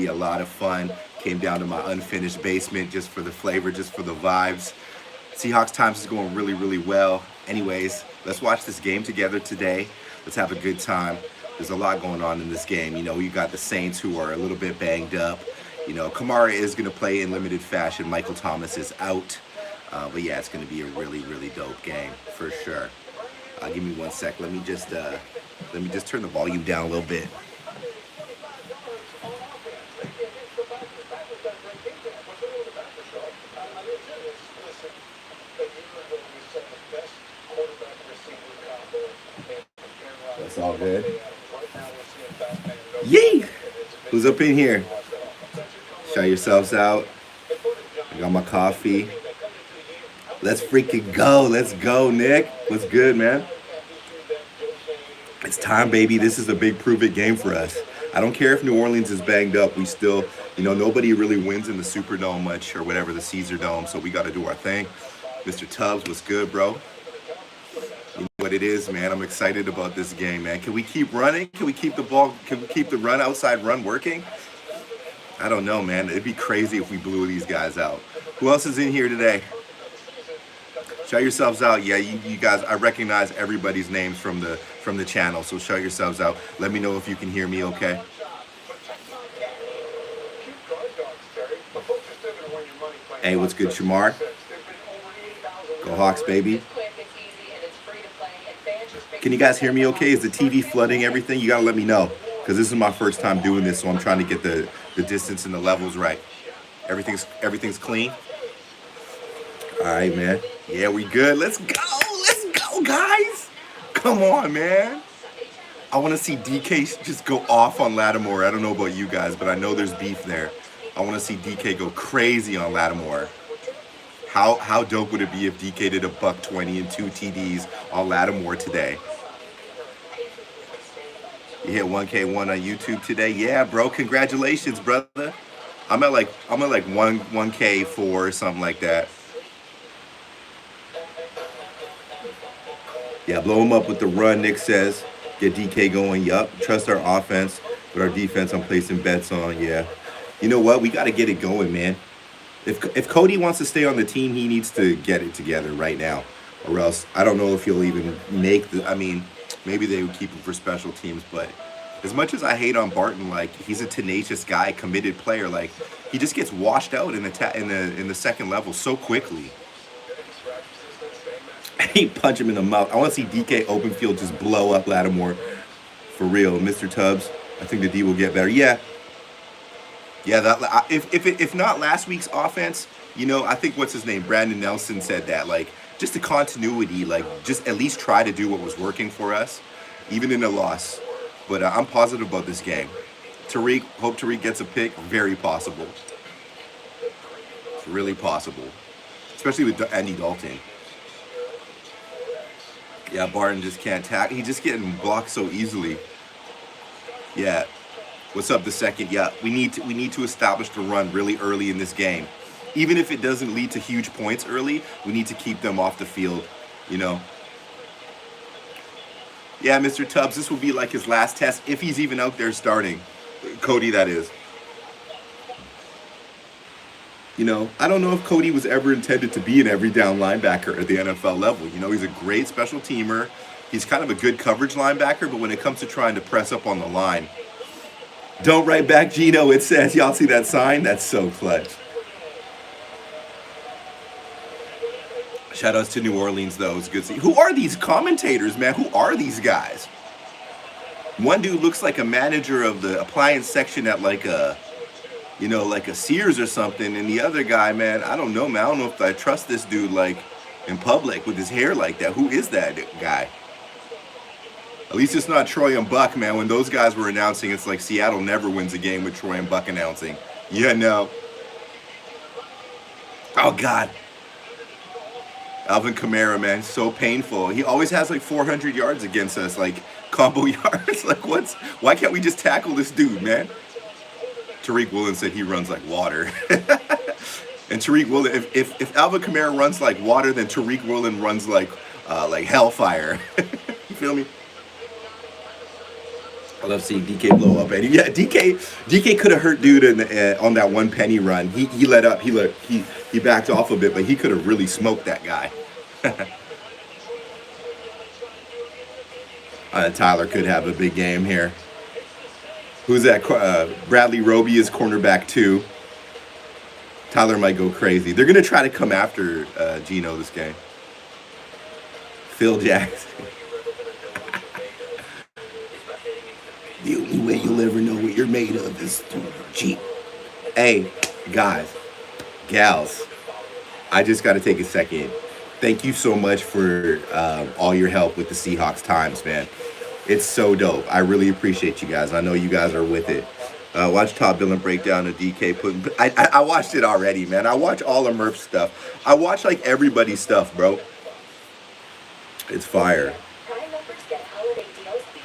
be a lot of fun. Came down to my unfinished basement just for the flavor, just for the vibes. Seahawks Times is going really, really well. Anyways, let's watch this game together today. Let's have a good time. There's a lot going on in this game. You know, you got the Saints who are a little bit banged up. You know, Kamara is going to play in limited fashion. Michael Thomas is out. But yeah, it's going to be a really, really dope game for sure. Give me 1 sec. Let me just turn the volume down a little bit. That's all good. Yay! Who's up in here? Shout yourselves out. I got my coffee. Let's freaking go. Let's go, Nick. What's good, man? It's time, baby. This is a big prove-it game for us. I don't care if New Orleans is banged up. We still, you know, nobody really wins in the Superdome much or whatever, the Caesar Dome, so we got to do our thing. Mr. Tubbs, what's good, bro? You know what it is, man. I'm excited about this game, man. Can we keep running? Can we keep the ball? Can we keep the outside run working? I don't know, man. It'd be crazy if we blew these guys out. Who else is in here today? Shout yourselves out. Yeah, you guys, I recognize everybody's names from the channel, so shout yourselves out. Let me know if you can hear me okay. Hey, what's good, Shamar? Go Hawks, baby. Can you guys hear me okay? Is the TV flooding everything? You got to let me know, because this is my first time doing this, so I'm trying to get the distance and the levels right. Everything's clean? All right, man. Yeah, we good. Let's go, guys. Come on, man. I want to see DK just go off on Lattimore. I don't know about you guys, but I know there's beef there. I want to see DK go crazy on Lattimore. How dope would it be if DK did a $120 and 2 TDs on Lattimore today? You hit 1K1 on YouTube today? Yeah, bro. Congratulations, brother. I'm at like 1K4 or something like that. Yeah, blow him up with the run, Nick says. Get DK going. Yup. Trust our offense. But our defense I'm placing bets on. Yeah. You know what? We got to get it going, man. If Cody wants to stay on the team, he needs to get it together right now. Or else, I don't know if he'll even make the... I mean, maybe they would keep him for special teams, but as much as I hate on Barton, like, he's a tenacious guy, committed player. Like, he just gets washed out in the second level so quickly. He punch him in the mouth. I want to see DK open field just blow up Lattimore. For real. Mr. Tubbs, I think the D will get better. Yeah. Yeah, that if not last week's offense, you know, I think what's his name? Brandon Nelson said that, like, just the continuity, like, just at least try to do what was working for us, even in a loss. But I'm positive about this game. Tariq, hope Tariq gets a pick. Very possible. It's really possible, especially with Andy Dalton. Yeah, Barton just can't tackle. He's just getting blocked so easily. Yeah. What's up, the second? Yeah, we need to establish the run really early in this game. Even if it doesn't lead to huge points early, we need to keep them off the field, you know. Yeah, Mr. Tubbs, this will be like his last test, if he's even out there starting. Cody, that is. You know, I don't know if Cody was ever intended to be an every down linebacker at the NFL level. You know, he's a great special teamer. He's kind of a good coverage linebacker, but when it comes to trying to press up on the line, don't write back, Gino, it says. Y'all see that sign? That's so clutch. Shout outs to New Orleans, though. It's good to see. Who are these commentators, man? Who are these guys? One dude looks like a manager of the appliance section at like a, you know, like a Sears or something. And the other guy, man, I don't know, man. I don't know if I trust this dude, like, in public with his hair like that. Who is that guy? At least it's not Troy and Buck, man. When those guys were announcing, it's like Seattle never wins a game with Troy and Buck announcing. Yeah, no. Oh, God. Alvin Kamara, man, so painful. He always has like 400 yards against us, like combo yards. Like, why can't we just tackle this dude, man? Tariq Woolen said he runs like water. And Tariq Woolen, if Alvin Kamara runs like water, then Tariq Woolen runs like hellfire. You feel me? I love seeing DK blow up, and yeah, DK could have hurt dude on that one penny run. He let up, he backed off a bit, but he could have really smoked that guy. Tyler could have a big game here. Who's that? Bradley Roby is cornerback 2. Tyler might go crazy. They're gonna try to come after Geno this game. Phil Jackson. The only way you'll ever know what you're made of is through Jeep. Hey, guys, gals, I just got to take a second. Thank you so much for all your help with the Seahawks Times, man. It's so dope. I really appreciate you guys. I know you guys are with it. Watch Top Billing breakdown of DK putting. I watched it already, man. I watch all of Murph's stuff. I watch like everybody's stuff, bro. It's fire.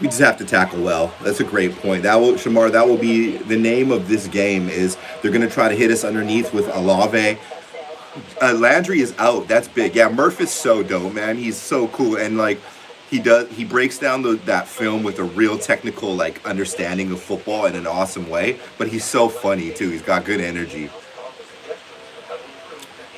We just have to tackle well. That's a great point. That will, Shamar, that will be the name of this game. Is they're gonna try to hit us underneath with Olave. Landry is out. That's big. Yeah, Murph is so dope, man. He's so cool, and like he breaks down that film with a real technical like understanding of football in an awesome way. But he's so funny too. He's got good energy.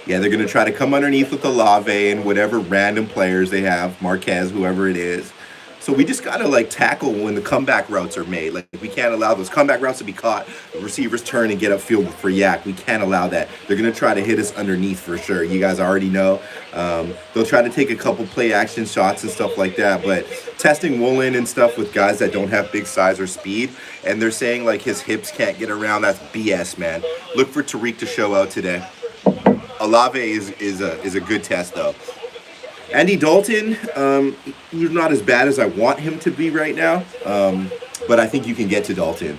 Yeah, they're gonna try to come underneath with Olave and whatever random players they have, Marquez, whoever it is. So we just gotta like tackle when the comeback routes are made. Like we can't allow those comeback routes to be caught. The receivers turn and get upfield for yak. We can't allow that. They're gonna try to hit us underneath for sure. You guys already know. They'll try to take a couple play action shots and stuff like that. But testing Woolen and stuff with guys that don't have big size or speed, and they're saying like his hips can't get around. That's BS, man. Look for Tariq to show out today. Olave is a good test though. Andy Dalton, he's not as bad as I want him to be right now, but I think you can get to Dalton.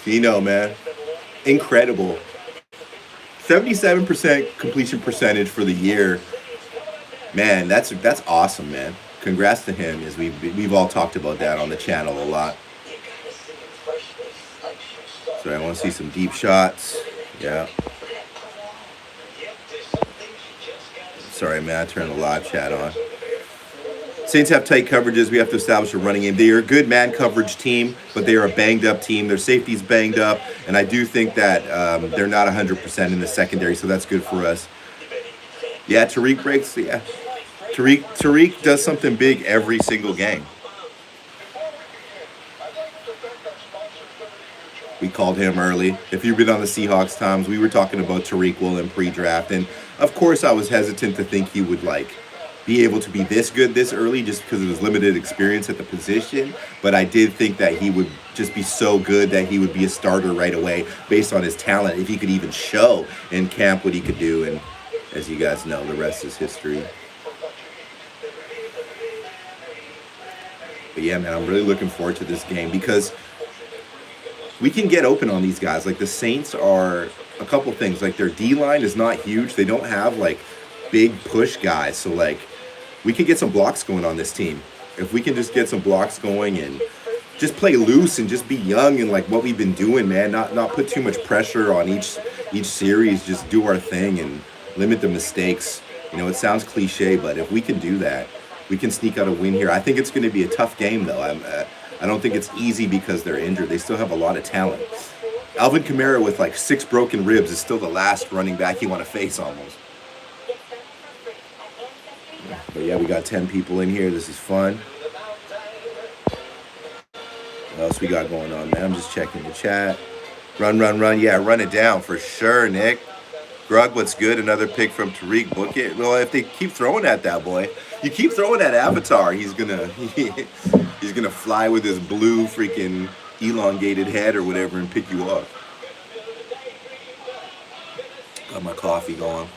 Geno, man, incredible. 77% completion percentage for the year. Man, that's awesome, man. Congrats to him, as we've all talked about that on the channel a lot. So I want to see some deep shots. Yeah. Sorry, man. I turned the live chat on. Saints have tight coverages. We have to establish a running game. They are a good man coverage team, but they are a banged-up team. Their safety's banged up, and I do think that they're not 100% in the secondary, so that's good for us. Yeah, Tariq breaks. Yeah, Tariq does something big every single game. We called him early. If you've been on the Seahawks Times, we were talking about Tariq Woolen pre-draft, and of course I was hesitant to think he would like be able to be this good this early just because of his limited experience at the position, but I did think that he would just be so good that he would be a starter right away based on his talent, if he could even show in camp what he could do, and as you guys know, the rest is history. But yeah, man, I'm really looking forward to this game because we can get open on these guys. Like the Saints are a couple things. Like their D-line is not huge. They don't have like big push guys. So like we can get some blocks going on this team. If we can just get some blocks going and just play loose and just be young and like what we've been doing, man. Not put too much pressure on each series. Just do our thing and limit the mistakes. You know, it sounds cliche, but if we can do that, we can sneak out a win here. I think it's going to be a tough game though. I don't think it's easy because they're injured. They still have a lot of talent. Alvin Kamara with like 6 broken ribs is still the last running back you want to face almost. But yeah, we got 10 people in here. This is fun. What else we got going on, man? I'm just checking the chat. Run. Yeah, run it down for sure, Nick. Grug, what's good? Another pick from Tariq. Book it. Well, if they keep throwing at that boy, you keep throwing at Avatar, he's gonna fly with his blue freaking elongated head or whatever and pick you up. Got my coffee going.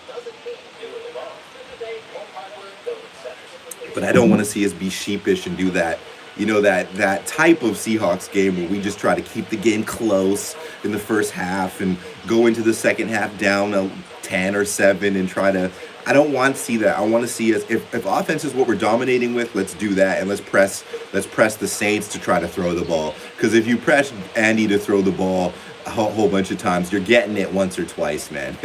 But I don't want to see us be sheepish and do that. You know, that type of Seahawks game where we just try to keep the game close in the first half and go into the second half down 10 or 7 and try to. I don't want to see that. I want to see us. If offense is what we're dominating with, let's do that and let's press the Saints to try to throw the ball. Because if you press Andy to throw the ball a whole bunch of times, you're getting it once or twice, man.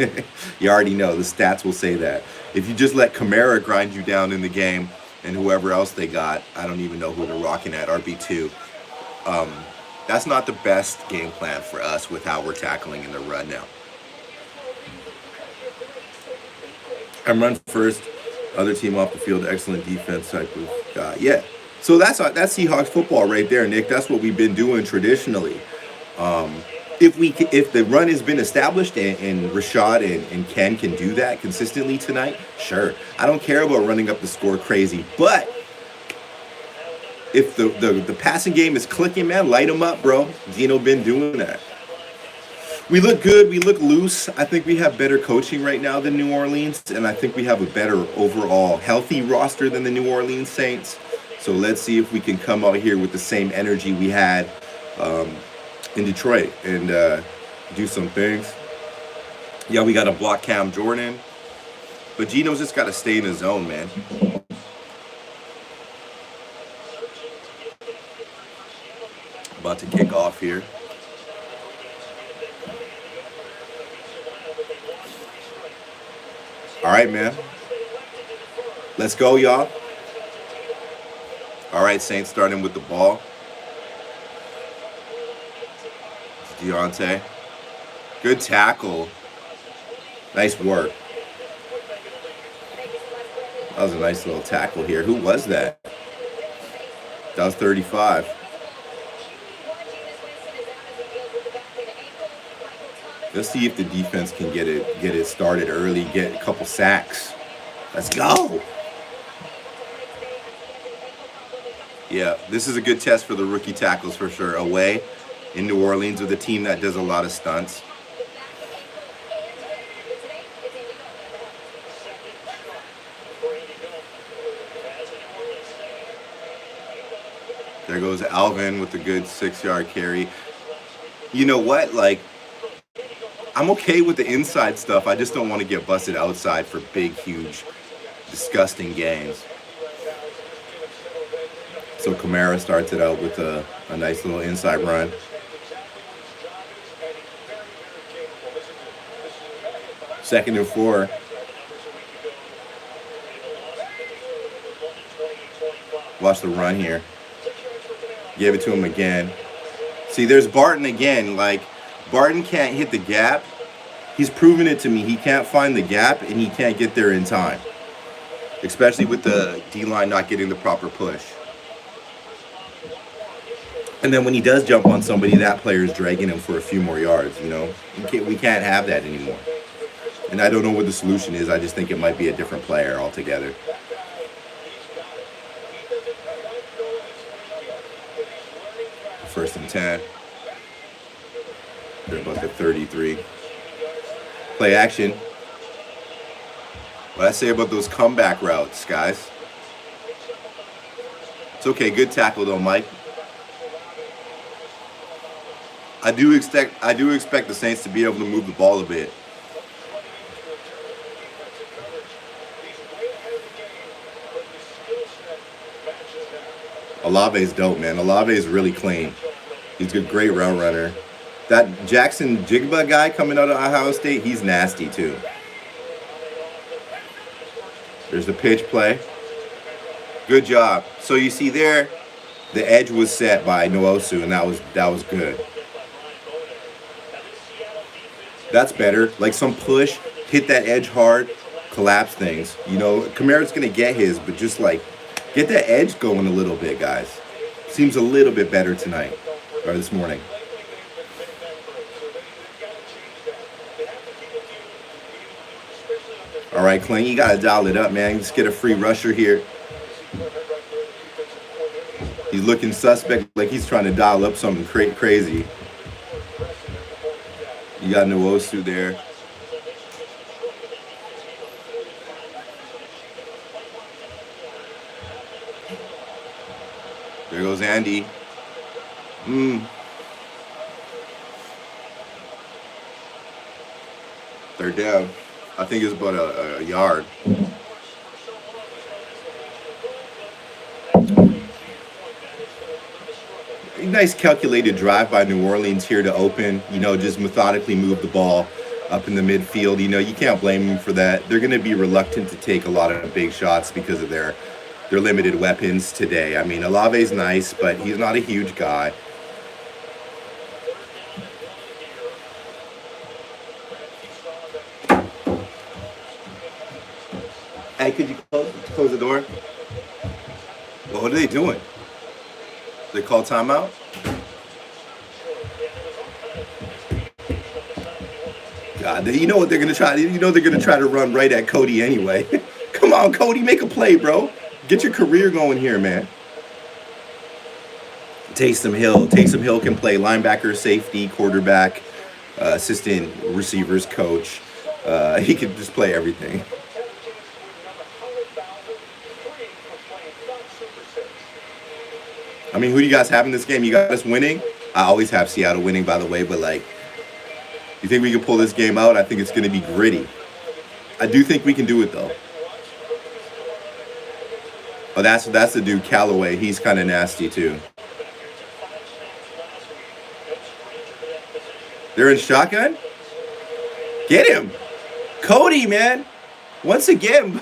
You already know the stats will say that. If you just let Kamara grind you down in the game and whoever else they got, I don't even know who they're rocking at, RB2. That's not the best game plan for us with how we're tackling in the run now. I'm run first, other team off the field, excellent defense type of guy. Yeah. So that's Seahawks football right there, Nick. That's what we've been doing traditionally. If the run has been established and Rashad and Ken can do that consistently tonight, sure. I don't care about running up the score crazy, but if the passing game is clicking, man, light them up, bro. Dino been doing that. We look good. We look loose. I think we have better coaching right now than New Orleans, and I think we have a better overall healthy roster than the New Orleans Saints. So let's see if we can come out here with the same energy we had in Detroit and do some things. Yeah, we got to block Cam Jordan, but Gino's just got to stay in his zone, man. About to kick off here. All right, man. Let's go, y'all. All right, Saints starting with the ball. It's Deontay. Good tackle. Nice work. That was a nice little tackle here. Who was that? That was 35. Let's see if the defense can get it started early, get a couple sacks. Let's go. Yeah, this is a good test for the rookie tackles for sure. Away in New Orleans with a team that does a lot of stunts. There goes Alvin with a good 6-yard carry. You know what? Like, I'm okay with the inside stuff. I just don't want to get busted outside for big, huge, disgusting games. So Kamara starts it out with a nice little inside run. Second and 4. Watch the run here. Give it to him again. See, there's Barton again. Like, Barton can't hit the gap. He's proven it to me. He can't find the gap, and he can't get there in time. Especially with the D-line not getting the proper push. And then when he does jump on somebody, that player is dragging him for a few more yards, you know? We can't have that anymore. And I don't know what the solution is. I just think it might be a different player altogether. First and 10. They're about the 33. Play action. What I say about those comeback routes, guys? It's okay. Good tackle though, Mike. I do expect the Saints to be able to move the ball a bit. Olave's dope, man. Olave's really clean. He's a great route runner. That Jackson Jigba guy coming out of Ohio State, he's nasty too. There's the pitch play. Good job. So you see there, the edge was set by Nwosu, and that was good. That's better. Like some push, hit that edge hard, collapse things. You know, Kamara's going to get his, but just like get that edge going a little bit, guys. Seems a little bit better tonight, or this morning. All right, Clayton, you got to dial it up, man. Just get a free rusher here. He's looking suspect, like he's trying to dial up something crazy. You got Nwosu there. There goes Andy. Third down. I think it's about a yard. Nice calculated drive by New Orleans here to open, you know, just methodically move the ball. up in the midfield. You can't blame them for that. They're going to be reluctant to take a lot of big shots because of their limited weapons today. I mean, Olave's nice, but he's not a huge guy. Hey, could you close the door? Well, what are they doing? They call timeout? God, you know what they're gonna try. They're gonna try to run right at Cody anyway. Come on, Cody, make a play, bro. Get your career going here, man. Taysom Hill can play linebacker, safety, quarterback, assistant receivers coach. He can just play everything. I mean, who do you guys have in this game? You got us winning? I always have Seattle winning, by the way, but you think we can pull this game out? I think it's going to be gritty. I do think we can do it, though. Oh, that's the dude, Callaway. He's kind of nasty, too. They're in shotgun? Get him! Cody, man! Once again,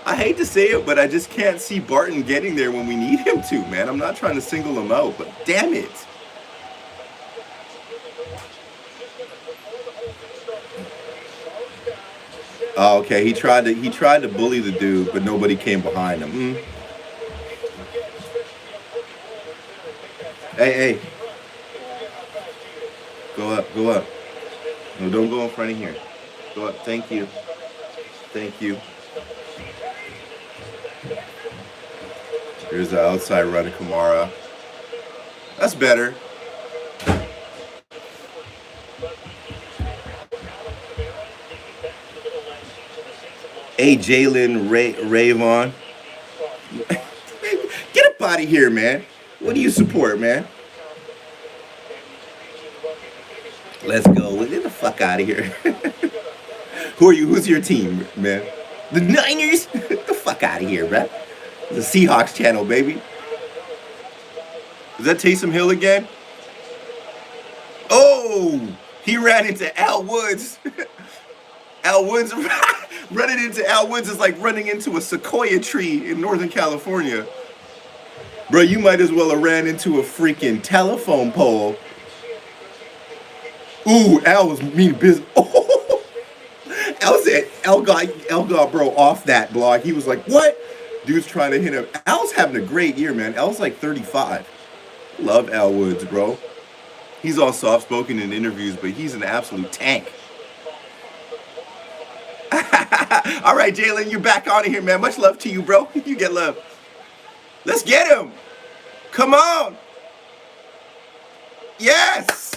I hate to say it, but I just can't see Barton getting there when we need him to, man. I'm not trying to single him out, but damn it. Oh, okay, he tried to bully the dude, but nobody came behind him. Hey. Go up. No, don't go in front of here. Go up. Thank you. There's the outside run of Kamara. That's better. Hey, Jalen Ravon. Get up out of here, man. What do you support, man? Let's go. Get the fuck out of here. Who are you? Who's your team, man? The Niners? Get the fuck out of here, bruh. The Seahawks channel, baby. Is that Taysom Hill again? Oh, he ran into Al Woods. Al Woods running into Al Woods is like running into a sequoia tree in Northern California. Bro, you might as well have ran into a freaking telephone pole. Ooh, Al was mean business. Oh, Al said, Al got bro off that block. He was like, what? Dude's trying to hit him. Al's having a great year, man. Al's like 35. Love Al Woods, bro. He's all soft-spoken in interviews, but he's an absolute tank. All right, Jalen, you're back on here, man. Much love to you, bro. You get love. Let's get him. Come on. Yes.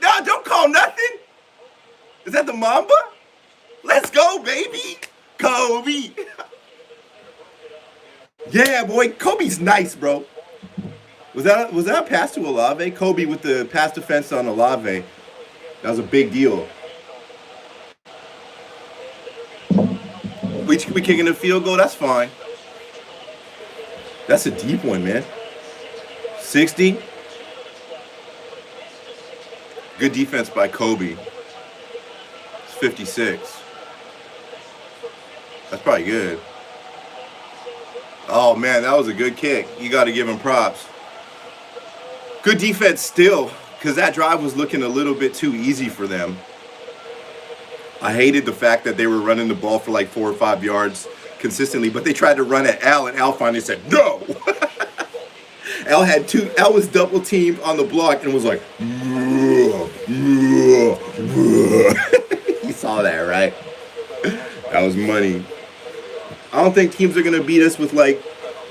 No, don't call nothing. Is that the Mamba? Let's go, baby. Kobe. Yeah, boy. Kobe's nice, bro. Was that a pass to Olave? Kobe with the pass defense on Olave. That was a big deal. We kicking a field goal? That's fine. That's a deep one, man. 60. Good defense by Kobe. It's 56. That's probably good. Oh, man, that was a good kick. You got to give him props. Good defense still, because that drive was looking a little bit too easy for them. I hated the fact that they were running the ball for like 4 or 5 yards consistently, but they tried to run at Al, and Al finally said, no! Al was double teamed on the block and was like, you saw that, right? That was money. I don't think teams are going to beat us with like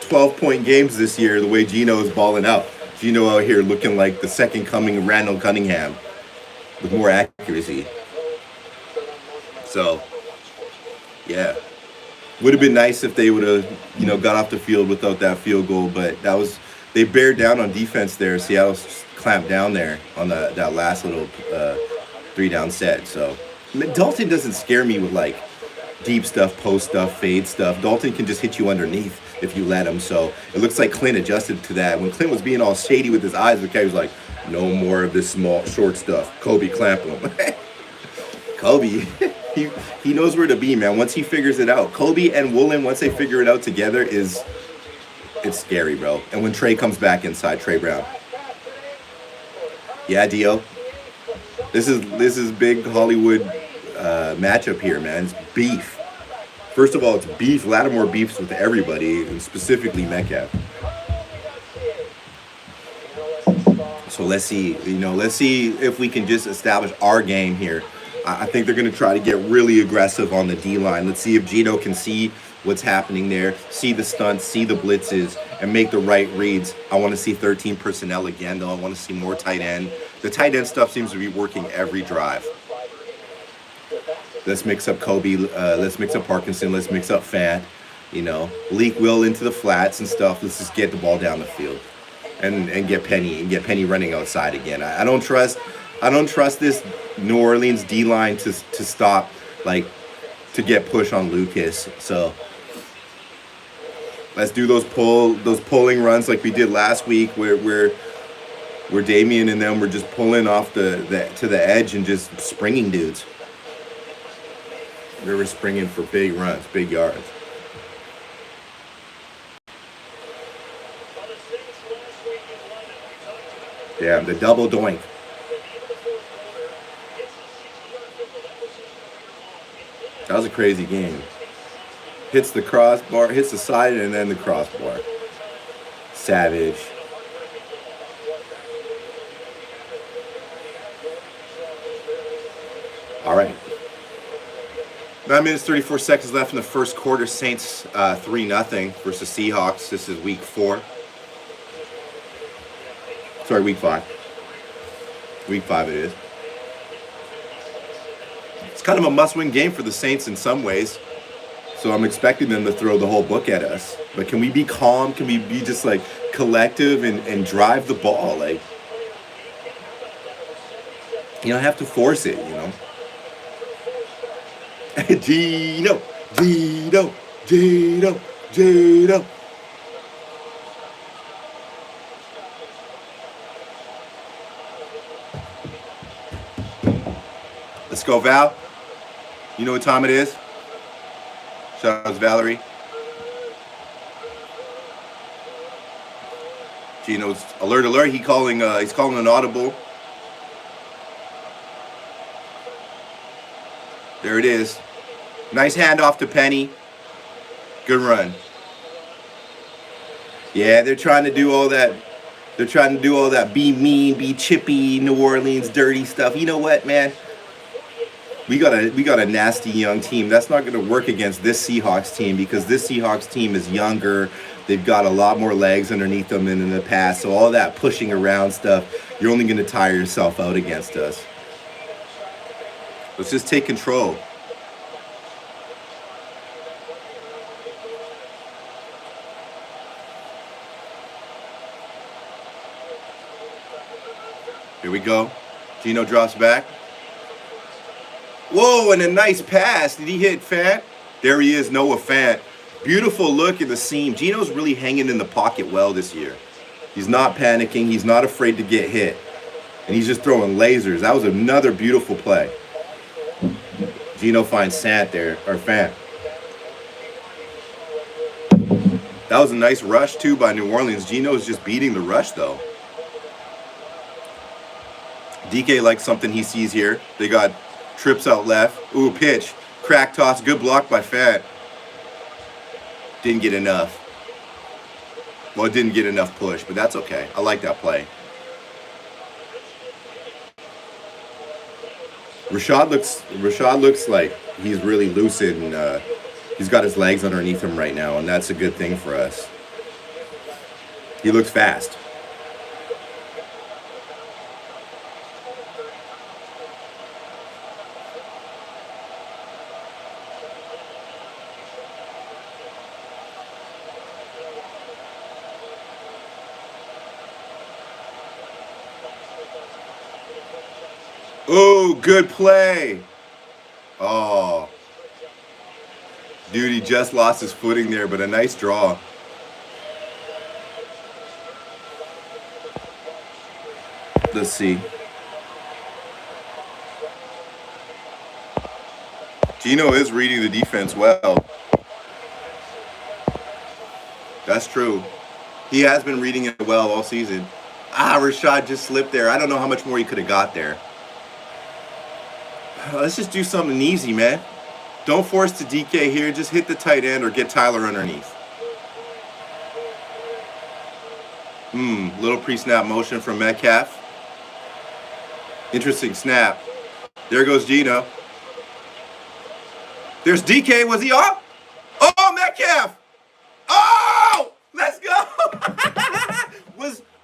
12-point games this year the way Geno is balling out. Geno out here looking like the second coming of Randall Cunningham with more accuracy. So, yeah. Would have been nice if they would have, got off the field without that field goal, but they bared down on defense there. Seattle clamped down there on that last little 3-down set. So, Dalton doesn't scare me with like deep stuff, post stuff, fade stuff. Dalton can just hit you underneath if you let him. So it looks like Clint adjusted to that. When Clint was being all shady with his eyes, the guy was like, no more of this small, short stuff. Kobe, clamp him. Kobe, he knows where to be, man. Once he figures it out, Kobe and Woolen, once they figure it out together, it's scary, bro. And when Trey comes back inside, Trey Brown. Yeah, Dio. This is big Hollywood matchup here, man. It's beef. First of all, it's beef. Lattimore beefs with everybody, and specifically Metcalf. So let's see, let's see if we can just establish our game here. I think they're going to try to get really aggressive on the D-line. Let's see if Gino can see what's happening there, see the stunts, see the blitzes, and make the right reads. I want to see 13 personnel again, though. I want to see more tight end. The tight end stuff seems to be working every drive. Let's mix up Kobe. Let's mix up Parkinson. Let's mix up Fant. Leak Will into the flats and stuff. Let's just get the ball down the field. And get Penny running outside again. I don't trust this New Orleans D line to stop, like, to get push on Lucas. So let's do those pulling runs like we did last week, where Damian and them were just pulling off to the edge and just springing dudes. They were springing for big runs, big yards. Damn, the double doink. That was a crazy game. Hits the crossbar, hits the side, and then the crossbar. Savage. All right. 9 minutes, 34 seconds left in the first quarter. Saints 3-0 versus Seahawks. This is week 4. Sorry, week 5. Week 5 it is. It's kind of a must-win game for the Saints in some ways. So I'm expecting them to throw the whole book at us. But can we be calm? Can we be just, like, collective and drive the ball? Like, I have to force it, Gino. Let's go, Val. You know what time it is? Shout out to Valerie. Gino's alert. He's calling an audible. There it is. Nice handoff to Penny. Good run. Yeah, they're trying to do all that. They're trying to do all that be mean, be chippy, New Orleans dirty stuff. You know what, man? We got a nasty young team. That's not going to work against this Seahawks team, because this Seahawks team is younger. They've got a lot more legs underneath them than in the past. So all that pushing around stuff, you're only going to tire yourself out against us. Let's just take control. Here we go. Gino drops back. Whoa, and a nice pass. Did he hit Fant? There he is, Noah Fant. Beautiful look at the seam. Gino's really hanging in the pocket well this year. He's not panicking. He's not afraid to get hit. And he's just throwing lasers. That was another beautiful play. Gino finds Fant. That was a nice rush, too, by New Orleans. Gino's just beating the rush, though. DK likes something he sees here. They got trips out left. Ooh, pitch. Crack toss. Good block by Fant. Didn't get enough. Well, it didn't get enough push, but that's okay. I like that play. Rashad looks like he's really lucid, and he's got his legs underneath him right now, and that's a good thing for us. He looks fast. Oh, good play. Oh. Dude, he just lost his footing there, but a nice draw. Let's see. Gino is reading the defense well. That's true. He has been reading it well all season. Rashad just slipped there. I don't know how much more he could have got there. Let's just do something easy, man. Don't force the DK here. Just hit the tight end or get Tyler underneath. Little pre-snap motion from Metcalf. Interesting snap. There goes Gino. There's DK. Was he off? Oh, Metcalf! Oh! Let's go!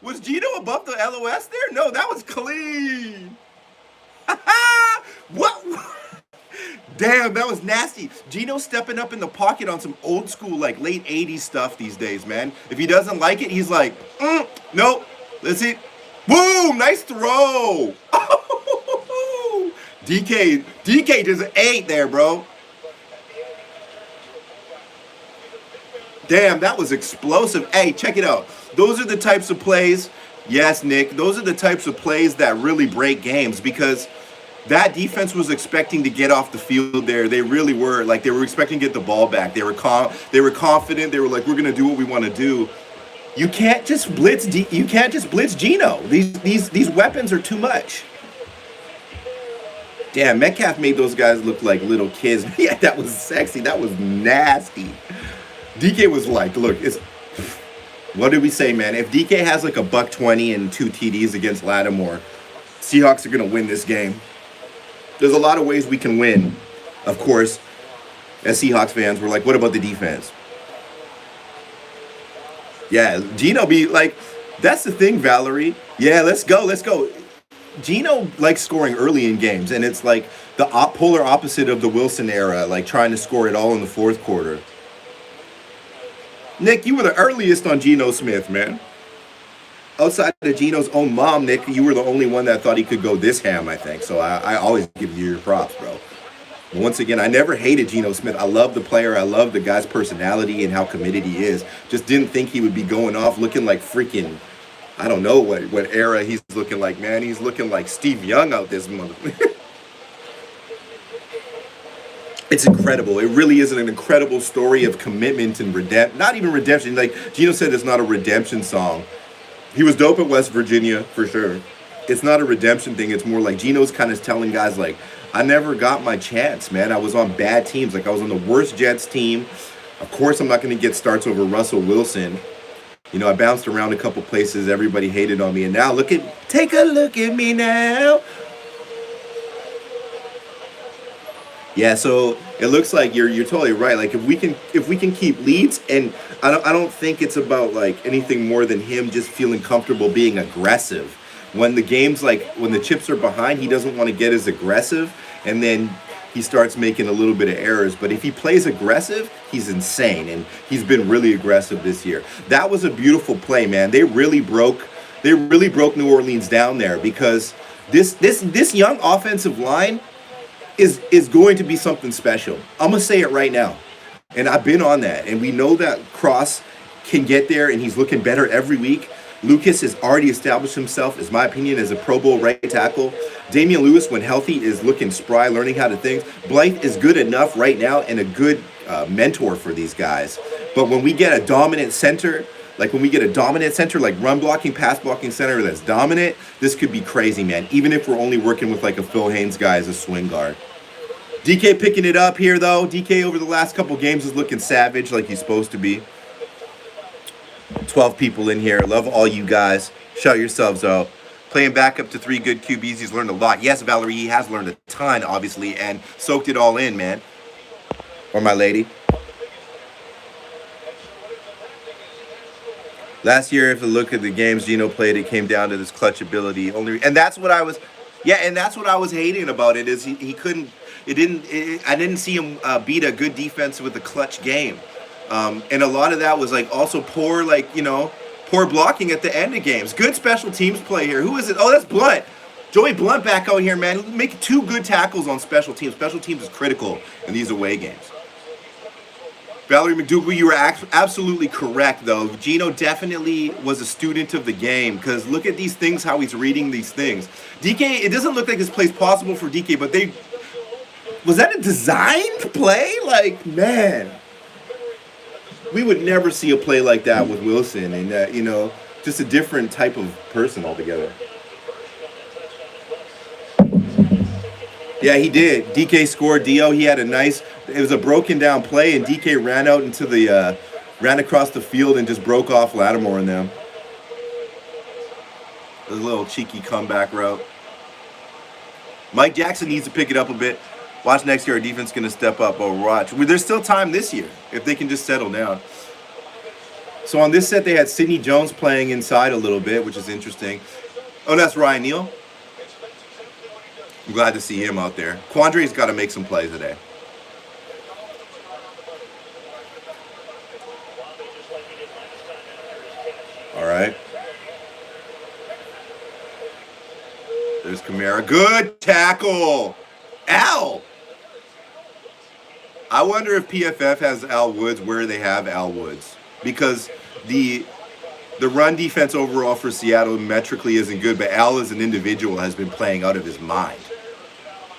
Was Gino above the LOS there? No, that was clean. What? Damn, that was nasty. Gino stepping up in the pocket on some old school, like late 80s stuff these days, man. If he doesn't like it, he's like, nope. Let's see. Boom! Nice throw. DK just ate there, bro. Damn, that was explosive. Hey, check it out. Those are the types of plays. Yes, Nick. Those are the types of plays that really break games because that defense was expecting to get off the field there. They really were. Like, they were expecting to get the ball back. They were confident. They were like, we're going to do what we want to do. You can't just blitz Gino. These weapons are too much. Damn, Metcalf made those guys look like little kids. Yeah, that was sexy. That was nasty. DK was like, look, what did we say, man? If DK has like a $120 and 2 TDs against Lattimore, Seahawks are going to win this game. There's a lot of ways we can win. Of course, as Seahawks fans, we're like, what about the defense? Yeah, Gino be like, that's the thing, Valerie. Yeah, let's go. Gino likes scoring early in games, and it's like the polar opposite of the Wilson era, like trying to score it all in the fourth quarter. Nick, you were the earliest on Geno Smith, man. Outside of Geno's own mom, Nick, you were the only one that thought he could go this ham, I think. So I always give you your props, bro. But once again, I never hated Geno Smith. I love the player. I love the guy's personality and how committed he is. Just didn't think he would be going off looking like freaking, I don't know what era he's looking like, man. He's looking like Steve Young out this month. It's incredible. It really is an incredible story of commitment and not even redemption. Like Geno said, it's not a redemption song. He was dope at West Virginia, for sure. It's not a redemption thing. It's more like Geno's kind of telling guys, like, I never got my chance, man. I was on bad teams. Like, I was on the worst Jets team. Of course, I'm not going to get starts over Russell Wilson. You know, I bounced around a couple places. Everybody hated on me. And now, take a look at me now. Yeah, so it looks like you're totally right. Like if we can keep leads, and I don't think it's about like anything more than him just feeling comfortable being aggressive. When the game's like when the chips are behind, he doesn't want to get as aggressive, and then he starts making a little bit of errors. But if he plays aggressive, he's insane, and he's been really aggressive this year. That was a beautiful play, man. They really broke New Orleans down there because this young offensive line is going to be something special. I'm going to say it right now. And I've been on that. And we know that Cross can get there, and he's looking better every week. Lucas has already established himself, in my opinion, as a Pro Bowl right tackle. Damian Lewis, when healthy, is looking spry, learning how to think. Blythe is good enough right now and a good mentor for these guys. But when we get a dominant center, like run blocking, pass blocking center that's dominant, this could be crazy, man. Even if we're only working with like a Phil Haynes guy as a swing guard. DK picking it up here, though. DK over the last couple games is looking savage like he's supposed to be. 12 people in here. Love all you guys. Shout yourselves out. Playing back up to 3 good QBs. He's learned a lot. Yes, Valerie, he has learned a ton, obviously, and soaked it all in, man. Or my lady. Last year, if you look at the games Geno played, it came down to this clutch ability. And that's what I was hating about it is he couldn't. I didn't see him beat a good defense with a clutch game. And a lot of that was like also poor blocking at the end of games. Good special teams play here. Who is it? Oh, that's Blunt. Joey Blunt back out here, man. Make 2 good tackles on special teams. Special teams is critical in these away games. Valerie McDougal, you were absolutely correct, though. Geno definitely was a student of the game because look at these things, how he's reading these things. DK, it doesn't look like this play's possible for DK, but Was that a designed play? Like, man, we would never see a play like that with Wilson, and just a different type of person altogether. Yeah, he did. DK scored. Dio, he had a nice. It was a broken down play, and DK ran out into ran across the field and just broke off Lattimore and them. A little cheeky comeback route. Mike Jackson needs to pick it up a bit. Watch next year, our defense is going to step up. Oh, watch. There's still time this year if they can just settle down. So on this set, they had Sidney Jones playing inside a little bit, which is interesting. Oh, that's Ryan Neal. I'm glad to see him out there. Quandre's got to make some plays today. All right. There's Kamara. Good tackle. Al. I wonder if PFF has Al Woods where they have Al Woods. Because the run defense overall for Seattle metrically isn't good, but Al as an individual has been playing out of his mind.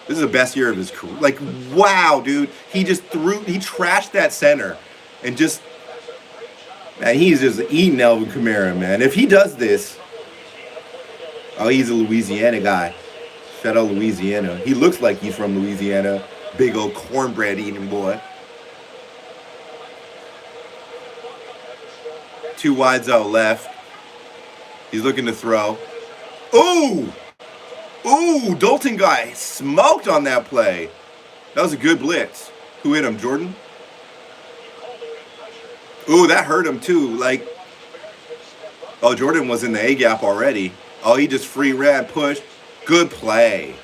This is the best year of his career. Like, wow, dude. He trashed that center and just, man, he's just eating Alvin Kamara, man. If he does this, oh, he's a Louisiana guy. Shout out Louisiana. He looks like he's from Louisiana. Big old cornbread eating boy. 2 wides out left. He's looking to throw. Ooh! Ooh, Dalton guy smoked on that play. That was a good blitz. Who hit him, Jordan? Ooh, that hurt him too. Like, oh, Jordan was in the A-gap already. Oh, he just free ran, pushed. Good play.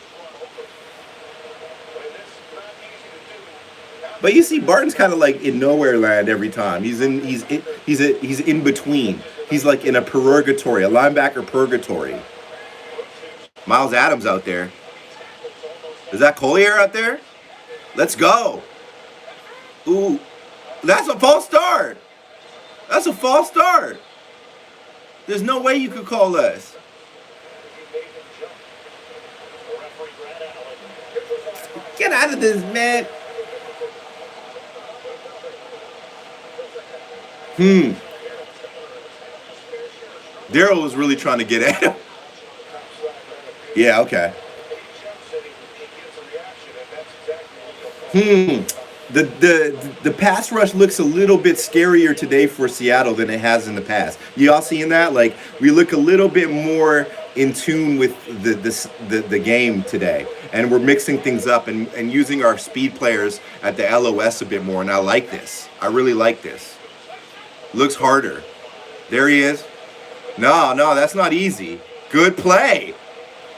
But you see, Barton's kind of like in nowhere land every time. He's in between. He's like in a purgatory, a linebacker purgatory. Miles Adams out there. Is that Collier out there? Let's go. Ooh, that's a false start. That's a false start. There's no way you could call us. Get out of this, man. Daryl was really trying to get at him. Yeah, okay. The pass rush looks a little bit scarier today for Seattle than it has in the past. You all seeing that? Like, we look a little bit more in tune with the game today. And we're mixing things up and using our speed players at the LOS a bit more. And I like this. I really like this. Looks harder. There he is. No, that's not easy. Good play.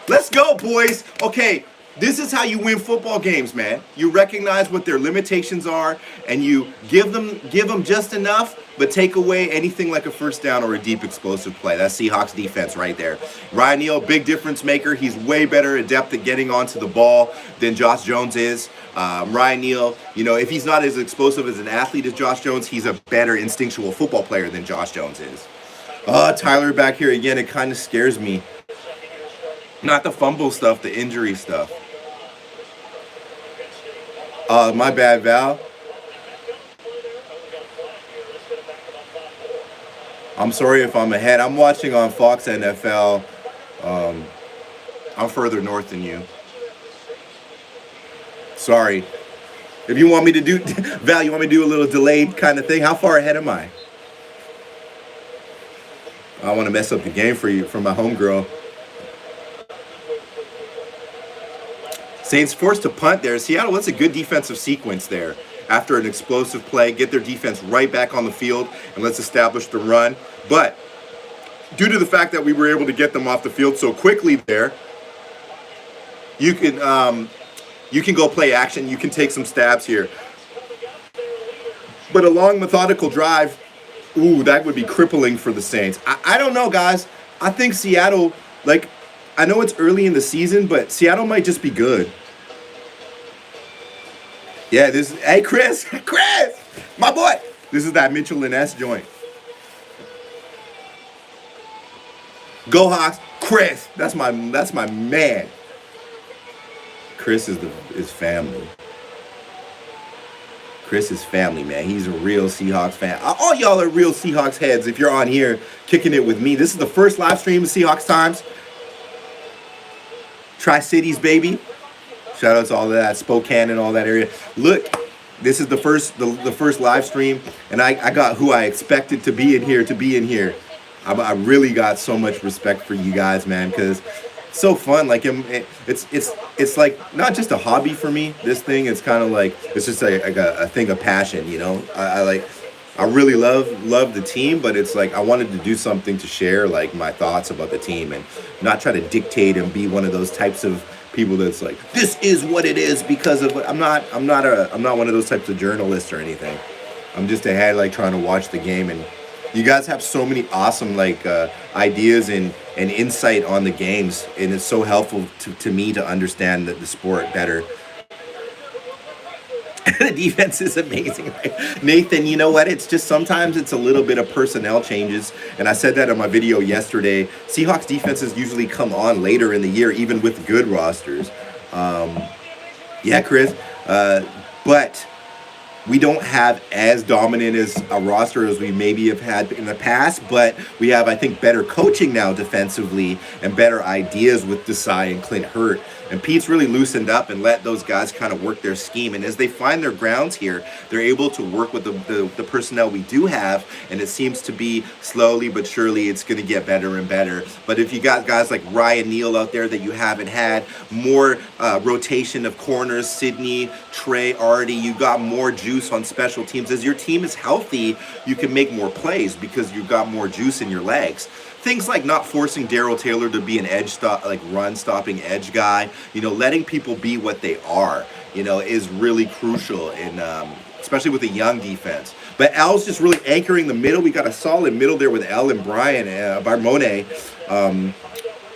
Let's go, boys. Okay, this is how you win football games, man. You recognize what their limitations are, and you give them just enough, but take away anything like a first down or a deep explosive play. That's Seahawks defense right there. Ryan Neal, big difference maker. He's way better adept at getting onto the ball than Josh Jones is. Ryan Neal, if he's not as explosive as an athlete as Josh Jones, he's a better instinctual football player than Josh Jones is. Tyler back here again. It kind of scares me. Not the fumble stuff, the injury stuff. My bad, Val. I'm sorry if I'm ahead. I'm watching on Fox NFL. I'm further north than you. Sorry. If you want me to do, Val, you want me to do a little delayed kind of thing? How far ahead am I? I want to mess up the game for you, for my homegirl. Saints forced to punt there. Seattle, that's a good defensive sequence there. After an explosive play, get their defense right back on the field, and let's establish the run. But due to the fact that we were able to get them off the field so quickly there, you can go play action. You can take some stabs here. But a long, methodical drive, ooh, that would be crippling for the Saints. I don't know, guys. I think Seattle, I know it's early in the season, but Seattle might just be good. Yeah, hey, Chris, my boy. This is that Mitchell and S joint. Go Hawks, Chris. That's my man. Chris is family. Chris is family, man. He's a real Seahawks fan. All y'all are real Seahawks heads if you're on here kicking it with me. This is the first live stream of Seahawks Times. Tri-Cities, baby. Shout out to all of that, Spokane and all that area. Look, this is the first live stream, and I got who I expected to be in here. I really got so much respect for you guys, man, because it's so fun. Like it's like not just a hobby for me. This thing is kind of like it's just like a thing of passion, you know. I really love the team, but it's like I wanted to do something to share like my thoughts about the team and not try to dictate and be one of those types of people that's like, this is what it is because of what. I'm not one of those types of journalists or anything. I'm just a head like trying to watch the game, and you guys have so many awesome like ideas and insight on the games, and it's so helpful to me to understand the sport better. The defense is amazing. Nathan, you know what? It's just sometimes it's a little bit of personnel changes. And I said that in my video yesterday. Seahawks defenses usually come on later in the year, even with good rosters. Yeah, Chris. But we don't have as dominant as a roster as we maybe have had in the past, but we have, I think, better coaching now defensively and better ideas with Desai and Clint Hurt. And Pete's really loosened up and let those guys kind of work their scheme. And as they find their grounds here, they're able to work with the personnel we do have. And it seems to be slowly but surely it's going to get better and better. But if you got guys like Ryan Neal out there that you haven't had, more rotation of corners, Sidney, Trey, Artie, you got more juice on special teams. As your team is healthy, you can make more plays because you've got more juice in your legs. Things like not forcing Darrell Taylor to be an run-stopping edge guy, you know, letting people be what they are, you know, is really crucial, in, especially with a young defense. But Al's just really anchoring the middle. We got a solid middle there with Al and Brian, Barmone.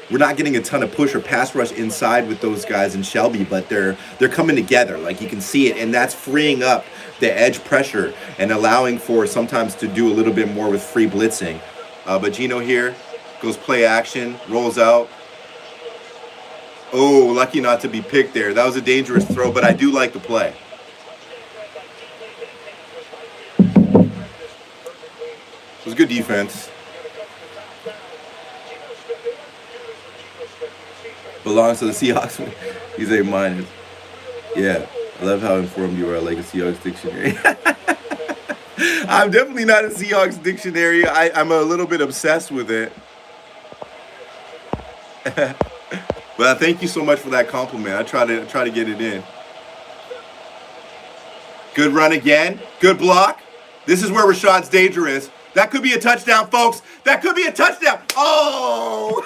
We're not getting a ton of push or pass rush inside with those guys in Shelby, but they're coming together. Like you can see it, and that's freeing up the edge pressure and allowing for sometimes to do a little bit more with free blitzing. But Gino here goes play action, rolls out. Oh, lucky not to be picked there. That was a dangerous throw, but I do like the play. It was good defense. Belongs to the Seahawks. He's A-. Yeah, I love how informed you are, like a Seahawks dictionary. I'm definitely not a Seahawks dictionary. I'm a little bit obsessed with it. But thank you so much for that compliment. I try to get it in. Good run again. Good block. This is where Rashad's dangerous. That could be a touchdown, folks. That could be a touchdown. Oh!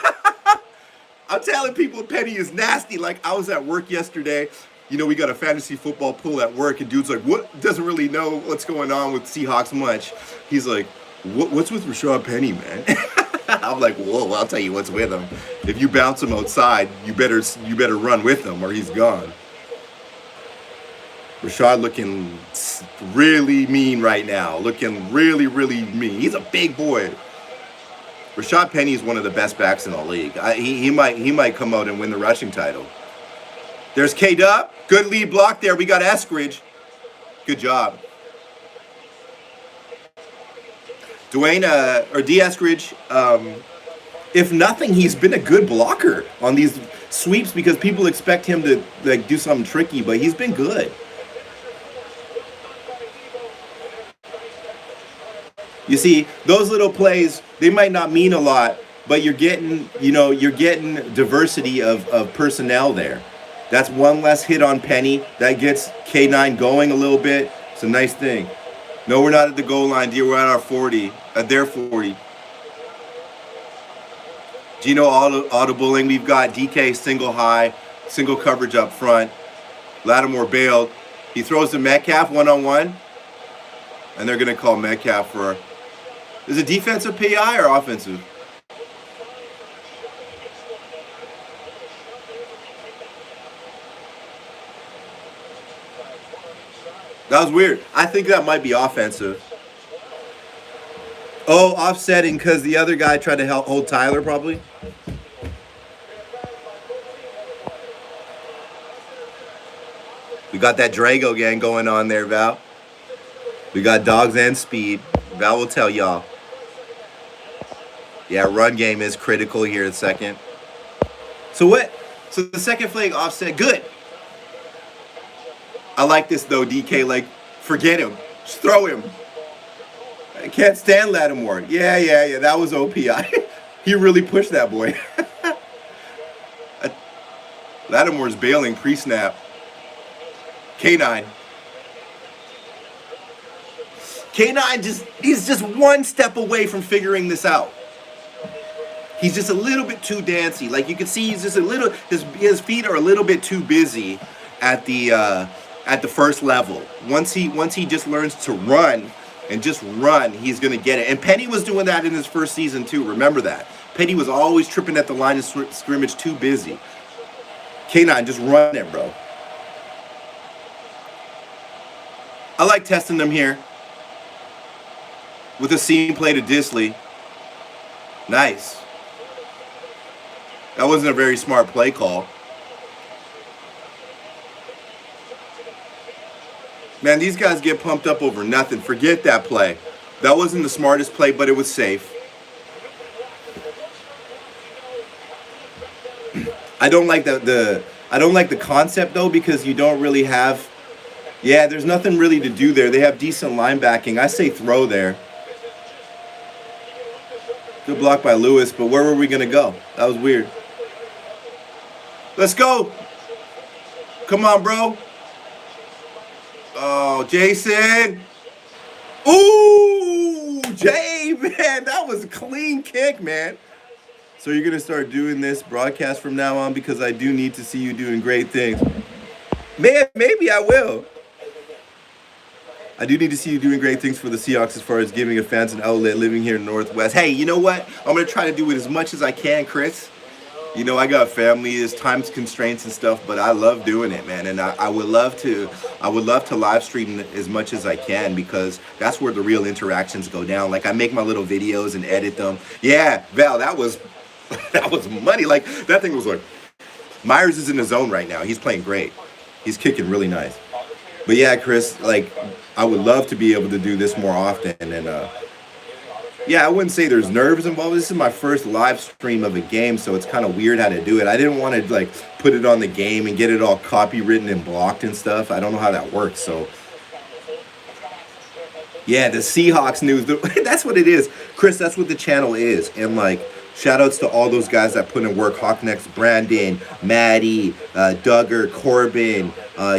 I'm telling people Penny is nasty. Like, I was at work yesterday. You know, we got a fantasy football pool at work, and dude's like, what? Doesn't really know what's going on with Seahawks much. He's like, what's with Rashad Penny, man? I'm like, whoa, I'll tell you what's with him. If you bounce him outside, you better run with him or he's gone. Rashad looking really mean right now. Looking really, really mean. He's a big boy. Rashad Penny is one of the best backs in the league. He might come out and win the rushing title. There's K-Dub. Good lead block there. We got Eskridge. Good job. Dwayne, or D. Eskridge, if nothing, he's been a good blocker on these sweeps because people expect him to like do something tricky, but he's been good. You see, those little plays, they might not mean a lot, but you're getting diversity of personnel there. That's one less hit on Penny. That gets K9 going a little bit. It's a nice thing. No, we're not at the goal line, dear. We're at our 40, at their 40. Gino audibling. We've got DK single high, single coverage up front. Lattimore bailed. He throws to Metcalf one-on-one. And they're going to call Metcalf for... Is it defensive PI or offensive? That was weird. I think that might be offensive. Oh, offsetting because the other guy tried to hold Tyler, probably. We got that Drago gang going on there, Val. We got dogs and speed. Val will tell y'all. Yeah, run game is critical here in second. So what? So the second flag offset, good. I like this though, DK. Like, forget him. Just throw him. I can't stand Lattimore. Yeah. That was OPI. He really pushed that boy. Lattimore's bailing pre-snap. K9. K9 he's just one step away from figuring this out. He's just a little bit too dancy. Like you can see he's just a little, his feet are a little bit too busy at the first level. Once he just learns to run and just run, he's gonna get it. And Penny was doing that in his first season too. Remember that. Penny was always tripping at the line of scrimmage, too busy. K9, just run it, bro. I like testing them here with a seam play to Disley. Nice. That wasn't a very smart play call. Man, these guys get pumped up over nothing. Forget that play. That wasn't the smartest play, but it was safe. I don't like the concept though, because you don't really have. Yeah, there's nothing really to do there. They have decent linebacking. I say throw there. Good block by Lewis, but where were we gonna go? That was weird. Let's go. Come on, bro. Oh, Jason. Ooh, Jay, man, that was a clean kick, man. So you're going to start doing this broadcast from now on, because I do need to see you doing great things. Man, maybe I will. I do need to see you doing great things for the Seahawks as far as giving fans an outlet living here in Northwest. Hey, you know what? I'm going to try to do it as much as I can, Chris. You know, I got family, there's time constraints and stuff, but I love doing it, man. And I would love to live stream as much as I can, because that's where the real interactions go down. Like, I make my little videos and edit them. Yeah, Val, that was money. Like, that thing was like, Myers is in the zone right now. He's playing great. He's kicking really nice. But yeah, Chris, like, I would love to be able to do this more often. And yeah, I wouldn't say there's nerves involved. This is my first live stream of a game, so it's kind of weird how to do it. I didn't want to like put it on the game and get it all copywritten and blocked and stuff. I don't know how that works. So yeah, the Seahawks news, that's what it is. Chris, that's what the channel is. And like, shout outs to all those guys that put in work. Hawknext, Brandon, Maddie, Duggar, Corbin,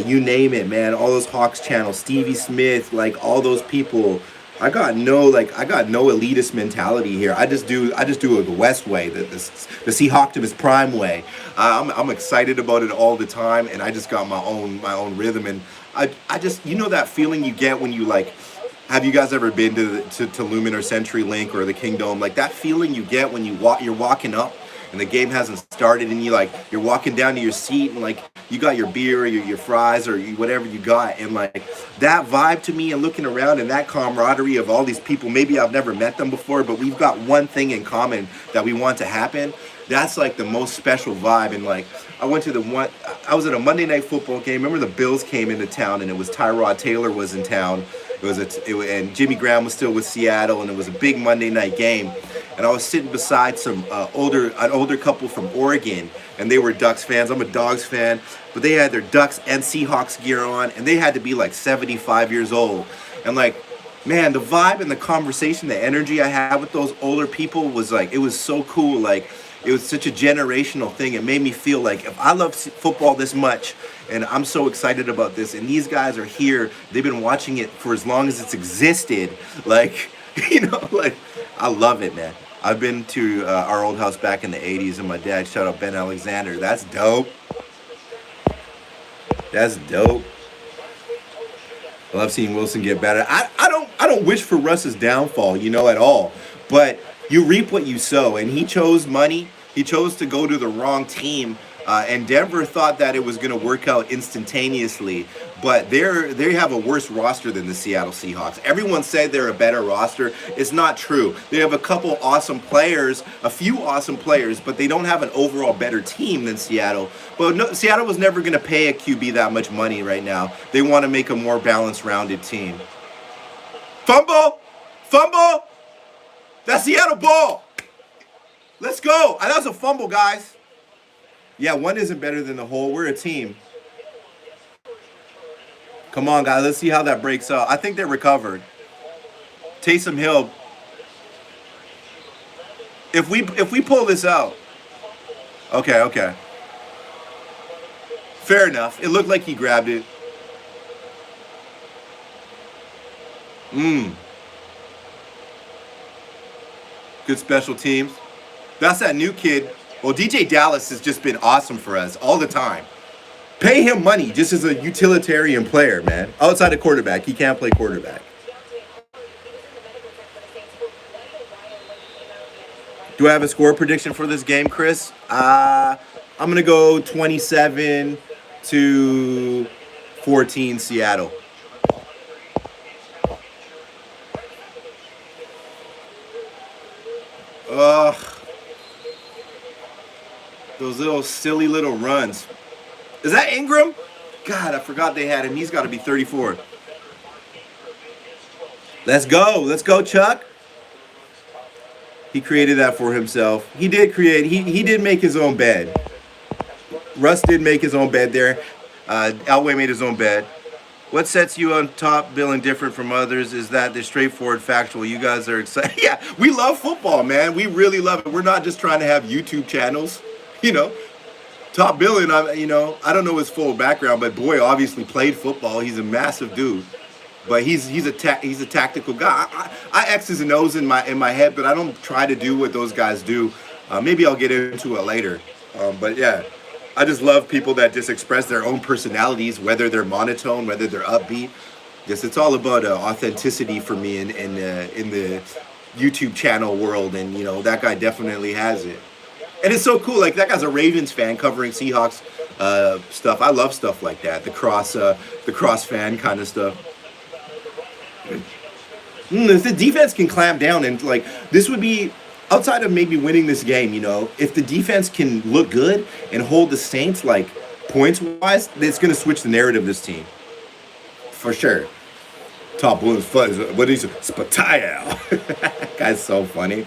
you name it, man. All those Hawks channels, Stevie Smith, like all those people. I got no elitist mentality here. I just do it the West way, the Seahawktimus Prime way. I'm excited about it all the time, and I just got my own rhythm. And I just, you know, that feeling you get when you like. Have you guys ever been to Lumen or CenturyLink or the Kingdom? Like that feeling you get when you're walking up and the game hasn't started, and you're walking down to your seat, and like you got your beer or your fries or whatever you got, and like that vibe to me, and looking around and that camaraderie of all these people. Maybe I've never met them before, but we've got one thing in common that we want to happen. That's like the most special vibe. And like I was at a Monday Night Football game. Remember the Bills came into town, and it was Tyrod Taylor was in town. And Jimmy Graham was still with Seattle, and it was a big Monday night game. And I was sitting beside an older couple from Oregon, and they were Ducks fans. I'm a Dogs fan, but they had their Ducks and Seahawks gear on, and they had to be like 75 years old. And like, man, the vibe and the conversation, the energy I had with those older people was like, it was so cool. Like, it was such a generational thing. It made me feel like if I love football this much, and I'm so excited about this, and these guys are here, they've been watching it for as long as it's existed. Like, you know, like, I love it, man. I've been to our old house back in the 80s, and my dad, shout out Ben Alexander. That's dope. That's dope. I love seeing Wilson get better. I don't wish for Russ's downfall, you know, at all. But you reap what you sow, and he chose money. He chose to go to the wrong team, and Denver thought that it was going to work out instantaneously. But they have a worse roster than the Seattle Seahawks. Everyone said they're a better roster. It's not true. They have a couple awesome players, a few awesome players, but they don't have an overall better team than Seattle. But no, Seattle was never going to pay a QB that much money right now. They want to make a more balanced, rounded team. Fumble. Fumble. That's Seattle ball. Let's go. That was a fumble, guys. Yeah, one isn't better than the whole. We're a team. Come on, guys. Let's see how that breaks up. I think they recovered. Taysom Hill. If we pull this out. Okay. Fair enough. It looked like he grabbed it. Good special teams. That's that new kid. Well, DJ Dallas has just been awesome for us all the time. Pay him money just as a utilitarian player, man. Outside of quarterback. He can't play quarterback. Do I have a score prediction for this game, Chris? I'm going to go 27-14 Seattle. Ugh. Those little silly little runs. Is that Ingram? God, I forgot they had him. He's got to be 34. Let's go. Let's go, Chuck. He created that for himself. He did create. He did make his own bed. Russ did make his own bed there. Elway made his own bed. What sets you on top, Bill, and different from others is that they're straightforward, factual. You guys are excited. Yeah, we love football, man. We really love it. We're not just trying to have YouTube channels, you know. Top Bill, and I don't know his full background, but boy, obviously played football. He's a massive dude, but he's a tactical guy. I X's and O's in my head, but I don't try to do what those guys do. Maybe I'll get into it later. But yeah. I just love people that just express their own personalities, whether they're monotone, whether they're upbeat. Just it's all about authenticity for me in the YouTube channel world, and that guy definitely has it. And it's so cool. Like that guy's a Ravens fan covering Seahawks stuff. I love stuff like that. The cross fan kind of stuff. If the defense can clamp down and this would be. Outside of maybe winning this game, if the defense can look good and hold the Saints, points-wise, it's going to switch the narrative of this team. For sure. Top Blues Fuzz. What is it? Spatile. Guy's so funny.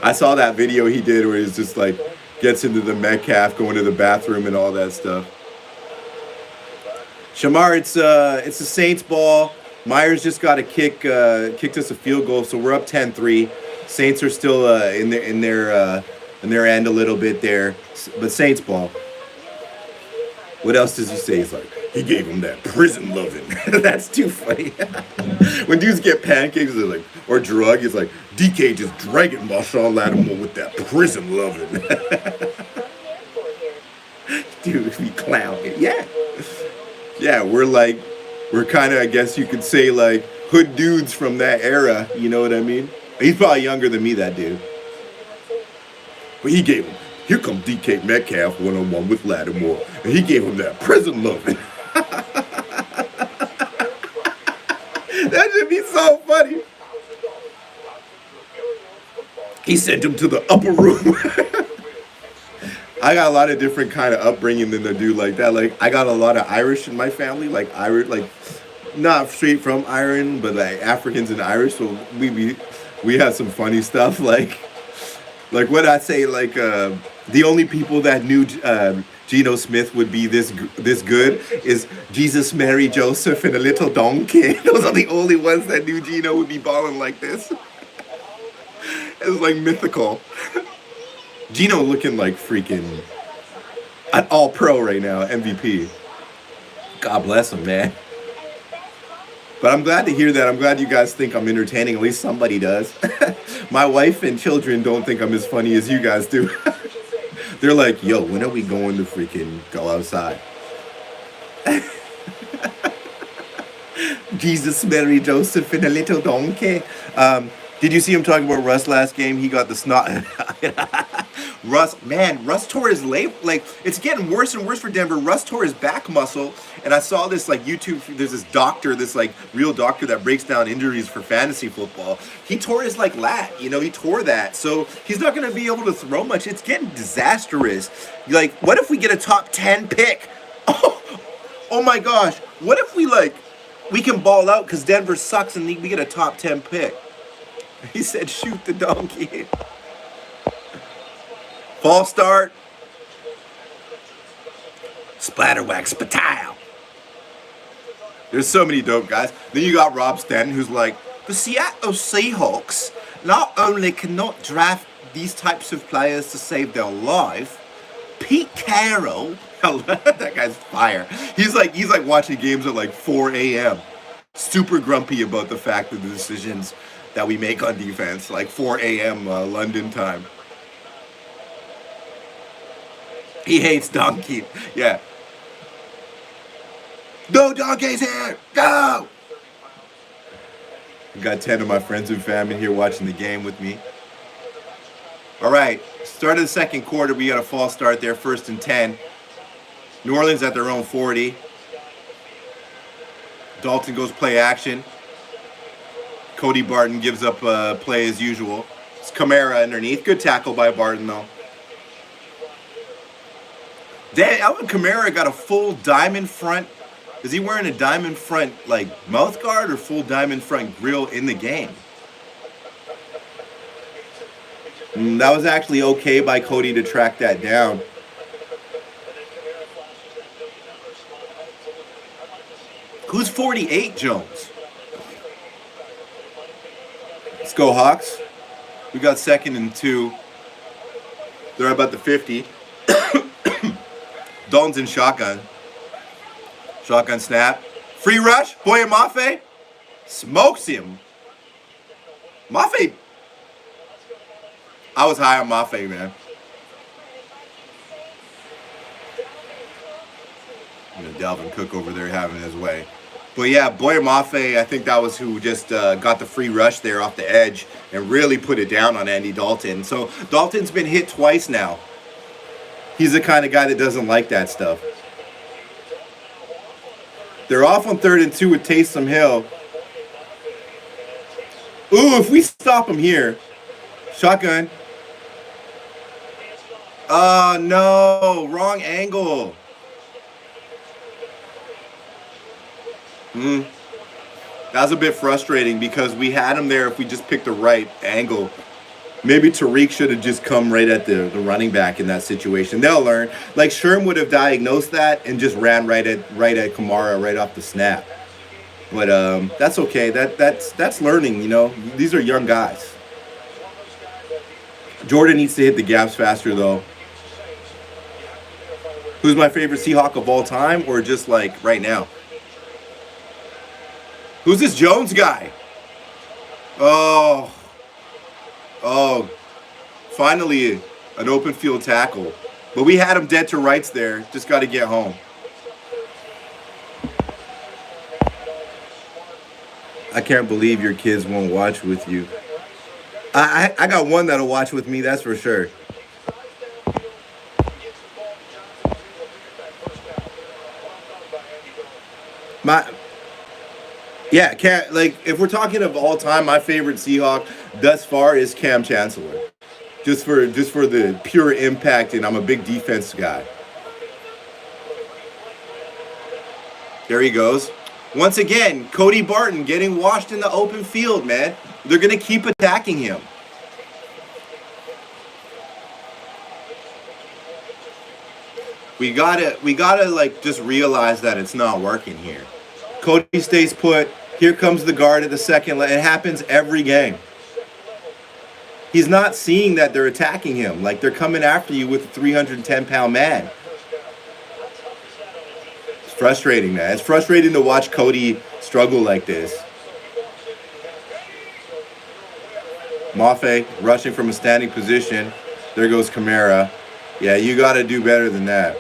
I saw that video he did where he's just gets into the Metcalf, going to the bathroom and all that stuff. Shamar, it's a Saints ball. Myers just got a kicked us a field goal, so we're up 10-3. Saints are still in their end a little bit there, but Saints ball. What else does he say? He's like, he gave him that prison loving. That's too funny. When dudes get pancakes or drug, it's like DK just dragging Marshawn Lattimore with that prison loving. Dude, we clown. Yeah, we're kind of, I guess you could say, hood dudes from that era. You know what I mean? He's probably younger than me, that dude. But he gave him, here comes DK Metcalf one-on-one with Lattimore. And he gave him that prison loving. That should be so funny. He sent him to the upper room. I got a lot of different kind of upbringing than a dude like that. I got a lot of Irish in my family. Not straight from Ireland, but Africans and Irish. So we have some funny stuff, like what I say, the only people that knew Geno Smith would be this good is Jesus, Mary, Joseph, and a little donkey. Those are the only ones that knew Geno would be balling like this. It's mythical. Geno looking freaking an all-pro right now, MVP. God bless him, man. But I'm glad to hear that. I'm glad you guys think I'm entertaining. At least somebody does. My wife and children don't think I'm as funny as you guys do. They're like, yo, when are we going to freaking go outside? Jesus, Mary, Joseph, and a little donkey. Did you see him talking about Russ last game? He got the snot. Russ tore his leg. It's getting worse and worse for Denver. Russ tore his back muscle. And I saw this YouTube, there's this doctor, this real doctor that breaks down injuries for fantasy football. He tore his lat, he tore that. So he's not going to be able to throw much. It's getting disastrous. What if we get a top 10 pick? Oh my gosh. What if we we can ball out because Denver sucks and we get a top 10 pick. He said, shoot the donkey. False start. Splatterwack, spatile. There's so many dope guys. Then you got Rob Stanton, who's like, the Seattle Seahawks not only cannot draft these types of players to save their life, Pete Carroll, that guy's fire. He's like watching games at like 4 a.m. Super grumpy about the fact of the decisions that we make on defense, like 4 a.m. London time. He hates donkey. Yeah. No donkeys here! Go! Got 10 of my friends and family here watching the game with me. All right, start of the second quarter. We got a false start there, 1st and 10. New Orleans at their own 40. Dalton goes play action. Cody Barton gives up play as usual. It's Kamara underneath. Good tackle by Barton, though. Alvin Kamara got a full diamond front. Is he wearing a diamond front, like, mouth guard or full diamond front grill in the game? That was actually okay by Cody to track that down. Who's 48, Jones? Let's go, Hawks. We got 2nd and 2. They're about the 50. Dalton's in shotgun. Shotgun snap. Free rush. Boye Mafe smokes him. Mafe. I was high on Mafe, man. Dalvin Cook over there having his way. But yeah, Boye Mafe, I think that was who just got the free rush there off the edge and really put it down on Andy Dalton. So Dalton's been hit twice now. He's the kind of guy that doesn't like that stuff. They're off on 3rd and 2 with Taysom Hill. Ooh, if we stop him here. Shotgun. Oh, no. Wrong angle. That was a bit frustrating because we had him there if we just picked the right angle. Maybe Tariq should have just come right at the running back in that situation. They'll learn. Like Sherm would have diagnosed that and just ran right at Kamara right off the snap. But that's okay. That's learning, you know. These are young guys. Jordan needs to hit the gaps faster though. Who's my favorite Seahawk of all time or just like right now? Who's this Jones guy? Oh, finally an open field tackle. But we had him dead to rights there. Just got to get home. I can't believe your kids won't watch with you. I got one that'll watch with me, that's for sure. If we're talking of all time, my favorite Seahawk thus far is Cam Chancellor. Just for the pure impact, and I'm a big defense guy. There he goes. Once again, Cody Barton getting washed in the open field, man. They're going to keep attacking him. We gotta like just realize that it's not working here. Cody stays put. Here comes the guard at the second. It happens every game. He's not seeing that they're attacking him. Like they're coming after you with a 310-pound man. It's frustrating, man. It's frustrating to watch Cody struggle like this. Mafe rushing from a standing position. There goes Kamara. Yeah, you got to do better than that.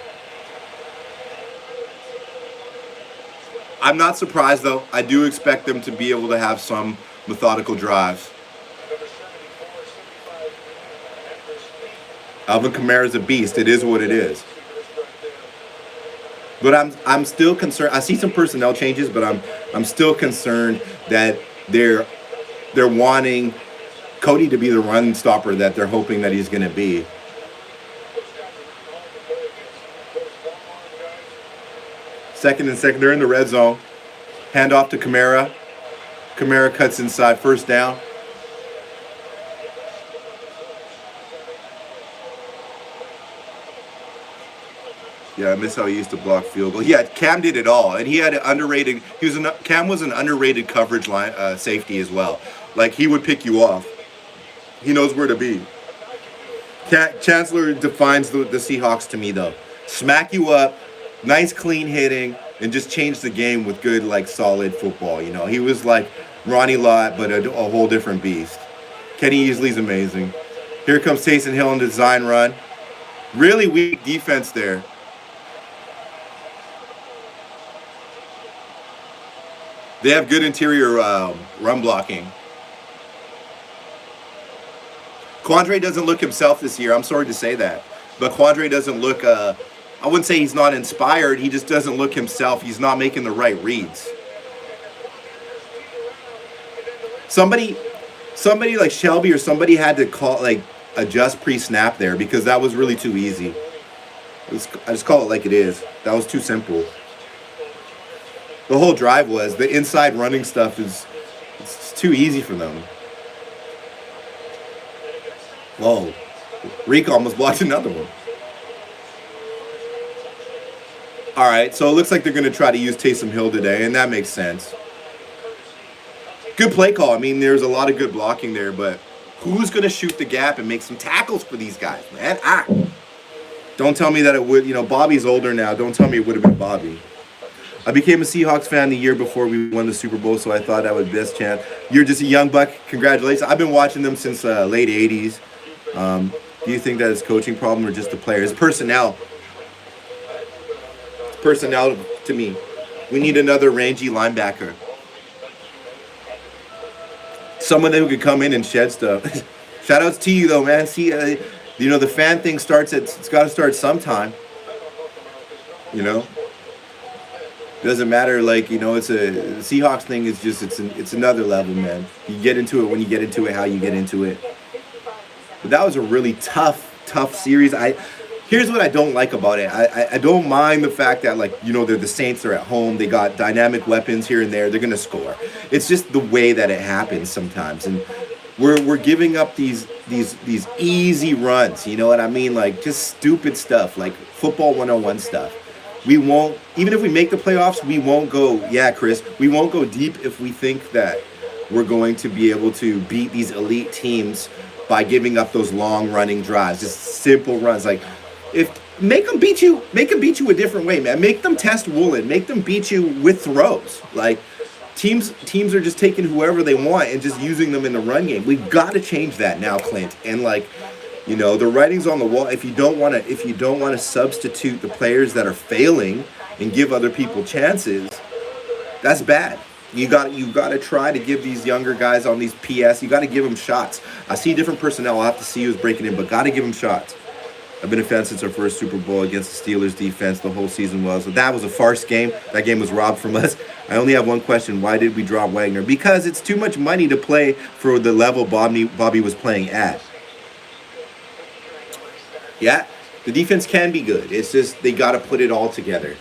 I'm not surprised, though. I do expect them to be able to have some methodical drives. Alvin Kamara's a beast. It is what it is. But I'm still concerned. I see some personnel changes, but I'm still concerned that they're wanting Cody to be the run stopper that they're hoping that he's going to be. Second and second, they're in the red zone. Hand off to Kamara. Kamara cuts inside, first down. Yeah, I miss how he used to block field goal. Yeah, Cam did it all, and he had an underrated. Cam was an underrated coverage line safety as well. Like he would pick you off. He knows where to be. Chancellor defines the Seahawks to me though. Smack you up, nice clean hitting, and just change the game with good like solid football. You know, he was like Ronnie Lott, but a whole different beast. Kenny Easley's amazing. Here comes Taysom Hill in the design run. Really weak defense there. They have good interior run blocking. Quandre doesn't look himself this year. I'm sorry to say that. But Quandre doesn't look, I wouldn't say he's not inspired. He just doesn't look himself. He's not making the right reads. Somebody like Shelby or somebody had to adjust pre-snap there because that was really too easy. I just call it like it is. That was too simple. The whole drive was. The inside running stuff it's too easy for them. Whoa. Reek almost blocked another one. All right, so it looks like they're going to try to use Taysom Hill today, and that makes sense. Good play call. I mean, there's a lot of good blocking there, but who's going to shoot the gap and make some tackles for these guys, man? Don't tell me that it would. You know, Bobby's older now. Don't tell me it would have been Bobby. I became a Seahawks fan the year before we won the Super Bowl, so I thought that was best chance. You're just a young buck. Congratulations. I've been watching them since late 80s. Do you think that it's coaching problem or just the players? Personnel. It's personnel to me. We need another rangy linebacker. Someone who could come in and shed stuff. Shout outs to you though, man. See, you know, the fan thing it's got to start sometime. You know? Doesn't matter, like, you know, the Seahawks thing is just, it's another level, man. You get into it when you get into it, how you get into it. But that was a really tough series. Here's what I don't like about it. I don't mind the fact that, like, you know, they're the Saints, they're at home, they got dynamic weapons here and there, they're going to score. It's just the way that it happens sometimes. And we're giving up these easy runs, you know what I mean? Like, just stupid stuff, like football 101 stuff. We won't, even if we make the playoffs, we won't go, yeah, Chris, we won't go deep if we think that we're going to be able to beat these elite teams by giving up those long running drives, just simple runs. Like, make them beat you a different way, man. Make them test Woolen, make them beat you with throws. Like, teams are just taking whoever they want and just using them in the run game. We've got to change that now, Clint. And like, you know, the writing's on the wall. If you don't want to substitute the players that are failing and give other people chances, that's bad. You got to try to give these younger guys on these PS. You got to give them shots. I see different personnel. I'll have to see who's breaking in, but got to give them shots. I've been a fan since our first Super Bowl against the Steelers defense. The whole season was. So that was a farce game. That game was robbed from us. I only have one question. Why did we drop Wagner? Because it's too much money to play for the level Bobby was playing at. Yeah, the defense can be good. It's just they got to put it all together.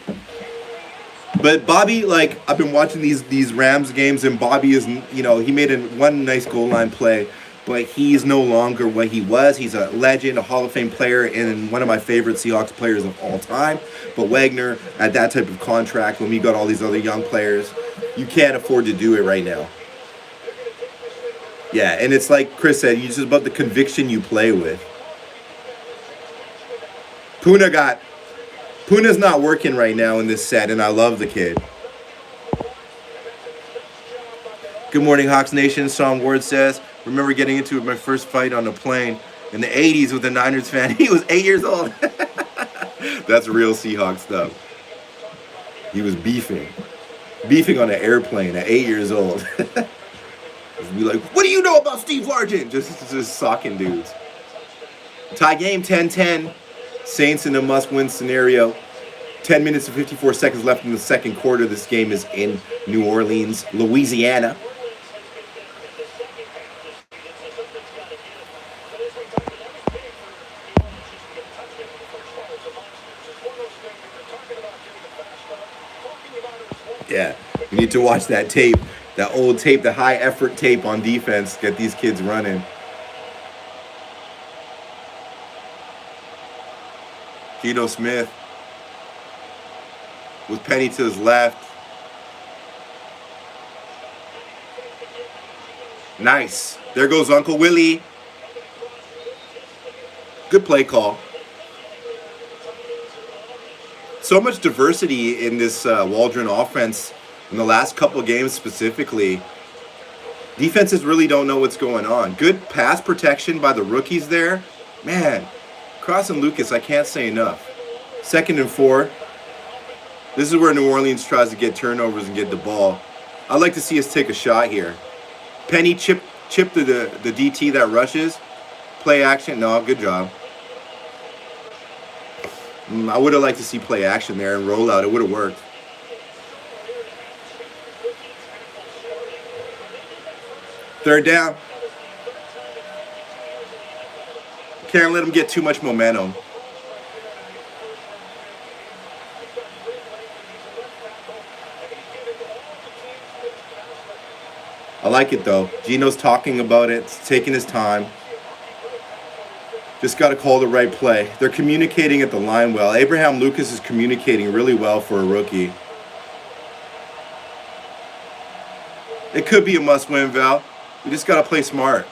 But Bobby, like, I've been watching these Rams games, and Bobby is, you know, he made one nice goal line play, but he's no longer what he was. He's a legend, a Hall of Fame player, and one of my favorite Seahawks players of all time. But Wagner, at that type of contract, when we got all these other young players, you can't afford to do it right now. Yeah, and it's like Chris said, it's just about the conviction you play with. Puna's not working right now in this set, and I love the kid. Good morning, Hawks Nation. Sean Ward says, remember getting into my first fight on a plane in the 80s with a Niners fan. He was 8 years old. That's real Seahawks stuff. He was beefing on an airplane at 8 years old. Be like, what do you know about Steve Largent? Just socking dudes. Tie game, 10-10. Saints in a must-win scenario. 10 minutes and 54 seconds left in the second quarter. This game is in New Orleans, Louisiana. Yeah, You need to watch that tape, that old tape, the high effort tape on defense. Get these kids running. Geno Smith with Penny to his left. Nice. There goes Uncle Willie. Good play call. So much diversity in this Waldron offense in the last couple of games specifically. Defenses really don't know what's going on. Good pass protection by the rookies there. Man, Cross and Lucas, I can't say enough. 2nd and 4. This is where New Orleans tries to get turnovers and get the ball. I'd like to see us take a shot here. Penny chip to the DT that rushes. Play action. No, good job. I would have liked to see play action there and roll out. It would have worked. Third down. Can't let him get too much momentum. I like it though. Geno's talking about it, taking his time. Just got to call the right play. They're communicating at the line well. Abraham Lucas is communicating really well for a rookie. It could be a must-win, Val. You just got to play smart.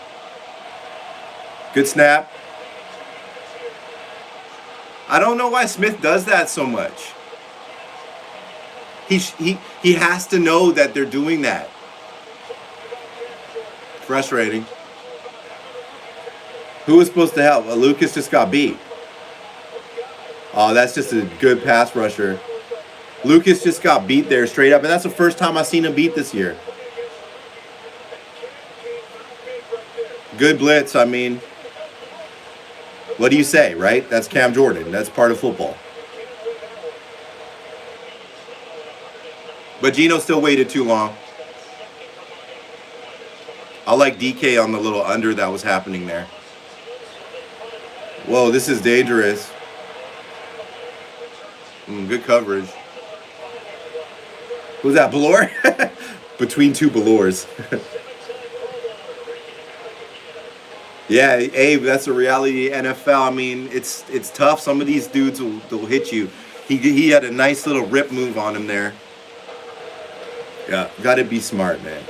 Good snap. I don't know why Smith does that so much. He has to know that they're doing that. Frustrating. Who was supposed to help? Lucas just got beat. Oh, that's just a good pass rusher. Lucas just got beat there straight up, and that's the first time I've seen him beat this year. Good blitz, I mean. What do you say, right? That's Cam Jordan. That's part of football. But Geno still waited too long. I like DK on the little under that was happening there. Whoa, this is dangerous. Good coverage. Who's that, Ballore? Between two Ballores. Yeah, Abe, that's the reality of NFL. I mean, it's tough. Some of these dudes will hit you. He had a nice little rip move on him there. Yeah, gotta be smart, man.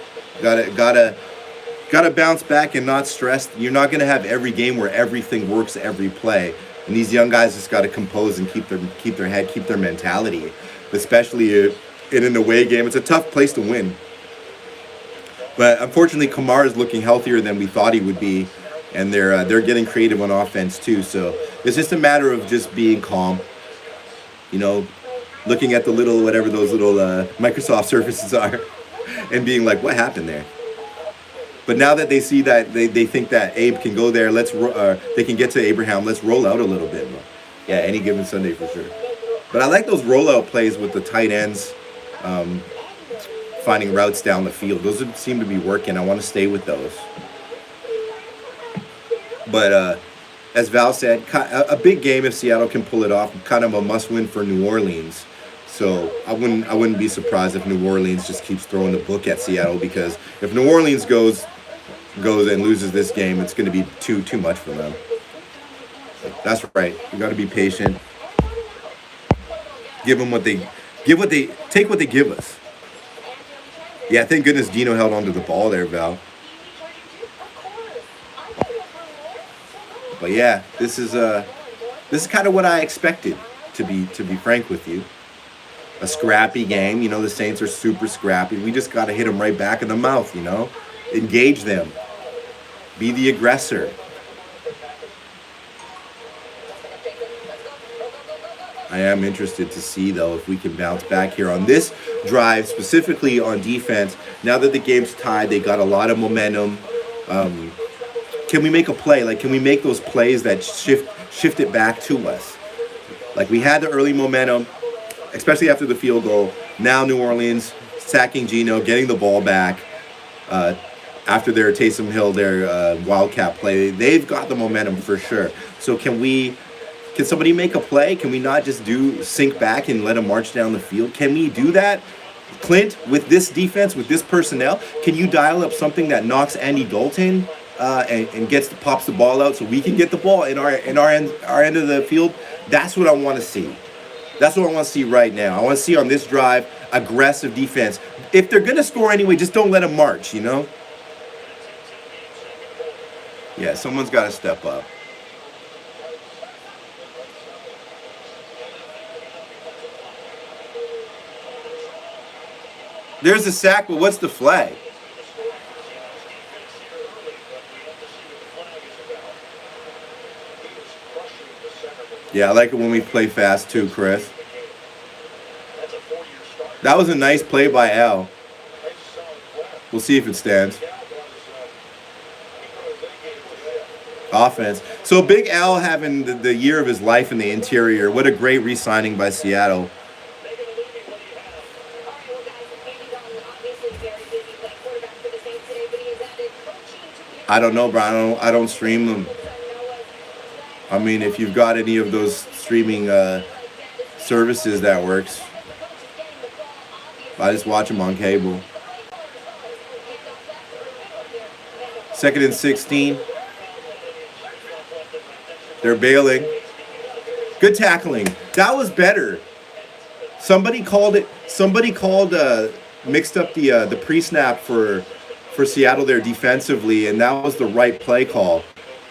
Gotta bounce back and not stress. You're not gonna have every game where everything works every play. And these young guys just gotta compose and keep their head, keep their mentality. Especially in an away game. It's a tough place to win. But unfortunately, Kamara is looking healthier than we thought he would be. And they're getting creative on offense too. So it's just a matter of just being calm. You know, looking at the little, whatever those little Microsoft Surfaces are, and being like, what happened there? But now that they see that, they think that Abe can go there, they can get to Abraham, let's roll out a little bit more. Yeah, any given Sunday for sure. But I like those rollout plays with the tight ends finding routes down the field. Those seem to be working. I want to stay with those. But as Val said, a big game if Seattle can pull it off, kind of a must-win for New Orleans. So I wouldn't be surprised if New Orleans just keeps throwing the book at Seattle, because if New Orleans goes and loses this game, it's going to be too much for them. That's right. You got to be patient. Take what they give us. Yeah, thank goodness Geno held onto the ball there, Val. But yeah, this is kind of what I expected, to be frank with you. A scrappy game. You know, the Saints are super scrappy. We just got to hit them right back in the mouth, you know. Engage them. Be the aggressor. I am interested to see, though, if we can bounce back here on this drive, specifically on defense. Now that the game's tied, they got a lot of momentum. Can we make a play? Like, can we make those plays that shift it back to us? Like, we had the early momentum, especially after the field goal. Now New Orleans sacking Geno, getting the ball back after their Taysom Hill, their Wildcat play. They've got the momentum for sure. So can somebody make a play? Can we not just sink back and let them march down the field? Can we do that? Clint, with this defense, with this personnel, can you dial up something that knocks Andy Dalton and pops the ball out so we can get the ball in our end of the field? That's what I want to see. That's what I want to see right now. I want to see on this drive aggressive defense. If they're going to score anyway, just don't let them march, you know? Yeah, someone's got to step up. There's a sack, but what's the flag? Yeah, I like it when we play fast too, Chris. That was a nice play by Al. We'll see if it stands. Offense. So Big Al having the year of his life in the interior. What a great re-signing by Seattle. I don't know, bro. I don't stream them. I mean, if you've got any of those streaming services, that works. I just watch them on cable. 2nd and 16. They're bailing. Good tackling. That was better. Somebody mixed up the pre-snap for Seattle there defensively, and that was the right play call.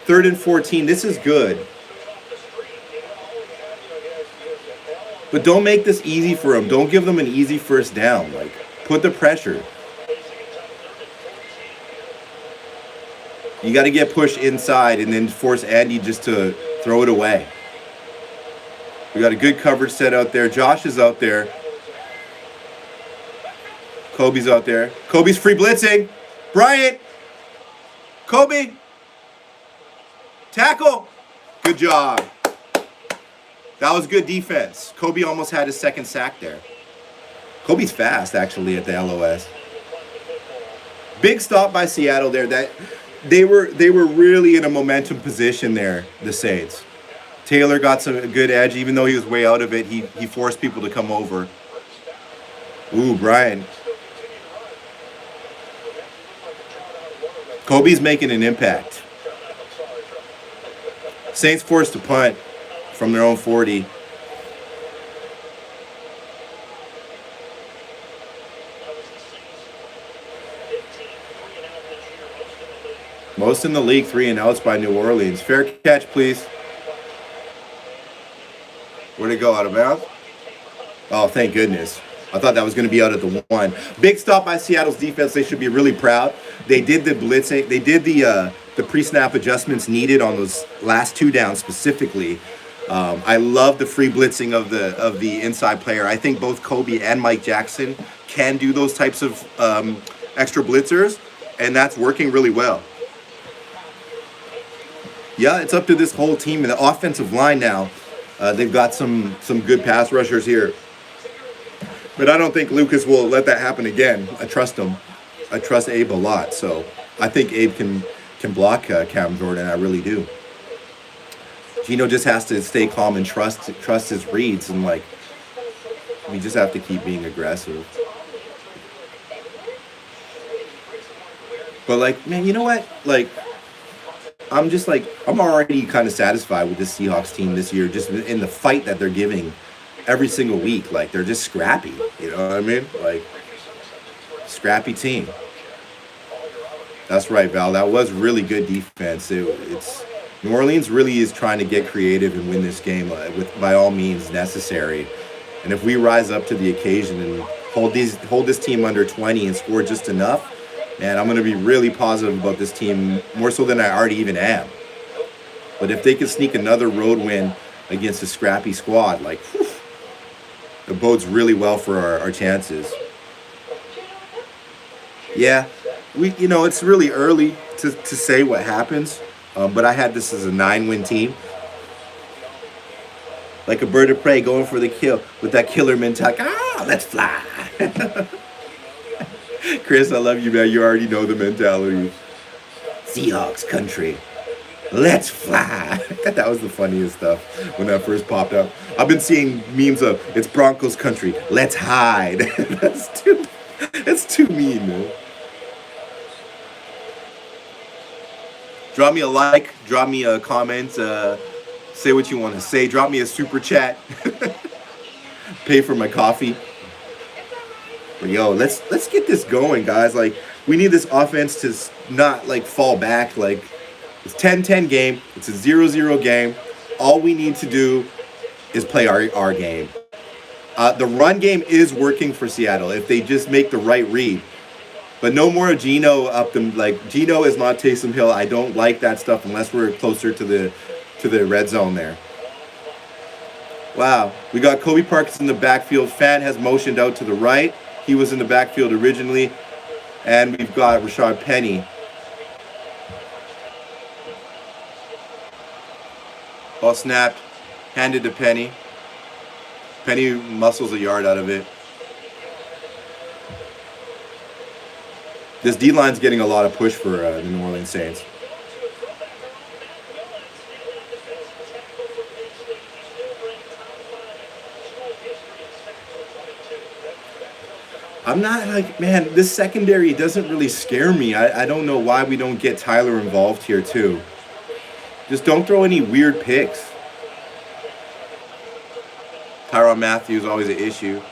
3rd and 14. This is good. But don't make this easy for them. Don't give them an easy first down. Like, put the pressure. You got to get pushed inside and then force Andy just to throw it away. We got a good coverage set out there. Josh is out there. Kobe's out there. Kobe's free blitzing. Bryant. Kobe. Tackle. Good job. That was good defense. Kobe almost had his second sack there. Kobe's fast, actually, at the LOS. Big stop by Seattle there. That they were really in a momentum position there, the Saints. Taylor got some good edge, even though he was way out of it. He forced people to come over. Ooh, Brian. Kobe's making an impact. Saints forced to punt from their own 40. Most in the league, 3 and outs by New Orleans. Fair catch, please. Where'd it go? Out of bounds? Oh, thank goodness. I thought that was going to be out at the 1. Big stop by Seattle's defense. They should be really proud. They did the blitzing. They did the pre-snap adjustments needed on those last 2 downs specifically. I love the free blitzing of the inside player. I think both Kobe and Mike Jackson can do those types of extra blitzers, and that's working really well. Yeah, it's up to this whole team and the offensive line now. They've got some good pass rushers here. But I don't think Lucas will let that happen again. I trust him. I trust Abe a lot. So I think Abe can block Cam Jordan. I really do. Gino just has to stay calm and trust his reads. And, like, we just have to keep being aggressive. But, like, man, you know what? Like, I'm already kind of satisfied with this Seahawks team this year, just in the fight that they're giving every single week. Like, they're just scrappy. You know what I mean? Like, scrappy team. That's right, Val. That was really good defense. It's New Orleans really is trying to get creative and win this game by all means necessary. And if we rise up to the occasion and hold this team under 20 and score just enough, man, I'm going to be really positive about this team, more so than I already even am. But if they can sneak another road win against a scrappy squad, like, whew, it bodes really well for our chances. Yeah, it's really early to say what happens, but I had this as a 9-win team. Like a bird of prey going for the kill with that killer mentality. Let's fly. Chris, I love you, man. You already know the mentality. Seahawks country. Let's fly. That was the funniest stuff when that first popped up. I've been seeing memes of it's Broncos country. Let's hide. That's stupid. It's too mean, man. Drop me a like, drop me a comment, say what you want to say, drop me a super chat, pay for my coffee. But yo, let's get this going, guys. Like we need this offense to not like fall back. Like it's 10-10 game, it's a 0-0 game. All we need to do is play our game. The run game is working for Seattle if they just make the right read. But no more Geno up them. Like Geno is not Taysom Hill. I don't like that stuff unless we're closer to the red zone there. Wow, we got Kobe Parks in the backfield. Fan has motioned out to the right. He was in the backfield originally, and we've got Rashad Penny. Ball snapped, handed to Penny. Penny muscles a yard out of it. This D-line's getting a lot of push for the New Orleans Saints. I'm not like, man, this secondary doesn't really scare me. I don't know why we don't get Tyler involved here too. Just don't throw any weird picks. Tyrann Mathieu is always an issue.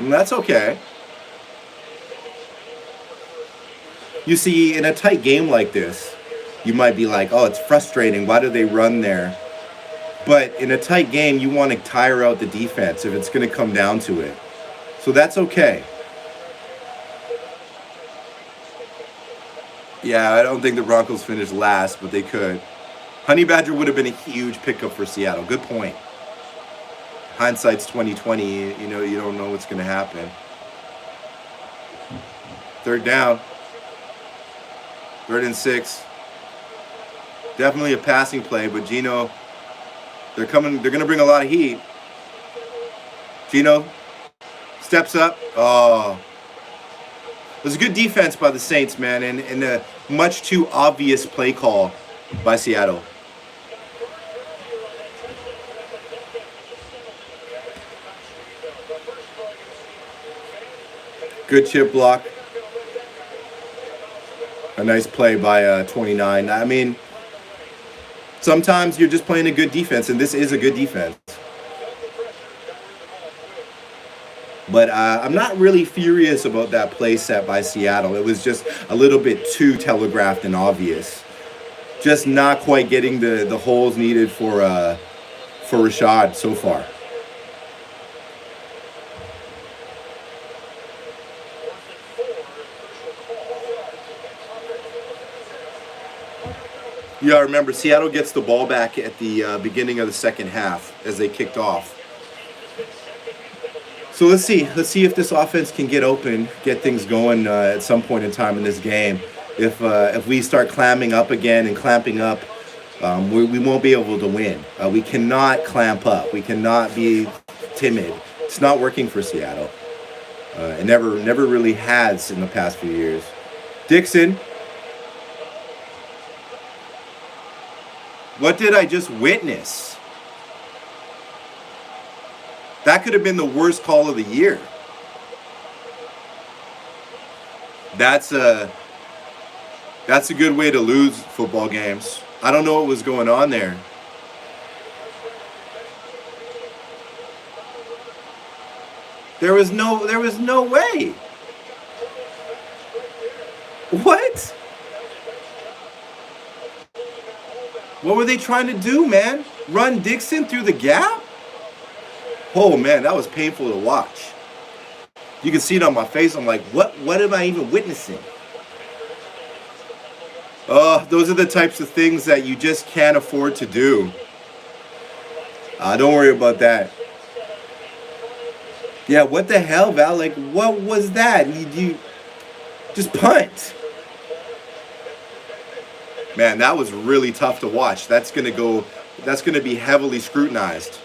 That's okay. You see, in a tight game like this, you might be like, oh, it's frustrating. Why do they run there? But in a tight game, you want to tire out the defense if it's going to come down to it. So that's okay. Yeah, I don't think the Broncos finished last, but they could. Honey Badger would have been a huge pickup for Seattle. Good point. Hindsight's 20/20. You know, you don't know what's going to happen. Third down. 3rd and 6. Definitely a passing play, but Geno, they're going to bring a lot of heat. Geno steps up. Oh. It was a good defense by the Saints, man, and a much too obvious play call by Seattle. Good chip block. A nice play by 29. I mean, sometimes you're just playing a good defense, and this is a good defense. But I'm not really furious about that play set by Seattle. It was just a little bit too telegraphed and obvious. Just not quite getting the holes needed for Rashad so far. Yeah, remember, Seattle gets the ball back at the beginning of the second half as they kicked off. So let's see if this offense can get open, get things going at some point in time in this game. If we start clamming up again and clamping up, we won't be able to win. We cannot clamp up. We cannot be timid. It's not working for Seattle. It never really has in the past few years. Dixon. What did I just witness? That could have been the worst call of the year. That's a good way to lose football games. I don't know what was going on there. There was no way. What? What were they trying to do, man? Run Dixon through the gap? Oh man, that was painful to watch. You can see it on my face. I'm like, what am I even witnessing? Those are the types of things that you just can't afford to do. Don't worry about that. Yeah, what the hell, Val? Like, what was that? You just punt. Man, that was really tough to watch. That's gonna be heavily scrutinized.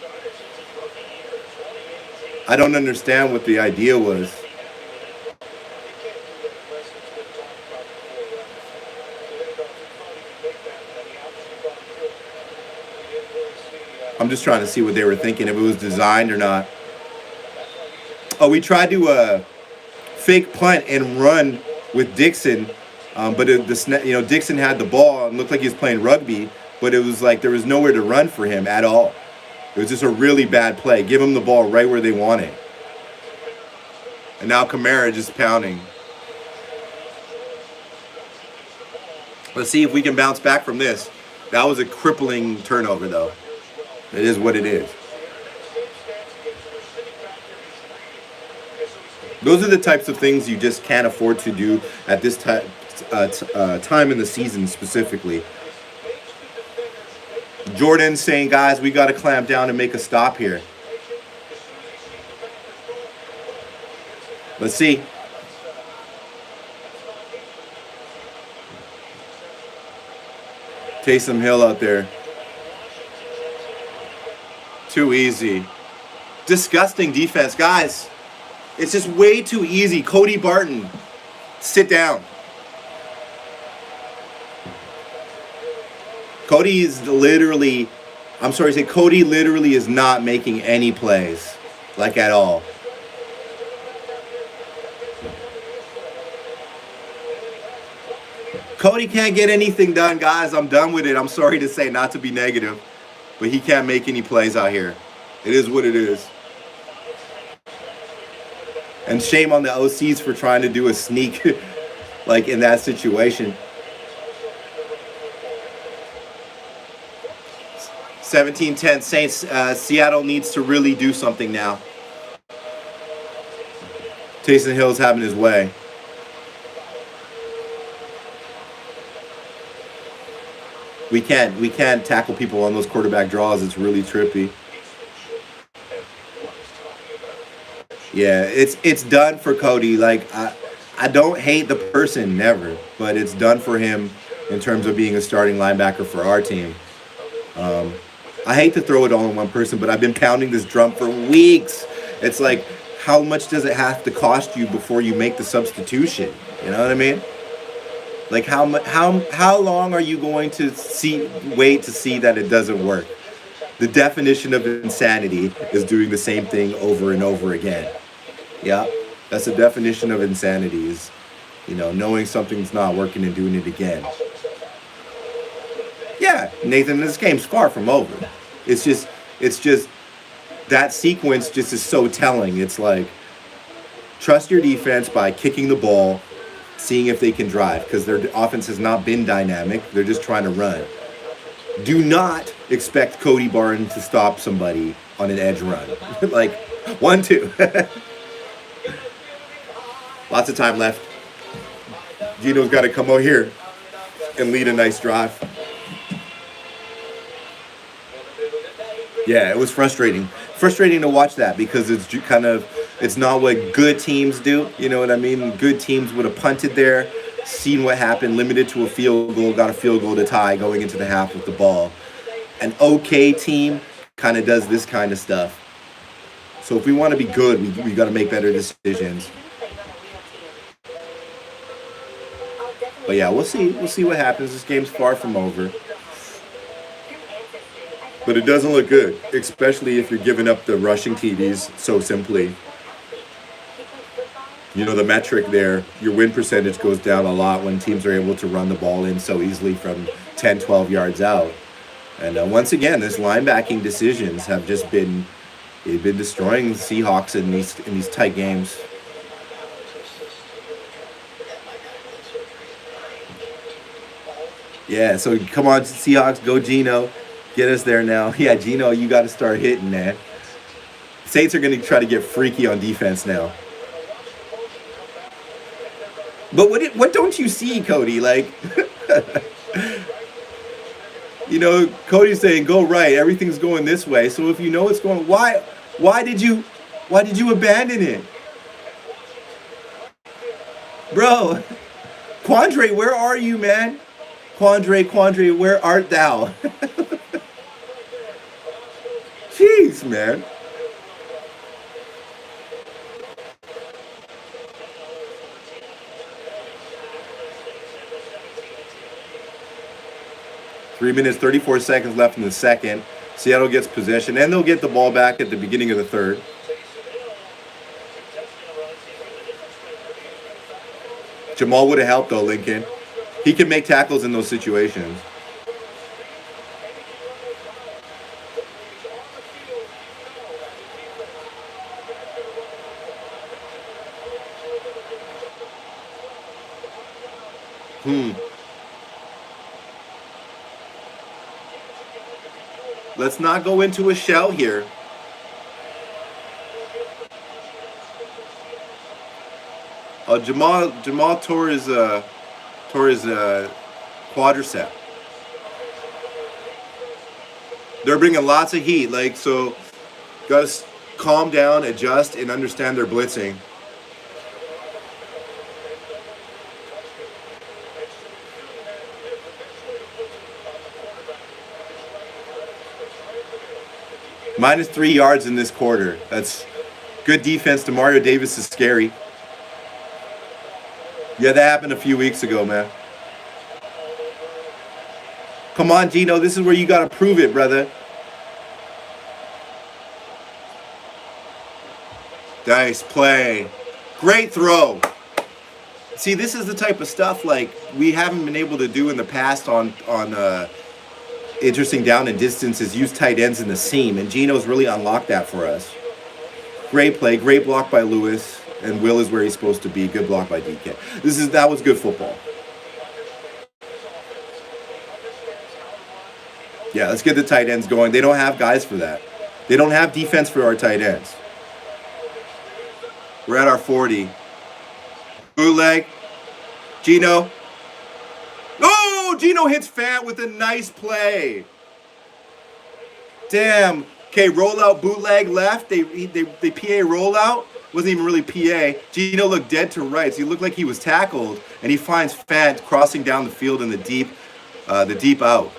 I don't understand what the idea was. I'm just trying to see what they were thinking, if it was designed or not. Oh, we tried to fake punt and run with Dixon, but Dixon had the ball and looked like he was playing rugby, but it was like there was nowhere to run for him at all. It was just a really bad play. Give him the ball right where they want it. And now Kamara just pounding. Let's see if we can bounce back from this. That was a crippling turnover, though. It is what it is. Those are the types of things you just can't afford to do at this time in the season specifically. Jordan saying, guys, we got to clamp down and make a stop here. Let's see. Taysom Hill out there. Too easy. Disgusting defense. Guys, it's just way too easy. Cody Barton, sit down. Cody literally is not making any plays, like at all. Cody can't get anything done, guys. I'm done with it. I'm sorry to say, not to be negative, but he can't make any plays out here. It is what it is. And shame on the OCs for trying to do a sneak like in that situation. 17-10 Saints. Seattle needs to really do something now. Taysom Hill's having his way. We can't tackle people on those quarterback draws. It's really trippy. Yeah, it's done for Cody. Like I don't hate the person, never, but it's done for him in terms of being a starting linebacker for our team. I hate to throw it all on one person, but I've been pounding this drum for weeks. It's like, how much does it have to cost you before you make the substitution? You know what I mean? Like how long are you going to wait to see that it doesn't work? The definition of insanity is doing the same thing over and over again. Yeah, that's the definition of insanity, is, knowing something's not working and doing it again. Yeah, Nathan, this game's far from over. It's just that sequence just is so telling. It's like, trust your defense by kicking the ball, seeing if they can drive, because their offense has not been dynamic. They're just trying to run. Do not expect Cody Barton to stop somebody on an edge run. Like, 1-2. Lots of time left. Gino's got to come out here and lead a nice drive. Yeah, it was frustrating. Frustrating to watch that, because it's not what good teams do. You know what I mean? Good teams would have punted there, seen what happened, limited to a field goal, got a field goal to tie going into the half with the ball. An okay team kind of does this kind of stuff. So if we want to be good, we got to make better decisions. But yeah, we'll see. We'll see what happens. This game's far from over. But it doesn't look good, especially if you're giving up the rushing TDs so simply. The metric there, your win percentage goes down a lot when teams are able to run the ball in so easily from 10, 12 yards out. And once again, this linebacking decisions have just been destroying the Seahawks in these tight games. Yeah, so come on, Seahawks, go Gino. Get us there now. Yeah, Gino, you got to start hitting, man. Saints are going to try to get freaky on defense now. But what don't you see, Cody? Like, Cody's saying go right. Everything's going this way. So if you know it's going, why did you abandon it, bro? Quandre, where are you, man? Quandre, where art thou? Jeez, man. Three minutes, 34 seconds left in the second. Seattle gets possession, and they'll get the ball back at the beginning of the third. Jamal would have helped, though, Lincoln. He can make tackles in those situations. Let's not go into a shell here. Jamal tore his quadricep. They're bringing lots of heat, like, so got to calm down, adjust, and understand their blitzing. -3 yards in this quarter. That's good defense. Demario Davis is scary. Yeah, that happened a few weeks ago, man. Come on, Gino. This is where you got to prove it, brother. Nice play. Great throw. See, this is the type of stuff like we haven't been able to do in the past on interesting down and distance, is use tight ends in the seam, and Gino's really unlocked that for us. Great play, great block by Lewis, and Will is where he's supposed to be. Good block by DK. That was good football. Yeah, let's get the tight ends going. They don't have guys for that. They don't have defense for our tight ends. We're at our 40. Bootleg. Gino. Oh, Gino hits Fant with a nice play. Damn. Okay, rollout, bootleg left. They PA rollout. Wasn't even really PA. Gino looked dead to rights. He looked like he was tackled, and he finds Fant crossing down the field in the deep out.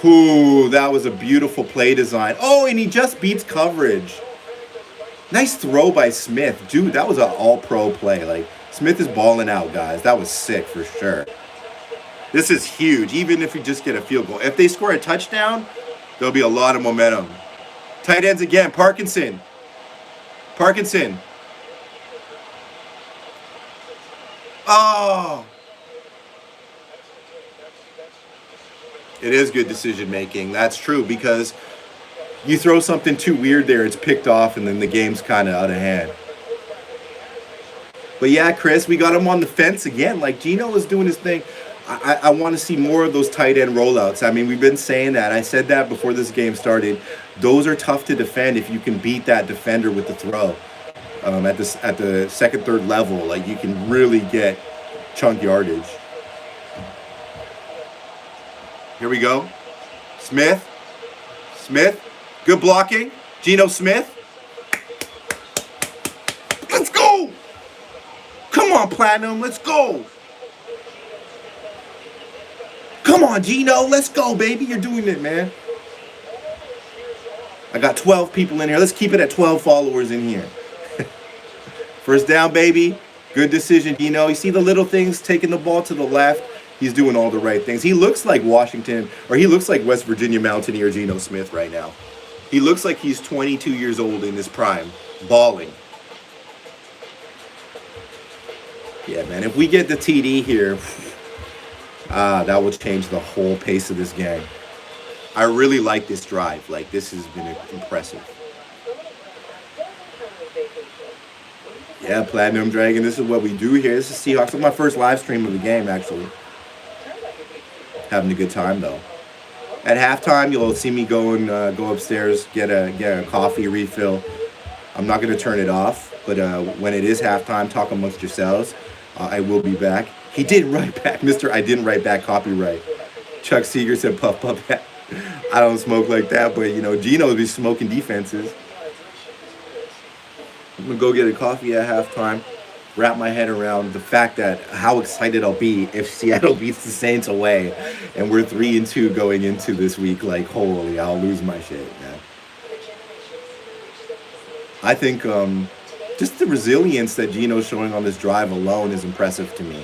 Ooh, that was a beautiful play design. Oh, and he just beats coverage. Nice throw by Smith. Dude, that was an all-pro play. Like, Smith is balling out, guys. That was sick for sure. This is huge, even if you just get a field goal. If they score a touchdown, there'll be a lot of momentum. Tight ends again. Parkinson. Oh. It is good decision making. That's true, because you throw something too weird there, it's picked off, and then the game's kind of out of hand. But yeah, Chris, we got him on the fence again. Like, Gino is doing his thing. I want to see more of those tight end rollouts. I mean, we've been saying that. I said that before this game started. Those are tough to defend if you can beat that defender with the throw. At the second, third level, like, you can really get chunk yardage. Here we go. Smith. Good blocking. Geno Smith. Let's go. Come on, Platinum. Let's go. Come on, Gino. Let's go, baby. You're doing it, man. I got 12 people in here. Let's keep it at 12 followers in here. First down, baby. Good decision, Gino. You see the little things, taking the ball to the left. He's doing all the right things. He looks like Washington, or he looks like West Virginia Mountaineer Geno Smith right now. He looks like he's 22 years old in his prime, balling. Yeah, man, if we get the TD here, that will change the whole pace of this game. I really like this drive. Like, this has been impressive. Yeah, Platinum Dragon, this is what we do here. This is Seahawks. This is my first live stream of the game, actually. Having a good time, though. At halftime, you'll see me go upstairs, get a coffee refill. I'm not going to turn it off, but when it is halftime, talk amongst yourselves. I will be back. He did write back, Mr. I didn't write back copyright. Chuck Seeger said, puff. I don't smoke like that, but, you know, Gino be smoking defenses. I'm going to go get a coffee at halftime, wrap my head around the fact that how excited I'll be if Seattle beats the Saints away and we're 3-2 going into this week. Like, holy, I'll lose my shit, man. I think just the resilience that Gino's showing on this drive alone is impressive to me.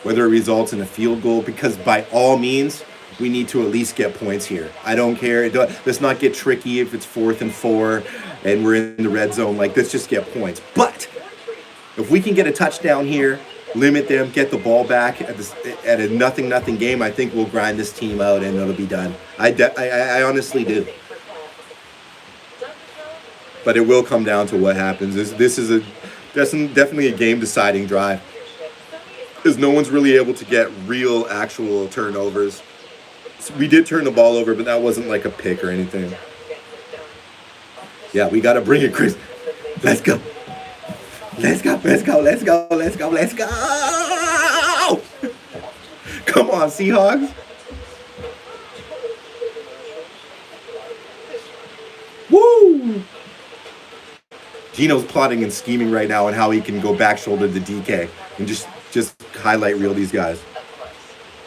Whether it results in a field goal, because by all means, we need to at least get points here. I don't care. Let's not get tricky if it's 4th and 4 and we're in the red zone. Like, let's just get points. But if we can get a touchdown here, limit them, get the ball back at a 0-0 game, I think we'll grind this team out and it'll be done. I honestly do. But it will come down to what happens. This is definitely a game-deciding drive. Because no one's really able to get real, actual turnovers. So we did turn the ball over, but that wasn't like a pick or anything. Yeah, we got to bring it, Chris. Let's go. Let's go, let's go, let's go, let's go, let's go. Come on, Seahawks. Woo! Gino's plotting and scheming right now on how he can go back shoulder to DK and just highlight reel these guys.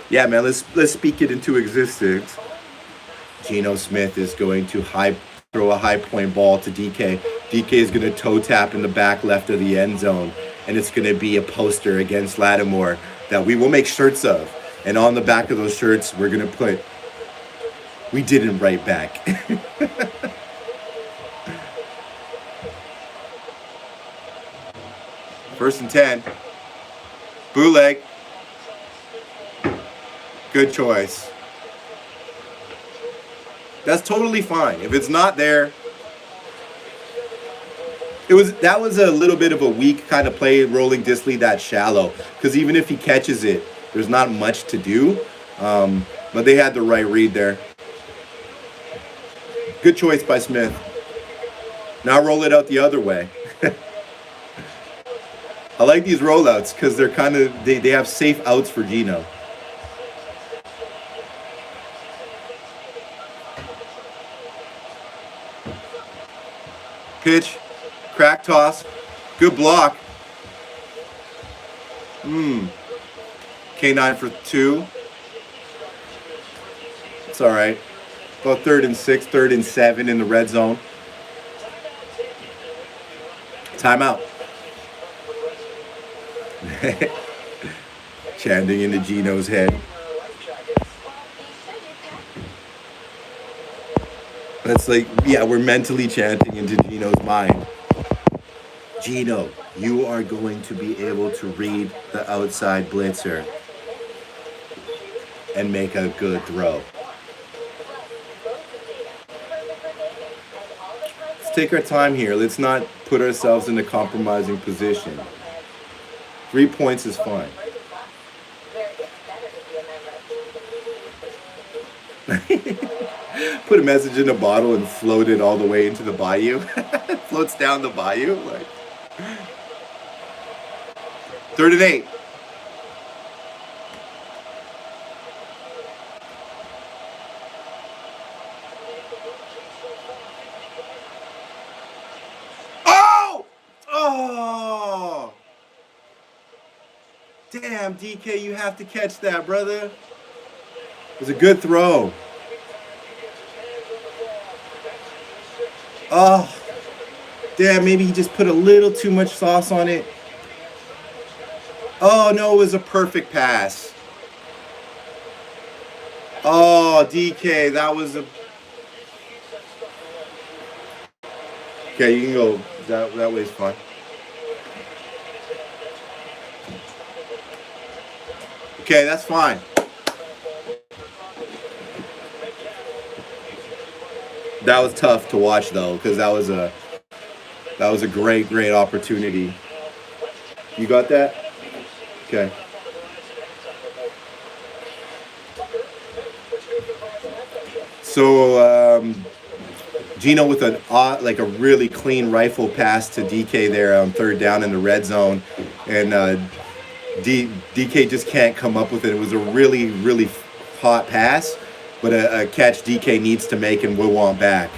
Yeah, man, let's speak it into existence. Geno Smith is going to throw a high point ball to DK. DK is going to toe tap in the back left of the end zone, and it's going to be a poster against Lattimore that we will make shirts of. And on the back of those shirts, we're going to put, "We didn't write back." First and 10. Bootleg. Good choice. That's totally fine. If it's not there, that was a little bit of a weak kind of play, rolling Disley that shallow. Because even if he catches it, there's not much to do. But they had the right read there. Good choice by Smith. Now roll it out the other way. I like these rollouts because they're kind of they have safe outs for Geno. Pitch, crack toss, good block. K9 for 2. It's all right. About 3rd and 6, 3rd and 7 in the red zone. Timeout. Chanting into Geno's head. That's like, yeah, we're mentally chanting into Geno's mind. Geno, you are going to be able to read the outside blitzer and make a good throw. Let's take our time here. Let's not put ourselves in a compromising position. 3 points is fine. Put a message in a bottle and float it all the way into the bayou. Floats down the bayou. Like. 3rd and 8. Oh! Oh! Damn, DK, you have to catch that, brother. It was a good throw. Oh, damn, maybe he just put a little too much sauce on it. Oh, no, it was a perfect pass. Oh, DK, that was a... Okay, you can go. That way's fine. Okay, that's fine. That was tough to watch though, because that was a great opportunity. You got that? Okay. So Geno with a really clean rifle pass to DK there on 3rd down in the red zone, and DK just can't come up with it. It was a really hot pass. But a catch DK needs to make and we'll want back.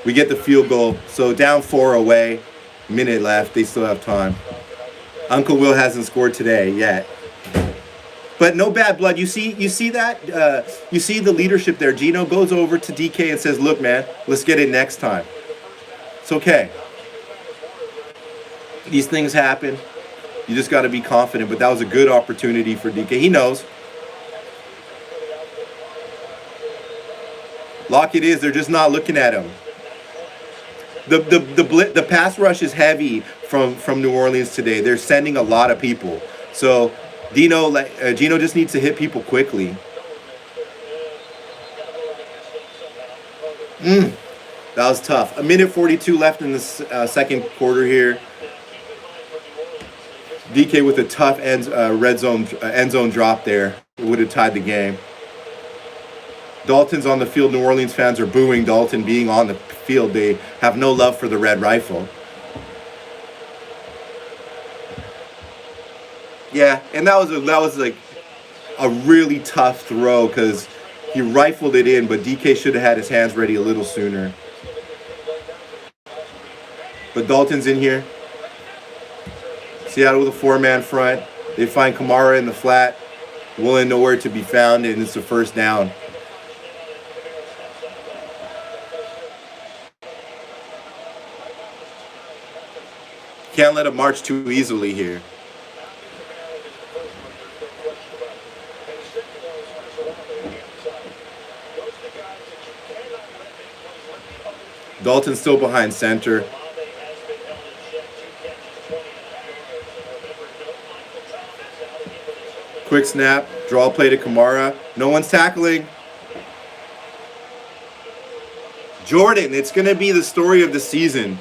We get the field goal. So down 4 away. Minute left. They still have time. Uncle Will hasn't scored today yet. But no bad blood. You see that? You see the leadership there. Geno goes over to DK and says, "Look, man, let's get it next time." It's okay. These things happen. You just got to be confident. But that was a good opportunity for DK. He knows. Lockett is. They're just not looking at him. The pass rush is heavy from New Orleans today. They're sending a lot of people. So Gino just needs to hit people quickly. That was tough. 1:42 left in the second quarter here. DK with a tough end zone drop there. It would have tied the game. Dalton's on the field. New Orleans fans are booing Dalton being on the field. They have no love for the red rifle. Yeah, and that was like a really tough throw because he rifled it in, but DK should have had his hands ready a little sooner. But Dalton's in here. Seattle with a 4-man front. They find Kamara in the flat. Woolen nowhere to be found, and it's a first down. Can't let him march too easily here. Dalton's still behind center. Quick snap, draw play to Kamara. No one's tackling. Jordan, it's going to be the story of the season.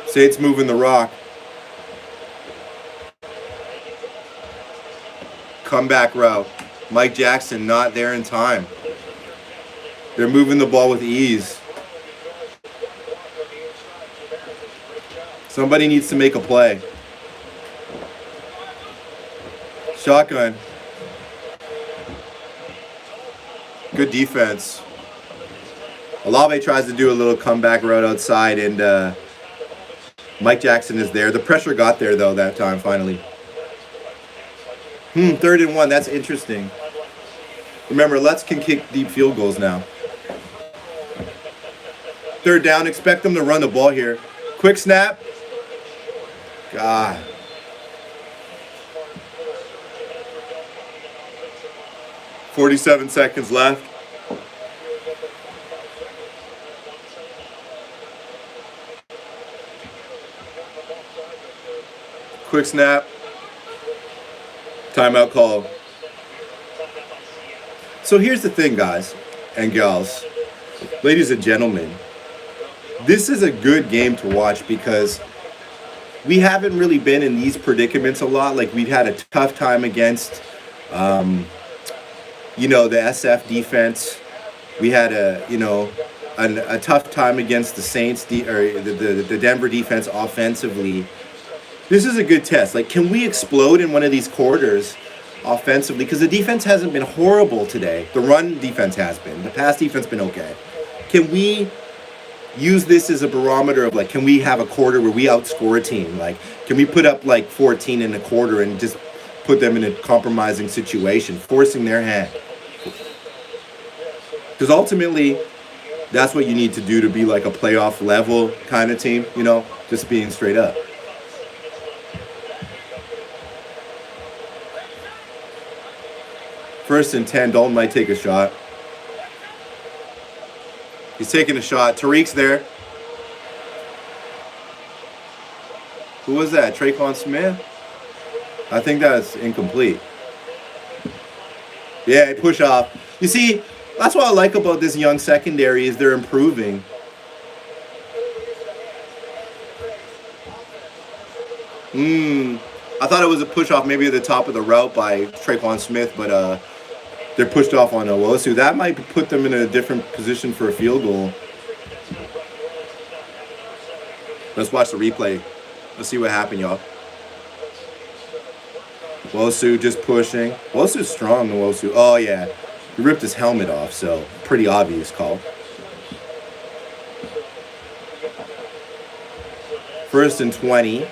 Saints moving the rock. Comeback route. Mike Jackson not there in time. They're moving the ball with ease. Somebody needs to make a play. Shotgun. Good defense. Olave tries to do a little comeback route outside, and Mike Jackson is there. The pressure got there, though, that time, finally. 3rd and 1. That's interesting. Remember, Lutz can kick deep field goals now. 3rd down. Expect them to run the ball here. Quick snap. God. $47 seconds left. Quick snap. Timeout call. So here's the thing, guys and gals, ladies and gentlemen. This is a good game to watch because we haven't really been in these predicaments a lot. Like, we've had a tough time against, the SF defense. We had a tough time against the Saints, the Denver defense offensively. This is a good test. Like, can we explode in one of these quarters offensively? Because the defense hasn't been horrible today. The run defense has been. The pass defense been okay. Can we use this as a barometer of, like, can we have a quarter where we outscore a team? Like, can we put up, like, 14 in a quarter and just put them in a compromising situation, forcing their hand? Because ultimately, that's what you need to do to be, like, a playoff level kind of team, just being straight up. First and 10, Dalton might take a shot. He's taking a shot. Tariq's there. Who was that? Traquan Smith? I think that's incomplete. Yeah, push off. You see, that's what I like about this young secondary is they're improving. I thought it was a push off maybe at the top of the route by Traquan Smith, but they're pushed off on Owosu. That might put them in a different position for a field goal. Let's watch the replay. Let's see what happened, y'all. Owosu just pushing. Owosu's strong, Owosu. Oh, yeah. He ripped his helmet off, so pretty obvious call. First and 20.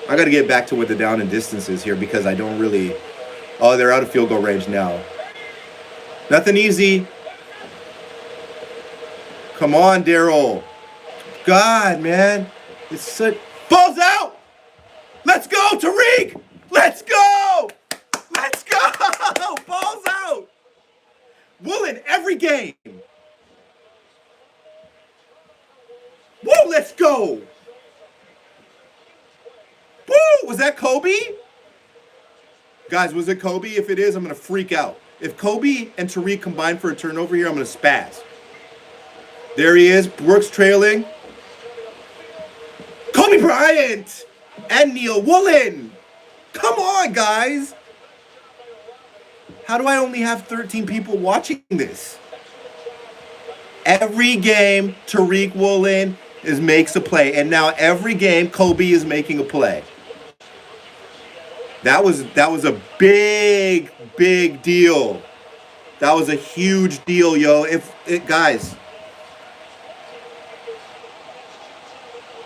I got to get back to what the down and distance is here because I don't really... Oh, they're out of field goal range now. Nothing easy. Come on, Daryl. God, man. It's such... Ball's out! Let's go, Tariq! Was that Kobe? Guys, was it Kobe? If it is, I'm going to freak out. If Kobe and Tariq combine for a turnover here, I'm going to spaz. There he is. Brooks trailing. Kobe Bryant and Neil Woolen. Come on, guys. How do I only have 13 people watching this? Every game, Tariq Woolen makes a play. And now every game, Kobe is making a play. That was a big, big deal. That was a huge deal, yo. Guys,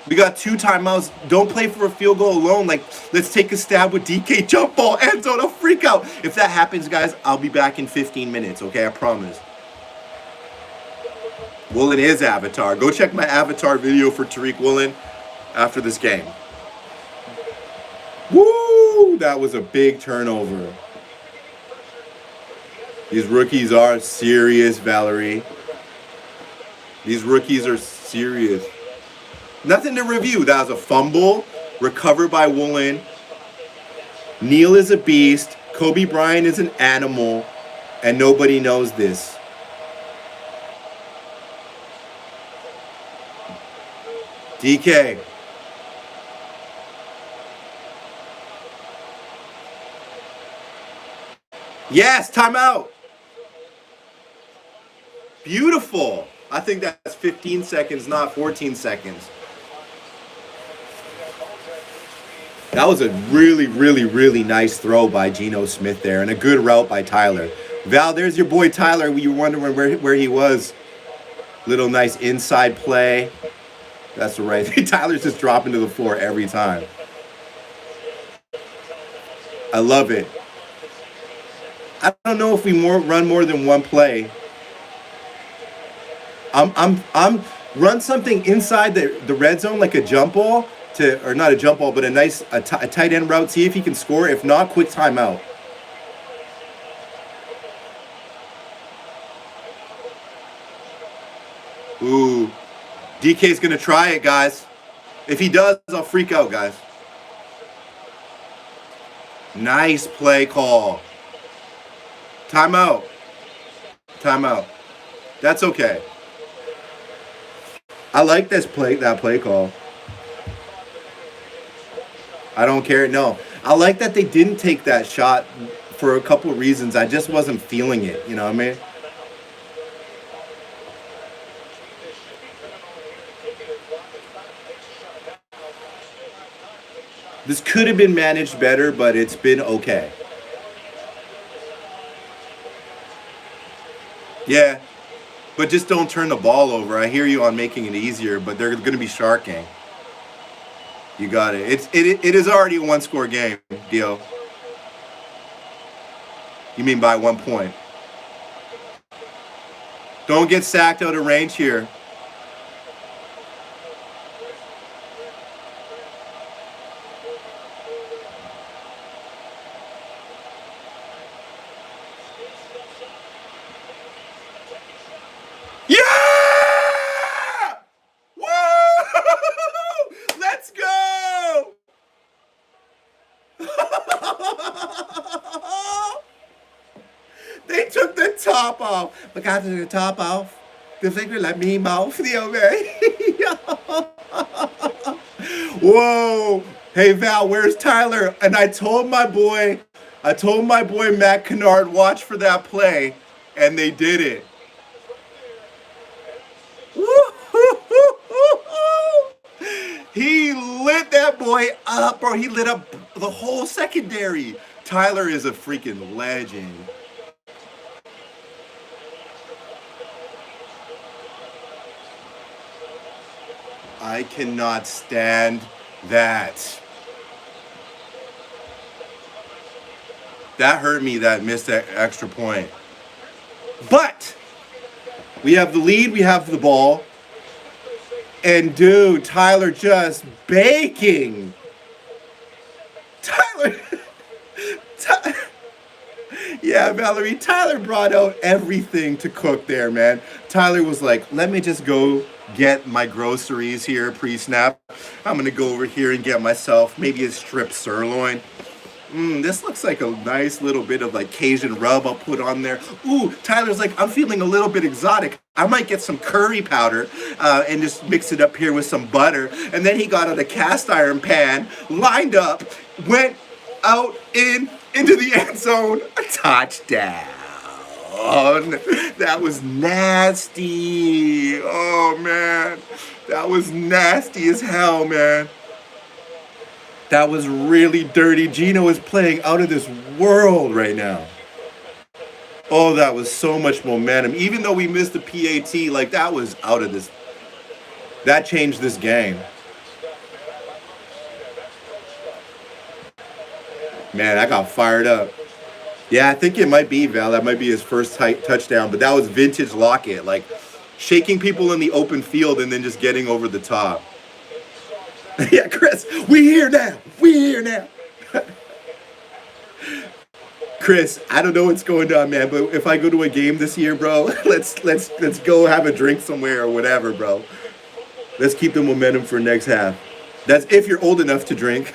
we got 2 timeouts. Don't play for a field goal alone. Like, let's take a stab with DK jump ball, end zone, a freak out. If that happens, guys, I'll be back in 15 minutes, okay? I promise. Woolen is avatar. Go check my avatar video for Tariq Woolen after this game. Woo! That was a big turnover. These rookies are serious, Valerie. These rookies are serious. Nothing to review. That was a fumble, recovered by Woolen. Neil is a beast. Kobe Bryant is an animal. And nobody knows this. DK. Yes, timeout. Beautiful. I think that's 15 seconds, not 14 seconds. That was a really, really, really nice throw by Geno Smith there, and a good route by Tyler. Val, there's your boy Tyler. You were wondering where he was. Little nice inside play. That's the right thing. Tyler's just dropping to the floor every time. I love it. I don't know if we run more than one play. I'm run something inside the red zone, like a jump ball or not a jump ball, but a tight end route. See if he can score. If not, quick timeout. Ooh, DK's gonna try it, guys. If he does, I'll freak out, guys. Nice play call. Timeout. Timeout. That's okay. I like that play call. I don't care. No. I like that they didn't take that shot for a couple of reasons. I just wasn't feeling it. You know what I mean? This could have been managed better, but it's been okay. Yeah, but just don't turn the ball over. I hear you on making it easier, but they're going to be sharking. You got it. It is already a one-score game, Dio. You mean by 1 point. Don't get sacked out of range here. They took the top off. But guys, took the top off. The finger let me mouth the Whoa. Hey Val, where's Tyler? And I told my boy Matt Kennard, watch for that play, and they did it. He lit that boy up, bro. He lit up the whole secondary. Tyler is a freaking legend. I cannot stand that. That hurt me, that missed that extra point. But we have the lead, we have the ball. And dude, Tyler just baking. Tyler. Yeah, Valerie, Tyler brought out everything to cook there, man. Tyler was like, let me just go get my groceries here pre-snap. I'm gonna go over here and get myself maybe a strip sirloin. This looks like a nice little bit of like Cajun rub I'll put on there. Ooh, Tyler's like, I'm feeling a little bit exotic. I might get some curry powder and just mix it up here with some butter. And then he got out a cast iron pan, lined up, went out into the end zone. A touchdown. That was nasty. Oh, man. That was nasty as hell, man. That was really dirty. Gino is playing out of this world right now. Oh, that was so much momentum. Even though we missed the PAT, like that was out of this. That changed this game. Man, I got fired up. Yeah, I think it might be, Val. That might be his first touchdown. But that was vintage Lockett. Like shaking people in the open field and then just getting over the top. Yeah, Chris, we here now. We here now. Chris, I don't know what's going on, man, but if I go to a game this year, bro, let's go have a drink somewhere or whatever, bro. Let's keep the momentum for next half. That's if you're old enough to drink.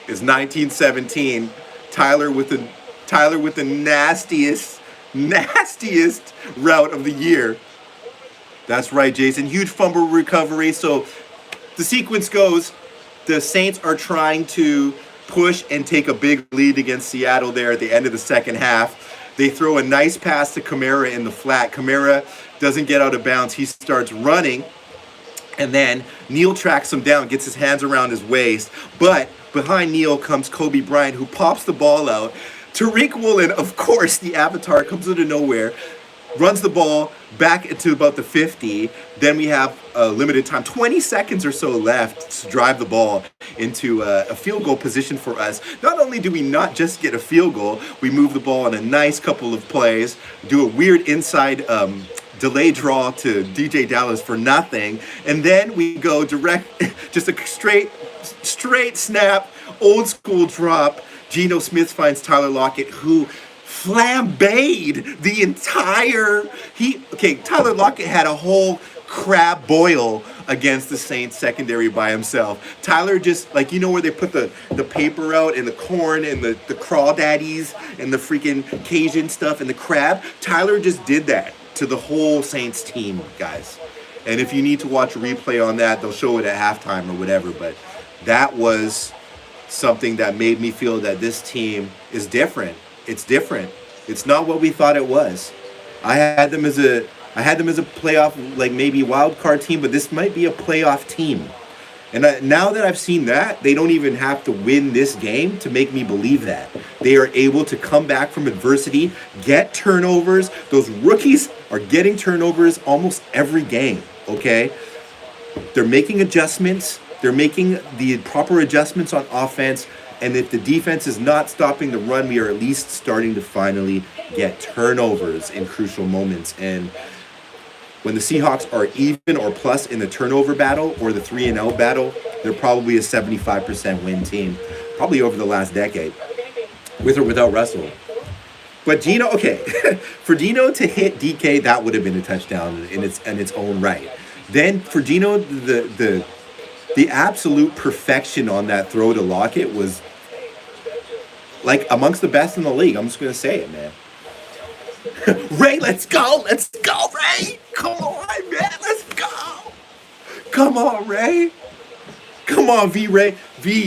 It's 1917. Tyler with the nastiest route of the year. That's right, Jason. Huge fumble recovery. So the sequence goes, the Saints are trying to push and take a big lead against Seattle there at the end of the second half. They throw a nice pass to Kamara in the flat. Kamara doesn't get out of bounds. He starts running, and then Neal tracks him down, gets his hands around his waist. But behind Neal comes Kobe Bryant, who pops the ball out. Tariq Woolen, of course, the avatar, comes out of nowhere, runs the ball back into about the 50. Then we have a limited time, 20 seconds or so left to drive the ball into a field goal position for us. Not only do we not just get a field goal, we move the ball on a nice couple of plays, do a weird inside delay draw to DJ Dallas for nothing, and then we go direct, just a straight snap, old school drop. Geno Smith finds Tyler Lockett, who flambéed the entire. Tyler Lockett had a whole crab boil against the Saints secondary by himself. Tyler just, like, you know where they put the paper out and the corn and the crawdaddies and the freaking Cajun stuff and the crab? Tyler just did that to the whole Saints team, guys. And if you need to watch a replay on that, they'll show it at halftime or whatever. But that was something that made me feel that this team is different. It's different. It's not what we thought it was. I had them as a playoff, like maybe wild card team, but this might be a playoff team. And now that I've seen that, they don't even have to win this game to make me believe that. They are able to come back from adversity, get turnovers. Those rookies are getting turnovers almost every game, okay? They're making adjustments. They're making the proper adjustments on offense. And if the defense is not stopping the run, we are at least starting to finally get turnovers in crucial moments. And when the Seahawks are even or plus in the turnover battle or the 3-and-out battle, they're probably a 75% win team, probably over the last decade, with or without Russell. But Geno, okay, for Geno to hit DK, that would have been a touchdown in its own right. Then for Geno, the absolute perfection on that throw to Lockett was like amongst the best in the league. I'm just gonna say it, man. Ray, let's go, Ray. Come on, man, let's go. Come on, Ray. Come on, Ray.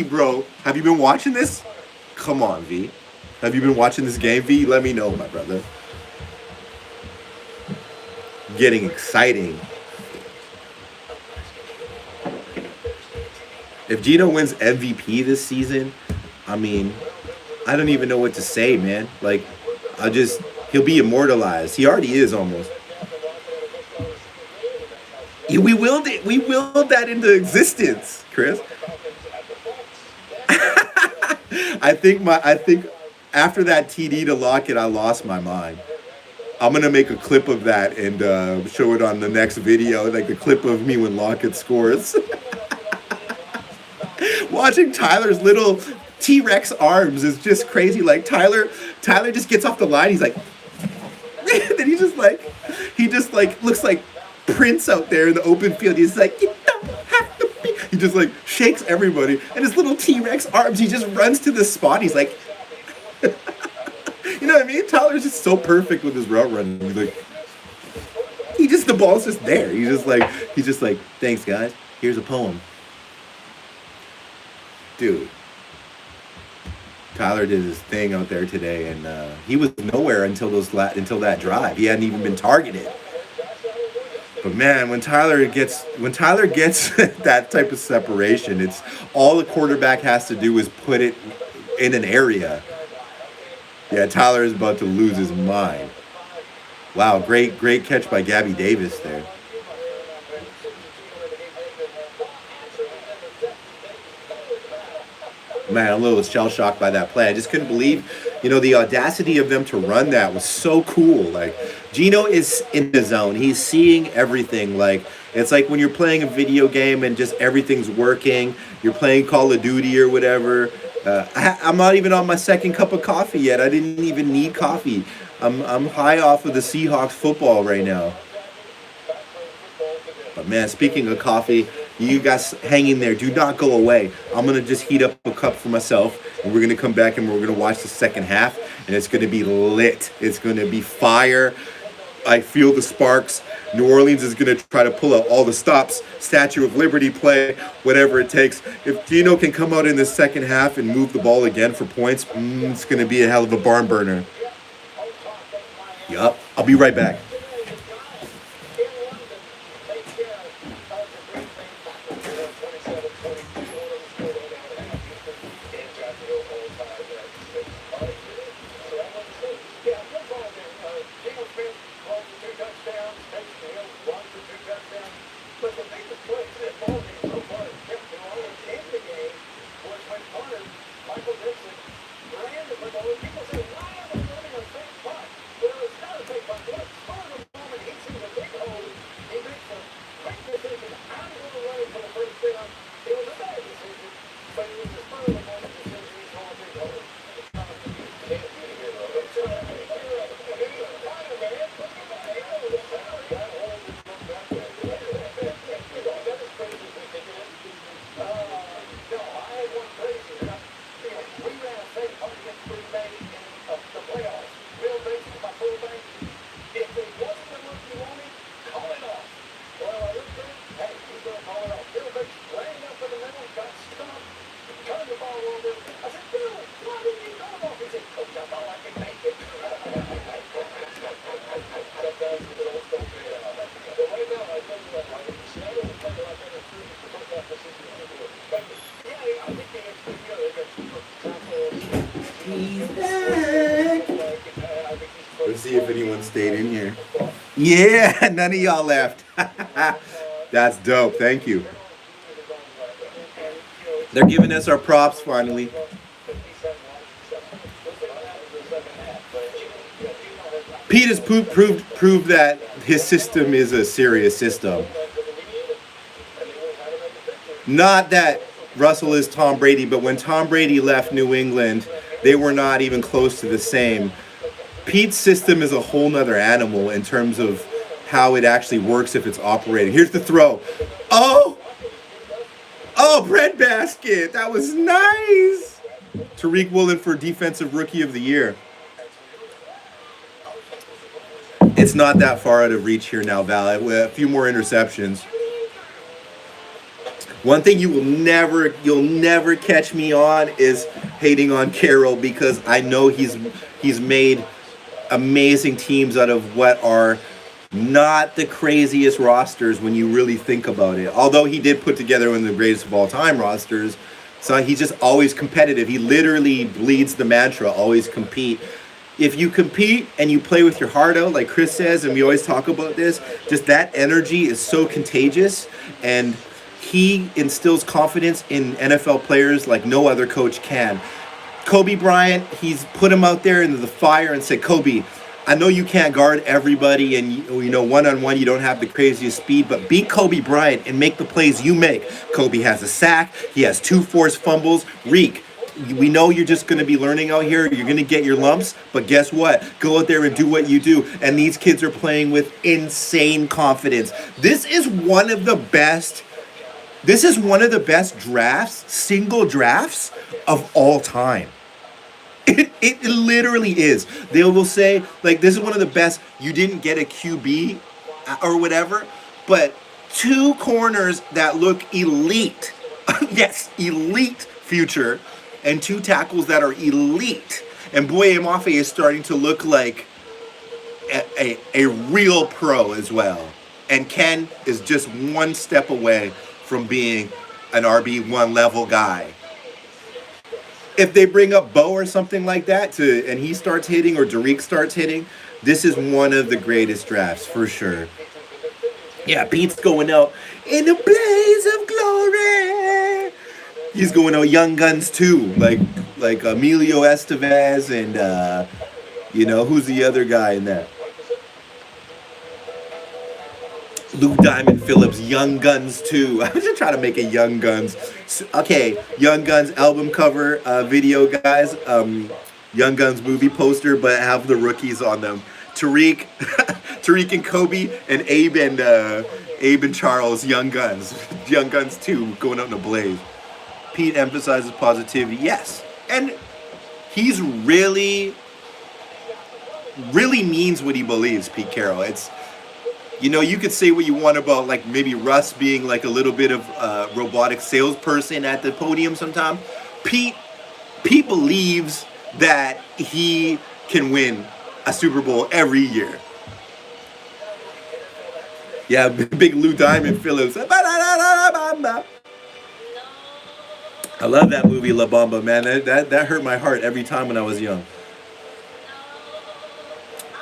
Bro, have you been watching this? Come on, V. Have you been watching this game, V? Let me know, my brother. Getting exciting. If Geno wins MVP this season, I mean, I don't even know what to say, man. Like, he'll be immortalized. He already is almost. Yeah, we willed that into existence, Chris. I think after that TD to Lockett, I lost my mind. I'm gonna make a clip of that and show it on the next video, like the clip of me when Lockett scores. Watching Tyler's little T-Rex arms is just crazy. Like Tyler just gets off the line. He's like, and he just like looks like Prince out there in the open field. He's like, you don't have to be. He just like shakes everybody, and his little T-Rex arms. He just runs to the spot. He's like, you know what I mean? Tyler's just so perfect with his route running. He's like, the ball's just there. He's just like, thanks guys. Here's a poem, dude. Tyler did his thing out there today, and he was nowhere until that drive. He hadn't even been targeted. But man, when Tyler gets that type of separation, it's all the quarterback has to do is put it in an area. Yeah, Tyler is about to lose his mind. Wow, great catch by Gabby Davis there. Man, I'm a little shell-shocked by that play. I just couldn't believe, the audacity of them to run that was so cool. Like, Gino is in the zone. He's seeing everything. Like, it's like when you're playing a video game and just everything's working. You're playing Call of Duty or whatever. I'm not even on my second cup of coffee yet. I didn't even need coffee. I'm high off of the Seahawks football right now. But man, speaking of coffee, you guys hang in there. Do not go away. I'm going to just heat up a cup for myself, and we're going to come back and we're going to watch the second half, and it's going to be lit. It's going to be fire. I feel the sparks. New Orleans is going to try to pull out all the stops, Statue of Liberty play, whatever it takes. If Gino can come out in the second half and move the ball again for points, it's going to be a hell of a barn burner. Yup. I'll be right back. Let's see if anyone stayed in here. Yeah, none of y'all left. That's dope. Thank you. They're giving us our props finally. Pete has proved that his system is a serious system. Not that Russell is Tom Brady, but when Tom Brady left New England, they were not even close to the same. Pete's system is a whole nother animal in terms of how it actually works if it's operating. Here's the throw. Oh, breadbasket. That was nice. Tariq Woolen for Defensive Rookie of the Year. It's not that far out of reach here now, Val. A few more interceptions. One thing you'll never catch me on is hating on Carroll, because I know he's made amazing teams out of what are not the craziest rosters when you really think about it. Although he did put together one of the greatest of all time rosters, so he's just always competitive. He literally bleeds the mantra, always compete. If you compete and you play with your heart out, like Chris says, and we always talk about this, just that energy is so contagious, and he instills confidence in NFL players like no other coach can. Kobe Bryant, he's put him out there into the fire and said, Kobe, I know you can't guard everybody, and one-on-one you don't have the craziest speed, but beat Kobe Bryant and make the plays you make. Kobe has a sack. He has 2 forced fumbles. Reek, We know you're just going to be learning out here. You're going to get your lumps, but guess what? Go out there and do what you do. And these kids are playing with insane confidence. This is one of the best. This is one of the best drafts, single drafts of all time. It literally is. They will say, like, this is one of the best. You didn't get a QB or whatever, but two corners that look elite. Yes, elite future, and two tackles that are elite. And Boye Mafe is starting to look like a real pro as well. And Ken is just one step away from being an RB1 level guy. If they bring up Bo or something like that and he starts hitting or Derek starts hitting, this is one of the greatest drafts for sure. Yeah, Pete's going out in a blaze of glory. He's going out young guns too, like Emilio Estevez and who's the other guy in that? Luke Diamond Phillips, Young Guns too. I was just trying to make a Young Guns. Okay, Young Guns album cover video, guys. Young Guns movie poster, but have the rookies on them. Tariq and Kobe and Abe and Charles, Young Guns. Young Guns 2 going out in a blaze. Pete emphasizes positivity. Yes. And he's really means what he believes, Pete Carroll. It's, you could say what you want about, like, maybe Russ being like a little bit of a robotic salesperson at the podium sometimes. Pete believes that he can win a Super Bowl every year. Yeah, big Lou Diamond Phillips. I love that movie La Bamba, man. That hurt my heart every time when I was young.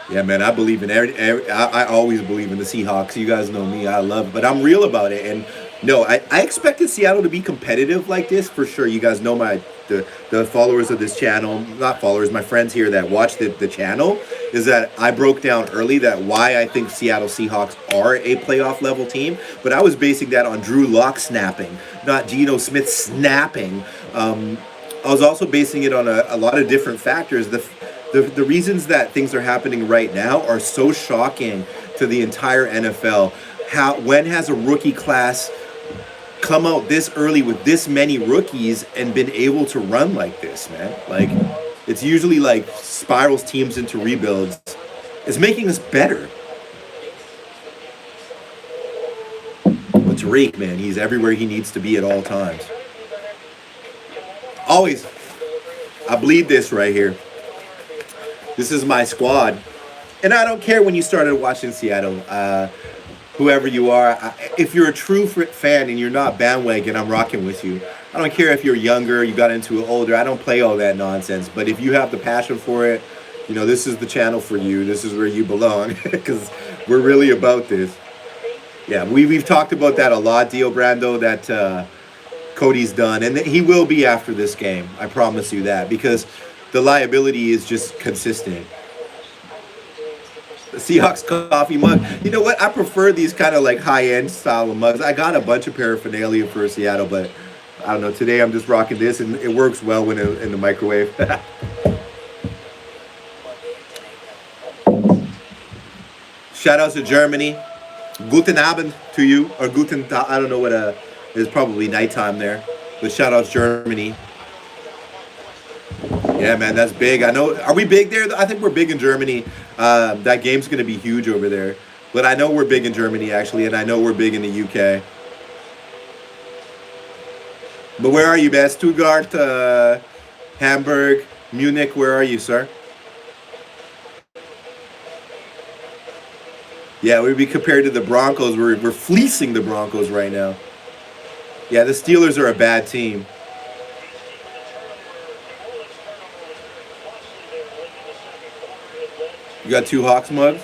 Yeah, man, I believe in I always believe in the Seahawks. You guys know me. I love it. But I'm real about it. And no, I expected Seattle to be competitive like this for sure. You guys know the followers of this channel, not followers, my friends here that watch the channel, is that I broke down early that why I think Seattle Seahawks are a playoff level team. But I was basing that on Drew Lock snapping, not Geno Smith snapping. I was also basing it on a lot of different factors. The reasons that things are happening right now are so shocking to the entire NFL. When has a rookie class come out this early with this many rookies and been able to run like this, man? Like, it's usually like spirals teams into rebuilds. It's making us better. But Tariq, man, he's everywhere he needs to be at all times. Always. I bleed this right here. This is my squad. And I don't care when you started watching Seattle. Whoever you are, if you're a true fan and you're not bandwagon, I'm rocking with you. I don't care if you're younger, you got into it older. I don't play all that nonsense. But if you have the passion for it, this is the channel for you. This is where you belong, because we're really about this. Yeah, we've talked about that a lot, Dio Brando, that Cody's done. And he will be after this game. I promise you that, because the liability is just consistent. The Seahawks coffee mug. You know what? I prefer these kind of like high-end style of mugs. I got a bunch of paraphernalia for Seattle, but I don't know. Today I'm just rocking this, and it works well when in the microwave. Shout out to Germany. Guten Abend to you, or Guten. I don't know what it's probably nighttime there, but shout out to Germany. Yeah, man, that's big. I know. Are we big there? I think we're big in Germany. That game's going to be huge over there. But I know we're big in Germany, actually, and I know we're big in the UK. But where are you, man? Stuttgart, Hamburg, Munich, where are you, sir? Yeah, we'd be compared to the Broncos. We're fleecing the Broncos right now. Yeah, the Steelers are a bad team. You got two Hawks mugs?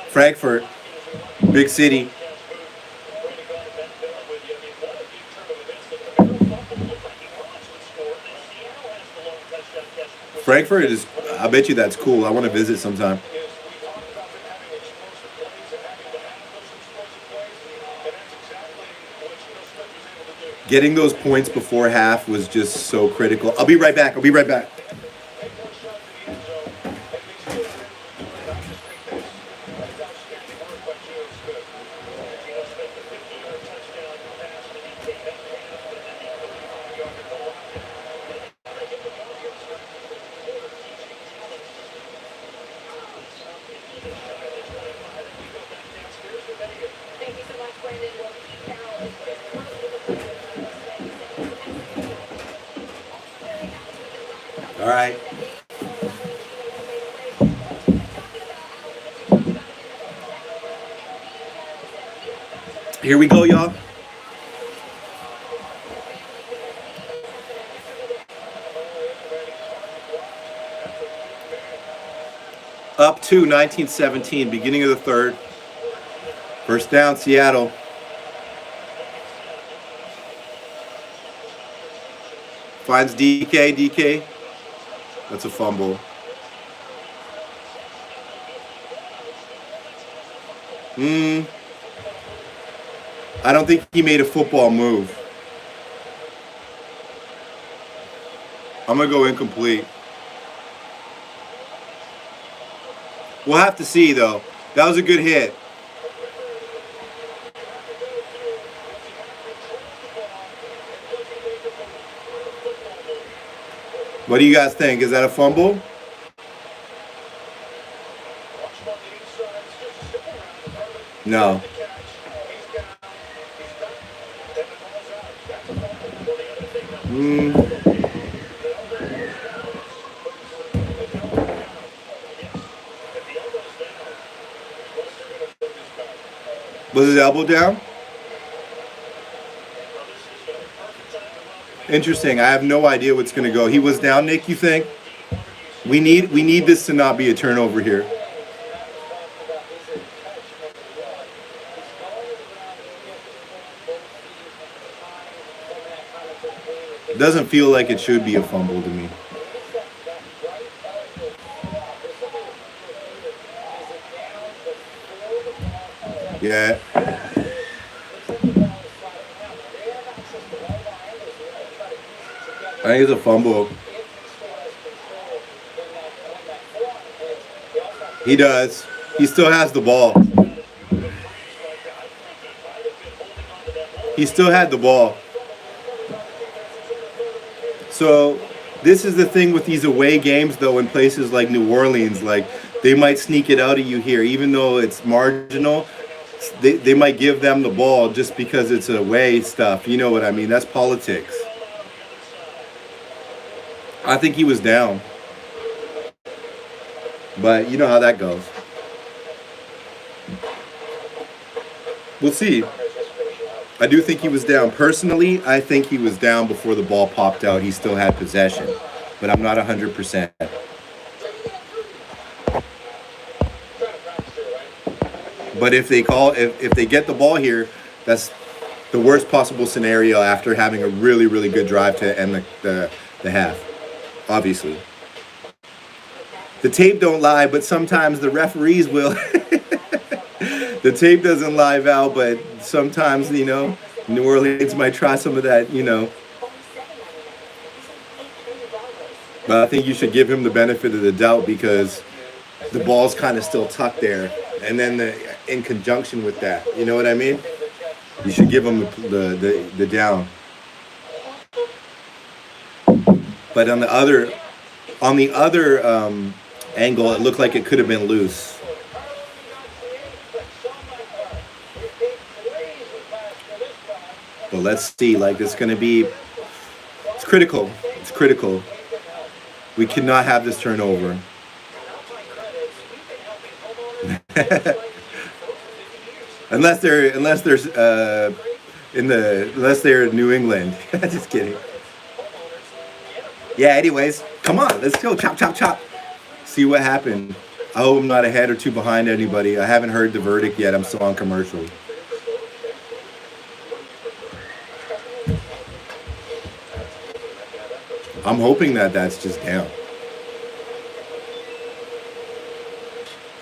Frankfurt, big city. Frankfurt is, I bet you that's cool. I want to visit sometime. Getting those points before half was just so critical. I'll be right back. I'll be right back. All right. Here we go, y'all. Up to 1917, beginning of the third. First down, Seattle. Finds DK. DK. That's a fumble. I don't think he made a football move. I'm going to go incomplete. We'll have to see, though. That was a good hit. What do you guys think? Is that a fumble? No. Was his elbow down? Interesting. I have no idea what's going to go. He was down, Nick, you think? We need this to not be a turnover here. It doesn't feel like it should be a fumble to me. Yeah. I think it's a fumble. He does. He still has the ball. He still had the ball. So this is the thing with these away games, though, in places like New Orleans. Like, they might sneak it out of you here, even though it's marginal. They might give them the ball just because it's away stuff. You know what I mean? That's politics. I think he was down. But you know how that goes. We'll see. I do think he was down. Personally, I think he was down before the ball popped out. He still had possession. But I'm not 100%. But if they get the ball here, that's the worst possible scenario after having a really, really good drive to end the half. Obviously. The tape don't lie, but sometimes the referees will. The tape doesn't lie, Val, but sometimes, New Orleans might try some of that, But I think you should give him the benefit of the doubt because the ball's kind of still tucked there. And then in conjunction with that, you know what I mean? You should give him the down. But on the other angle, it looked like it could have been loose. But let's see. Like, it's going to be. It's critical. It's critical. We cannot have this turnover. unless they're New England. Just kidding. Yeah, anyways, come on, let's go. Chop, chop, chop. See what happened. I hope I'm not ahead or two behind anybody. I haven't heard the verdict yet. I'm still on commercial. I'm hoping that's just down.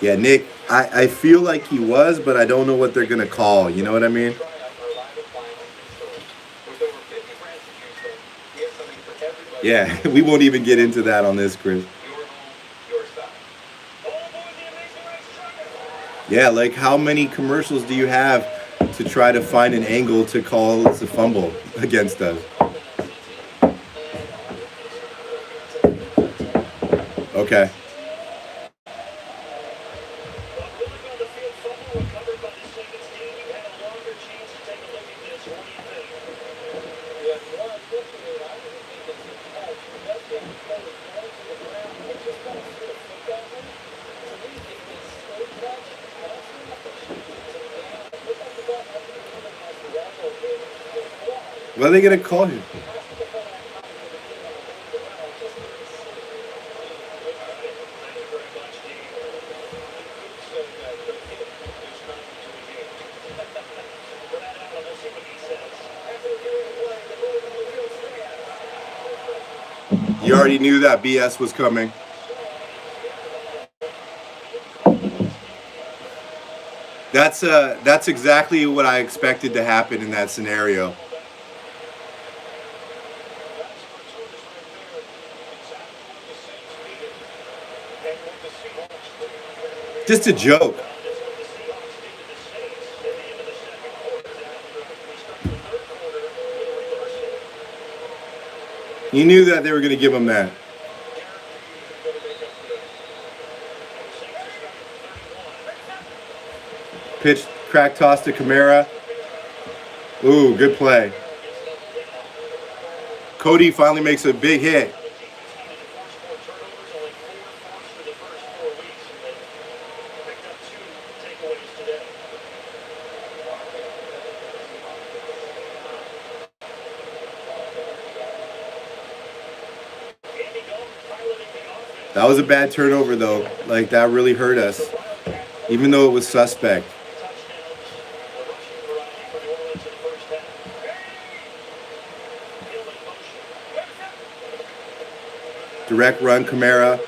Yeah, Nick, I feel like he was, but I don't know what they're going to call. You know what I mean? Yeah, we won't even get into that on this, Chris. Yeah, like how many commercials do you have to try to find an angle to call it's a fumble against us? Okay. What are they going to call him? You already knew that BS was coming. That's exactly what I expected to happen in that scenario. Just a joke. You knew that they were going to give him that. Pitch, crack toss to Kamara. Ooh, good play. Cody finally makes a big hit. That was a bad turnover, though. Like, that really hurt us, even though it was suspect. Direct run, Kamara.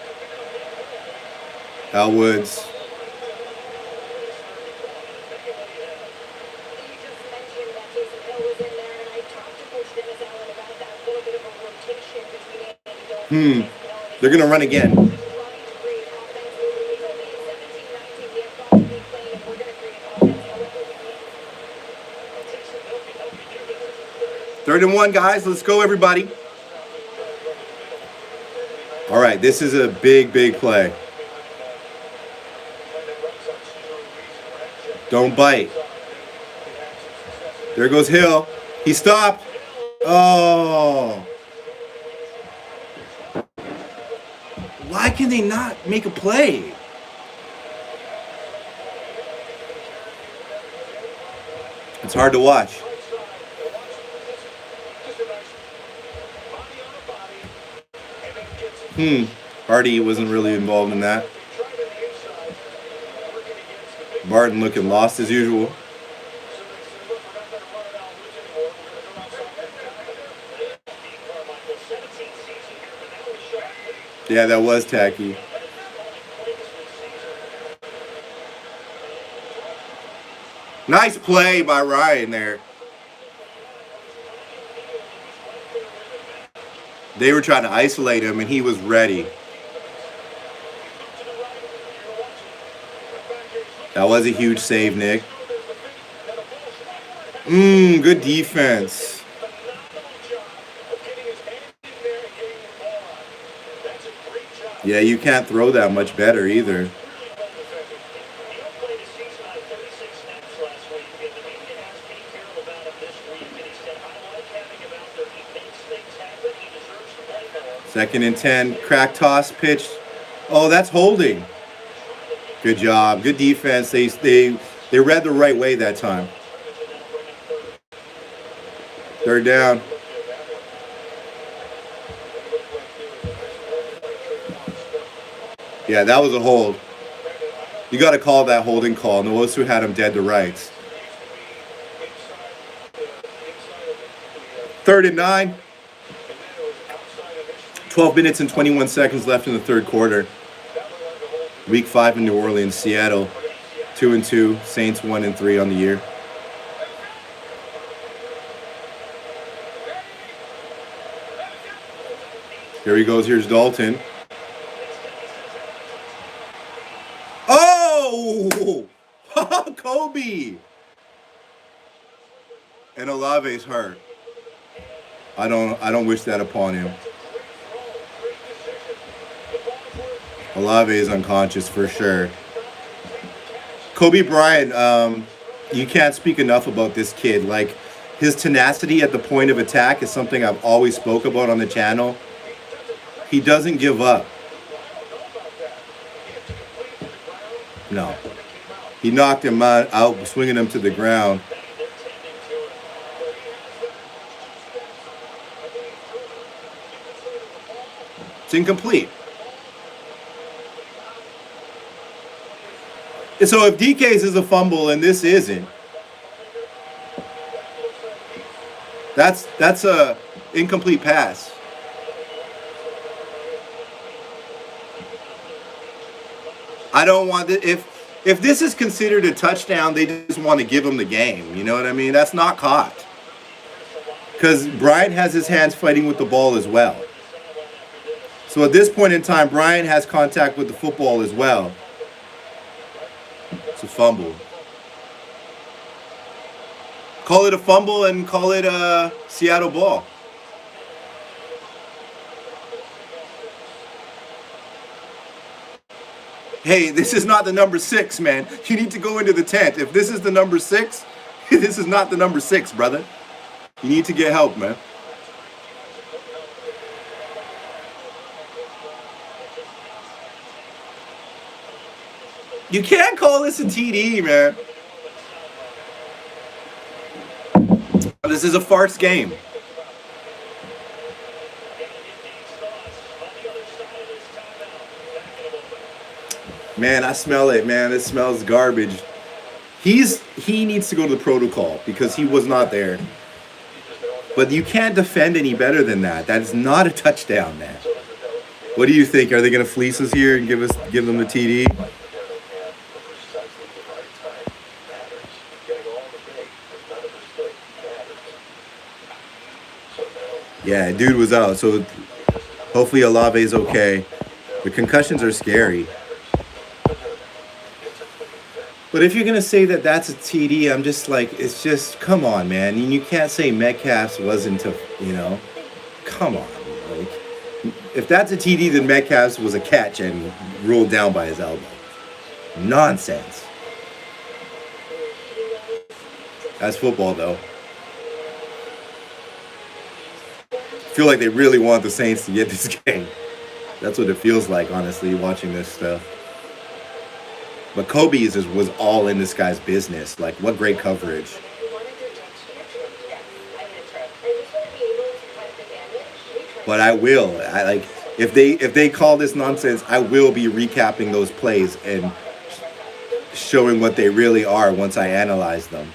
Al Woods. They're going to run again. Third and one, guys. Let's go, everybody. All right, this is a big, big play. Don't bite. There goes Hill. He stopped. Oh. Why can they not make a play? It's hard to watch. Hardy wasn't really involved in that. Barton looking lost as usual. Yeah, that was tacky. Nice play by Ryan there. They were trying to isolate him, and he was ready. That was a huge save, Nick. Good defense. Yeah, you can't throw that much better either. Second and 10, crack toss, pitch. Oh, that's holding. Good job, good defense. They read the right way that time. Third down. Yeah, that was a hold. You got to call that holding call. Nwosu had him dead to rights. 3rd and 9. 12 minutes and 21 seconds left in the third quarter. Week 5 in New Orleans, Seattle 2-2, Saints 1-3 on the year. Here he goes. Here's Dalton. Oh! Kobe! And Olave's hurt. I don't wish that upon him. Olave is unconscious for sure. Kobe Bryant, you can't speak enough about this kid. Like, his tenacity at the point of attack is something I've always spoke about on the channel. He doesn't give up. No. He knocked him out, swinging him to the ground. It's incomplete. So if DK's is a fumble and this isn't, that's a incomplete pass. I don't want it. If this is considered a touchdown, they just want to give him the game. You know what I mean? That's not caught. Because Bryant has his hands fighting with the ball as well. So at this point in time, Bryant has contact with the football as well. It's a fumble. Call it a fumble and call it a Seattle ball. Hey, this is not the number 6, man. You need to go into the tent. If this is the number 6, this is not the number 6, brother. You need to get help, man. You can't call this a TD, man. This is a farce game. Man, I smell it, man. It smells garbage. He needs to go to the protocol because he was not there. But you can't defend any better than that. That is not a touchdown, man. What do you think? Are they going to fleece us here and give them the TD? Yeah, dude was out. So hopefully Olave's okay. The concussions are scary. But if you're going to say that that's a TD, I'm just like, it's just, come on, man. And you can't say Metcalf's wasn't come on. Like, if that's a TD, then Metcalf's was a catch and rolled down by his elbow. Nonsense. That's football, though. I feel like they really want the Saints to get this game. That's what it feels like, honestly, watching this stuff. But Kobe was all in this guy's business. Like, what great coverage. But if they call this nonsense, I will be recapping those plays and showing what they really are once I analyze them.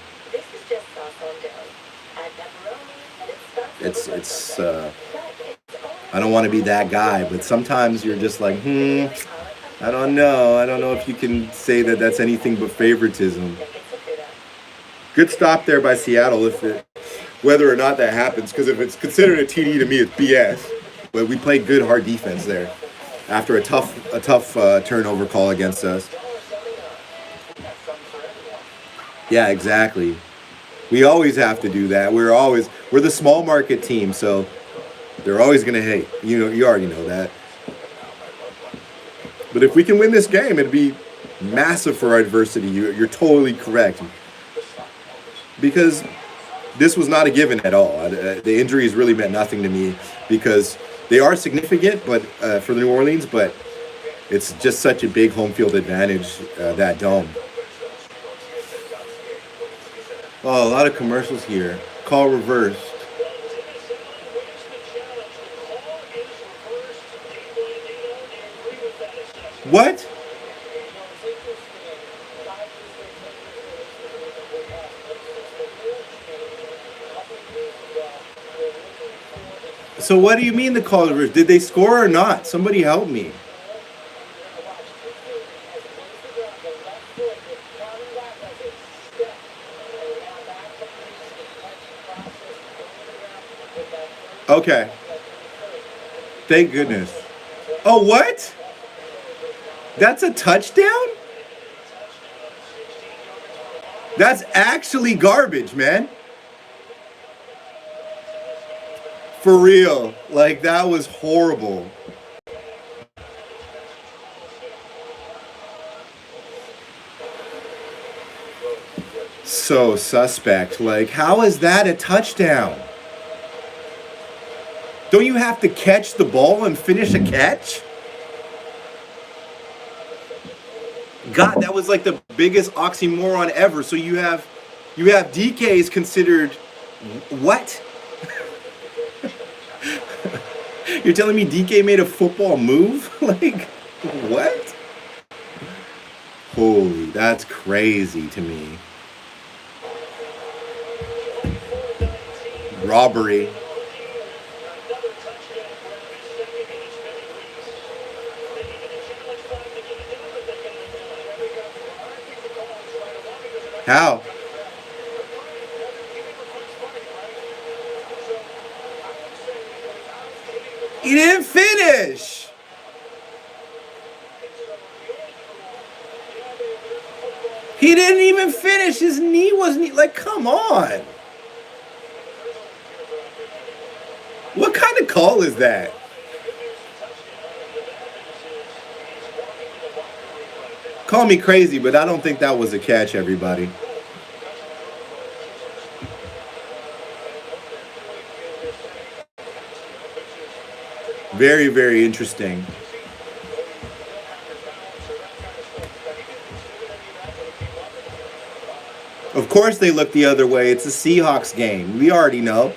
It's I don't want to be that guy, but sometimes you're just like, I don't know if you can say that that's anything but favoritism. Good stop there by Seattle, whether or not that happens, because if it's considered a TD to me, it's BS. But we played good, hard defense there after a tough turnover call against us. Yeah, exactly. We always have to do that. We're the small market team, so they're always going to hate. You already know that. But if we can win this game, it'd be massive for our adversity. You're totally correct. Because this was not a given at all. The injuries really meant nothing to me because they are significant, but for New Orleans, but it's just such a big home field advantage, that dome. Oh, a lot of commercials here. Call reversed. What? So what do you mean the call reversed? Did they score or not? Somebody help me. Okay. Thank goodness. Oh, what? That's a touchdown? That's actually garbage, man. For real. Like, that was horrible. So suspect. Like, how is that a touchdown? Don't you have to catch the ball and finish a catch? God, that was like the biggest oxymoron ever. So you have DK is considered what? You're telling me DK made a football move? Like, what? Holy, that's crazy to me. Robbery. How? He didn't finish. He didn't even finish. His knee wasn't like, come on. What kind of call is that? Call me crazy, but I don't think that was a catch, everybody. Very, very interesting. Of course they look the other way. It's a Seahawks game. We already know.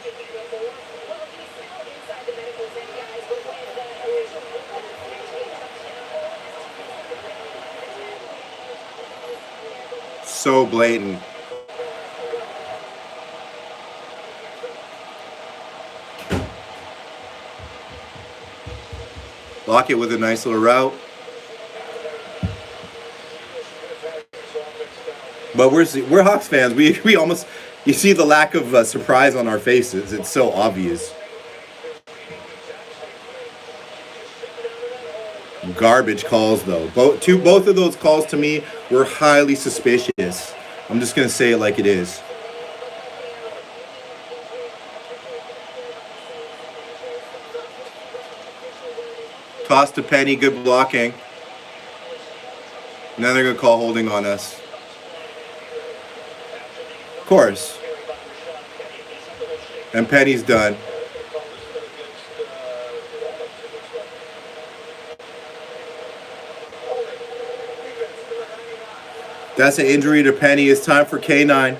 So blatant. Lockett with a nice little route. But we're Hawks fans. We almost, you see the lack of surprise on our faces. It's so obvious. Garbage calls though. Both of those calls to me were highly suspicious. I'm just gonna say it like it is. Toss to Penny, good blocking. Now they're gonna call holding on us. Of course. And Penny's done. That's an injury to Penny. It's time for K9.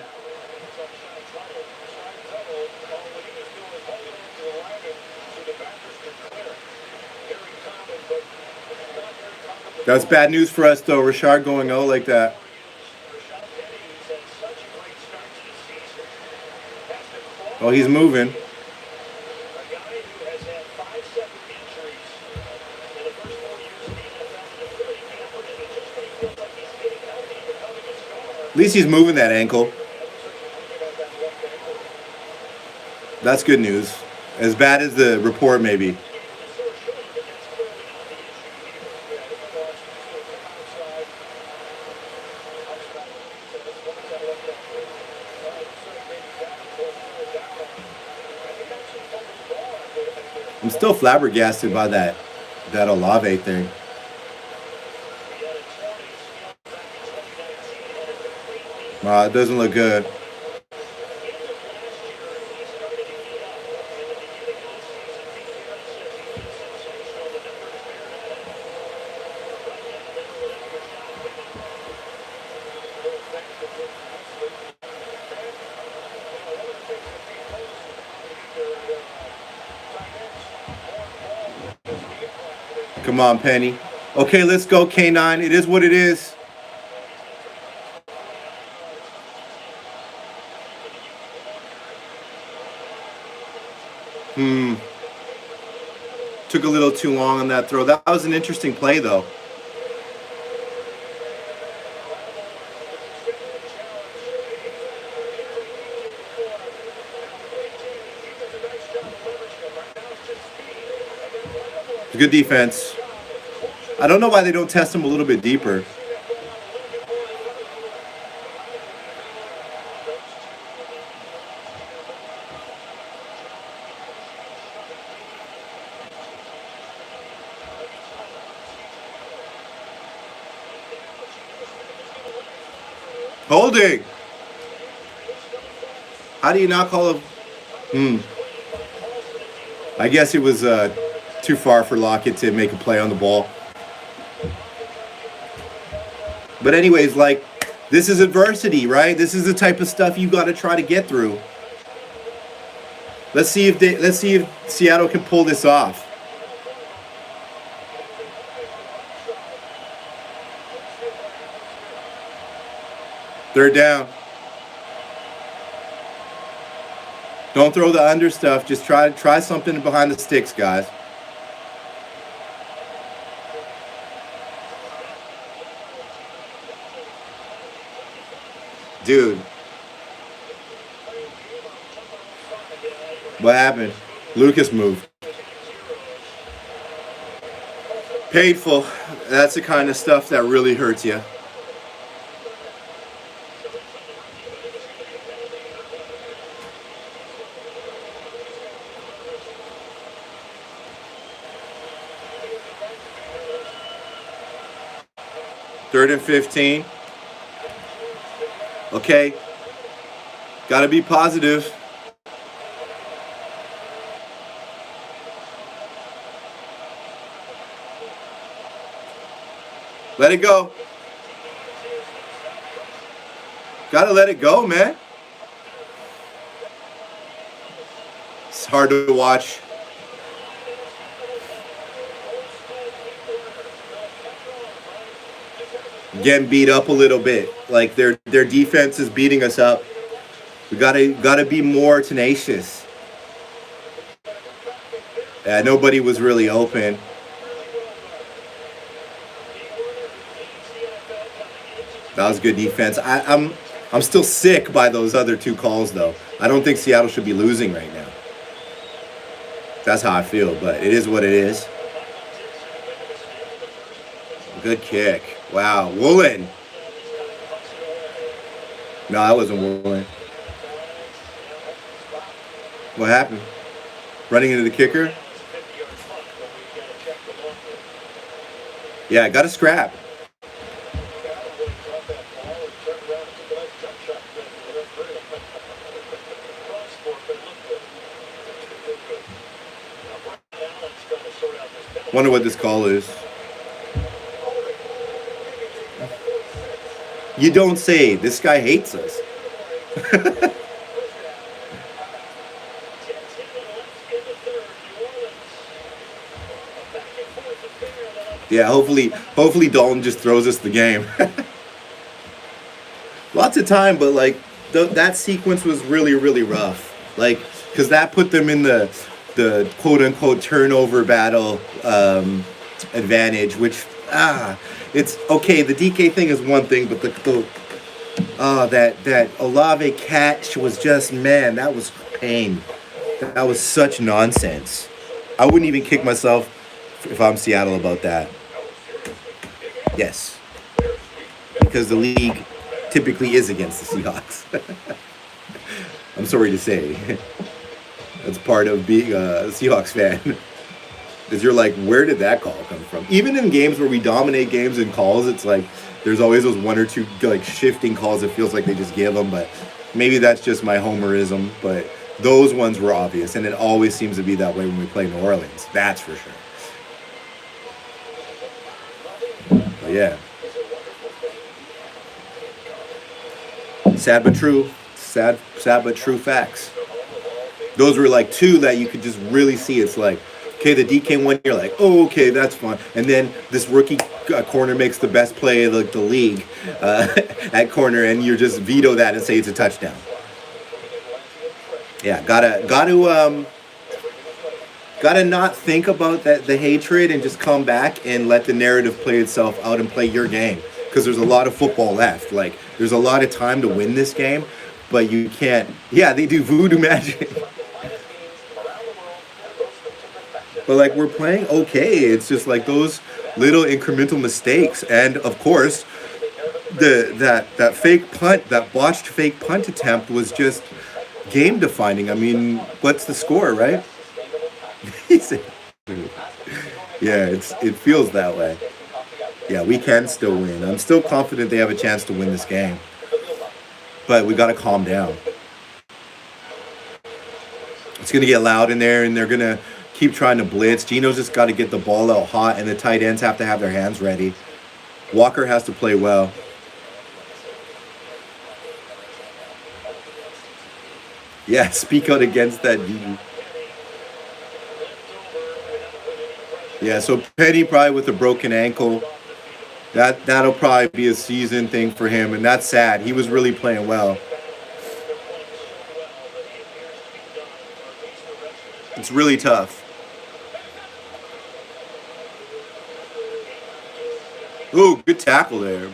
That's bad news for us, though. Rashard going out like that. Oh, he's moving. At least he's moving that ankle. That's good news. As bad as the report may be. I'm still flabbergasted by that Olave thing. It doesn't look good. Come on, Penny. Okay, let's go, K9. It is what it is. Took a little too long on that throw. That was an interesting play, though. Good defense. I don't know why they don't test him a little bit deeper. Holding. How do you not call him? I guess it was too far for Lockett to make a play on the ball. But anyways, like, this is adversity, right? This is the type of stuff you got to try to get through. Let's see if Seattle can pull this off. Third down. Don't throw the under stuff. Just try something behind the sticks, guys. Dude. What happened? Lucas moved. Painful. That's the kind of stuff that really hurts you. Third and 15. Okay. Got to be positive. Let it go. Got to let it go, man. It's hard to watch. Getting beat up a little bit. Like their defense is beating us up. We gotta be more tenacious. Yeah, nobody was really open. That was good defense. I'm still sick by those other two calls though. I don't think Seattle should be losing right now. That's how I feel, but it is what it is. Good kick. Wow, Woolen. No, that wasn't Woolen. What happened? Running into the kicker? Yeah, got a scrap. Wonder what this call is. You don't say. This guy hates us. Yeah, hopefully Dalton just throws us the game. Lots of time, but like that sequence was really, really rough. Like, because that put them in the quote unquote turnover battle advantage, which it's okay. The DK thing is one thing, but that Olave catch was just, man, that was pain. That was such nonsense. I wouldn't even kick myself if I'm Seattle about that. Yes, because the league typically is against the Seahawks. I'm sorry to say. That's part of being a Seahawks fan. Because you're like, where did that call come from? Even in games where we dominate games and calls, it's like there's always those one or two like shifting calls. It feels like they just give them, but maybe that's just my homerism. But those ones were obvious, and it always seems to be that way when we play New Orleans. That's for sure. But yeah. Sad but true. Sad but true facts. Those were like two that you could just really see. It's like, okay, the DK one, you're like, oh, okay, that's fun. And then this rookie corner makes the best play of the league at corner, and you just veto that and say it's a touchdown. Yeah, gotta not think about the hatred and just come back and let the narrative play itself out and play your game. Because there's a lot of football left. Like, there's a lot of time to win this game, but you can't. Yeah, they do voodoo magic. but like we're playing okay. It's just like those little incremental mistakes, and of course, that fake punt, that botched fake punt attempt was just game defining. I mean, what's the score, right? He said, yeah, it feels that way. Yeah, we can still win. I'm still confident they have a chance to win this game, but we got to calm down. It's going to get loud in there, and they're going to keep trying to blitz. Gino's just got to get the ball out hot, and the tight ends have to have their hands ready. Walker has to play well. Yeah, speak out against that. Yeah, so Penny probably with a broken ankle. That'll probably be a season thing for him, and that's sad. He was really playing well. It's really tough. Ooh, good tackle there.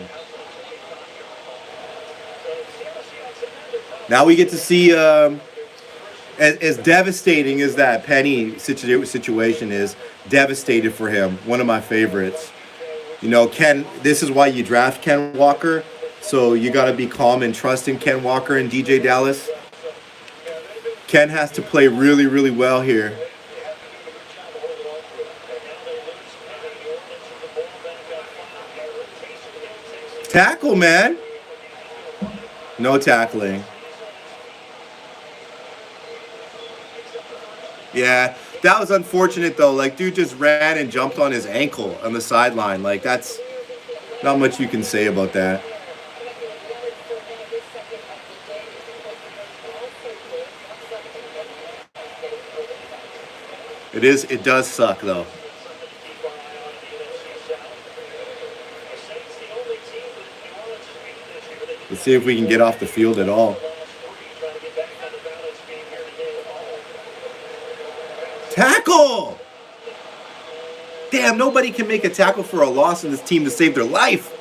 Now we get to see, as devastating as that Penny situation is, devastated for him. One of my favorites. You know, this is why you draft Ken Walker. So you got to be calm and trust in Ken Walker and DJ Dallas. Ken has to play really, really well here. Tackle, man. No tackling. Yeah, that was unfortunate, though. Like, dude just ran and jumped on his ankle on the sideline. Like, that's not much you can say about that. It does suck, though. Let's see if we can get off the field at all. Tackle! Damn, nobody can make a tackle for a loss in this team to save their life.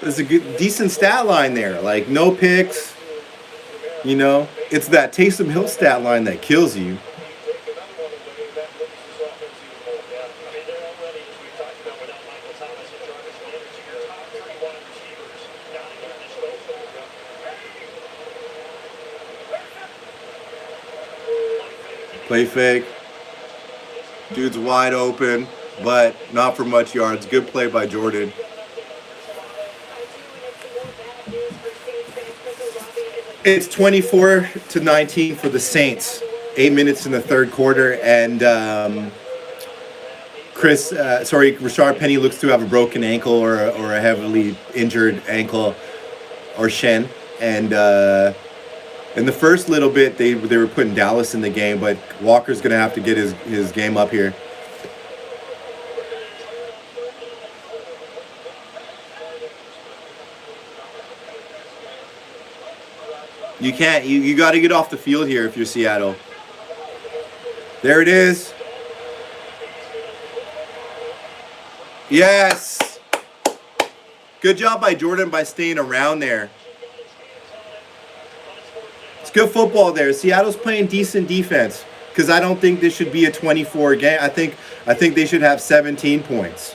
There's a decent stat line there. Like, no picks. You know, it's that Taysom Hill stat line that kills you. Play fake. Dude's wide open, but not for much yards. Good play by Jordan. It's 24-19 for the Saints. 8 minutes in the third quarter, and Rashard Penny looks to have a broken ankle or a heavily injured ankle or shin, and in the first little bit they were putting Dallas in the game, but Walker's gonna have to get his game up here. You can't. You got to get off the field here if you're Seattle. There it is. Yes. Good job by Jordan by staying around there. It's good football there. Seattle's playing decent defense because I don't think this should be a 24 game. I think they should have 17 points.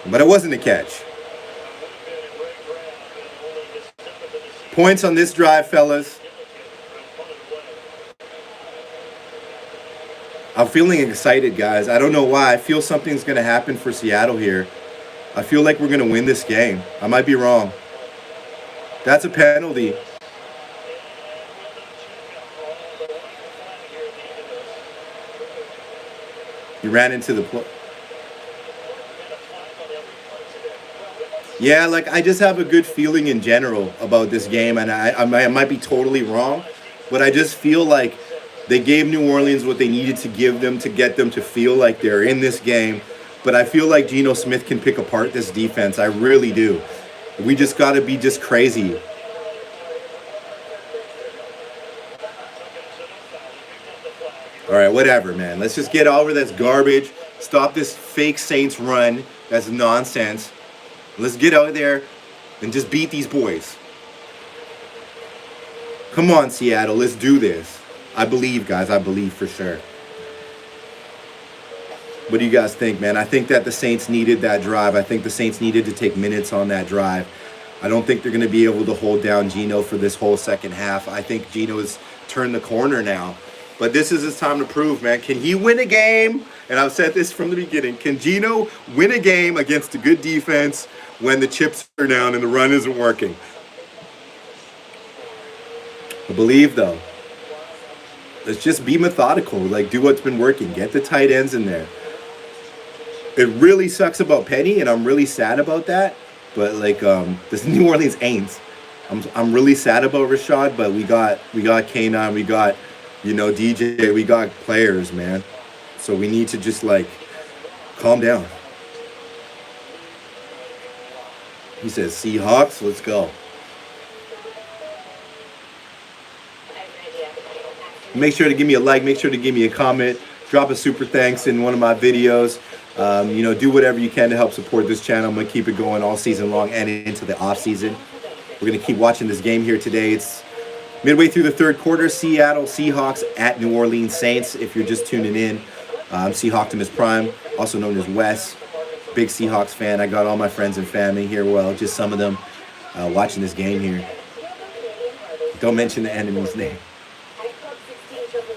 But it wasn't a catch. Points on this drive, fellas. I'm feeling excited, guys. I don't know why. I feel something's going to happen for Seattle here. I feel like we're going to win this game. I might be wrong. That's a penalty. You ran into the play. Yeah, like I just have a good feeling in general about this game, and I might be totally wrong, but I just feel like they gave New Orleans what they needed to give them to get them to feel like they're in this game. But I feel like Geno Smith can pick apart this defense. I really do. We just got to be just crazy. All right, whatever, man. Let's just get over this garbage. Stop this fake Saints run. That's nonsense. Let's get out there and just beat these boys. Come on, Seattle. Let's do this. I believe, guys. I believe for sure. What do you guys think, man? I think that the Saints needed that drive. I think the Saints needed to take minutes on that drive. I don't think they're going to be able to hold down Geno for this whole second half. I think Geno has turned the corner now. But this is his time to prove, man. Can he win a game? And I've said this from the beginning. Can Geno win a game against a good defense when the chips are down and the run isn't working? I believe, though. Let's just be methodical. Like, do what's been working. Get the tight ends in there. It really sucks about Penny, and I'm really sad about that. But, like, this New Orleans ain't. I'm really sad about Rashad, but we got K9, we got, you know, DJ, we got players, man. So we need to just, like, calm down. He says, Seahawks, let's go. Make sure to give me a like. Make sure to give me a comment. Drop a super thanks in one of my videos. You know, do whatever you can to help support this channel. I'm going to keep it going all season long and into the off season. We're going to keep watching this game here today. It's midway through the third quarter. Seattle Seahawks at New Orleans Saints. If you're just tuning in, I'm Seahawks Prime, also known as Wes. Big Seahawks fan. I got all my friends and family here. Well, just some of them watching this game here. Don't mention the enemy's name.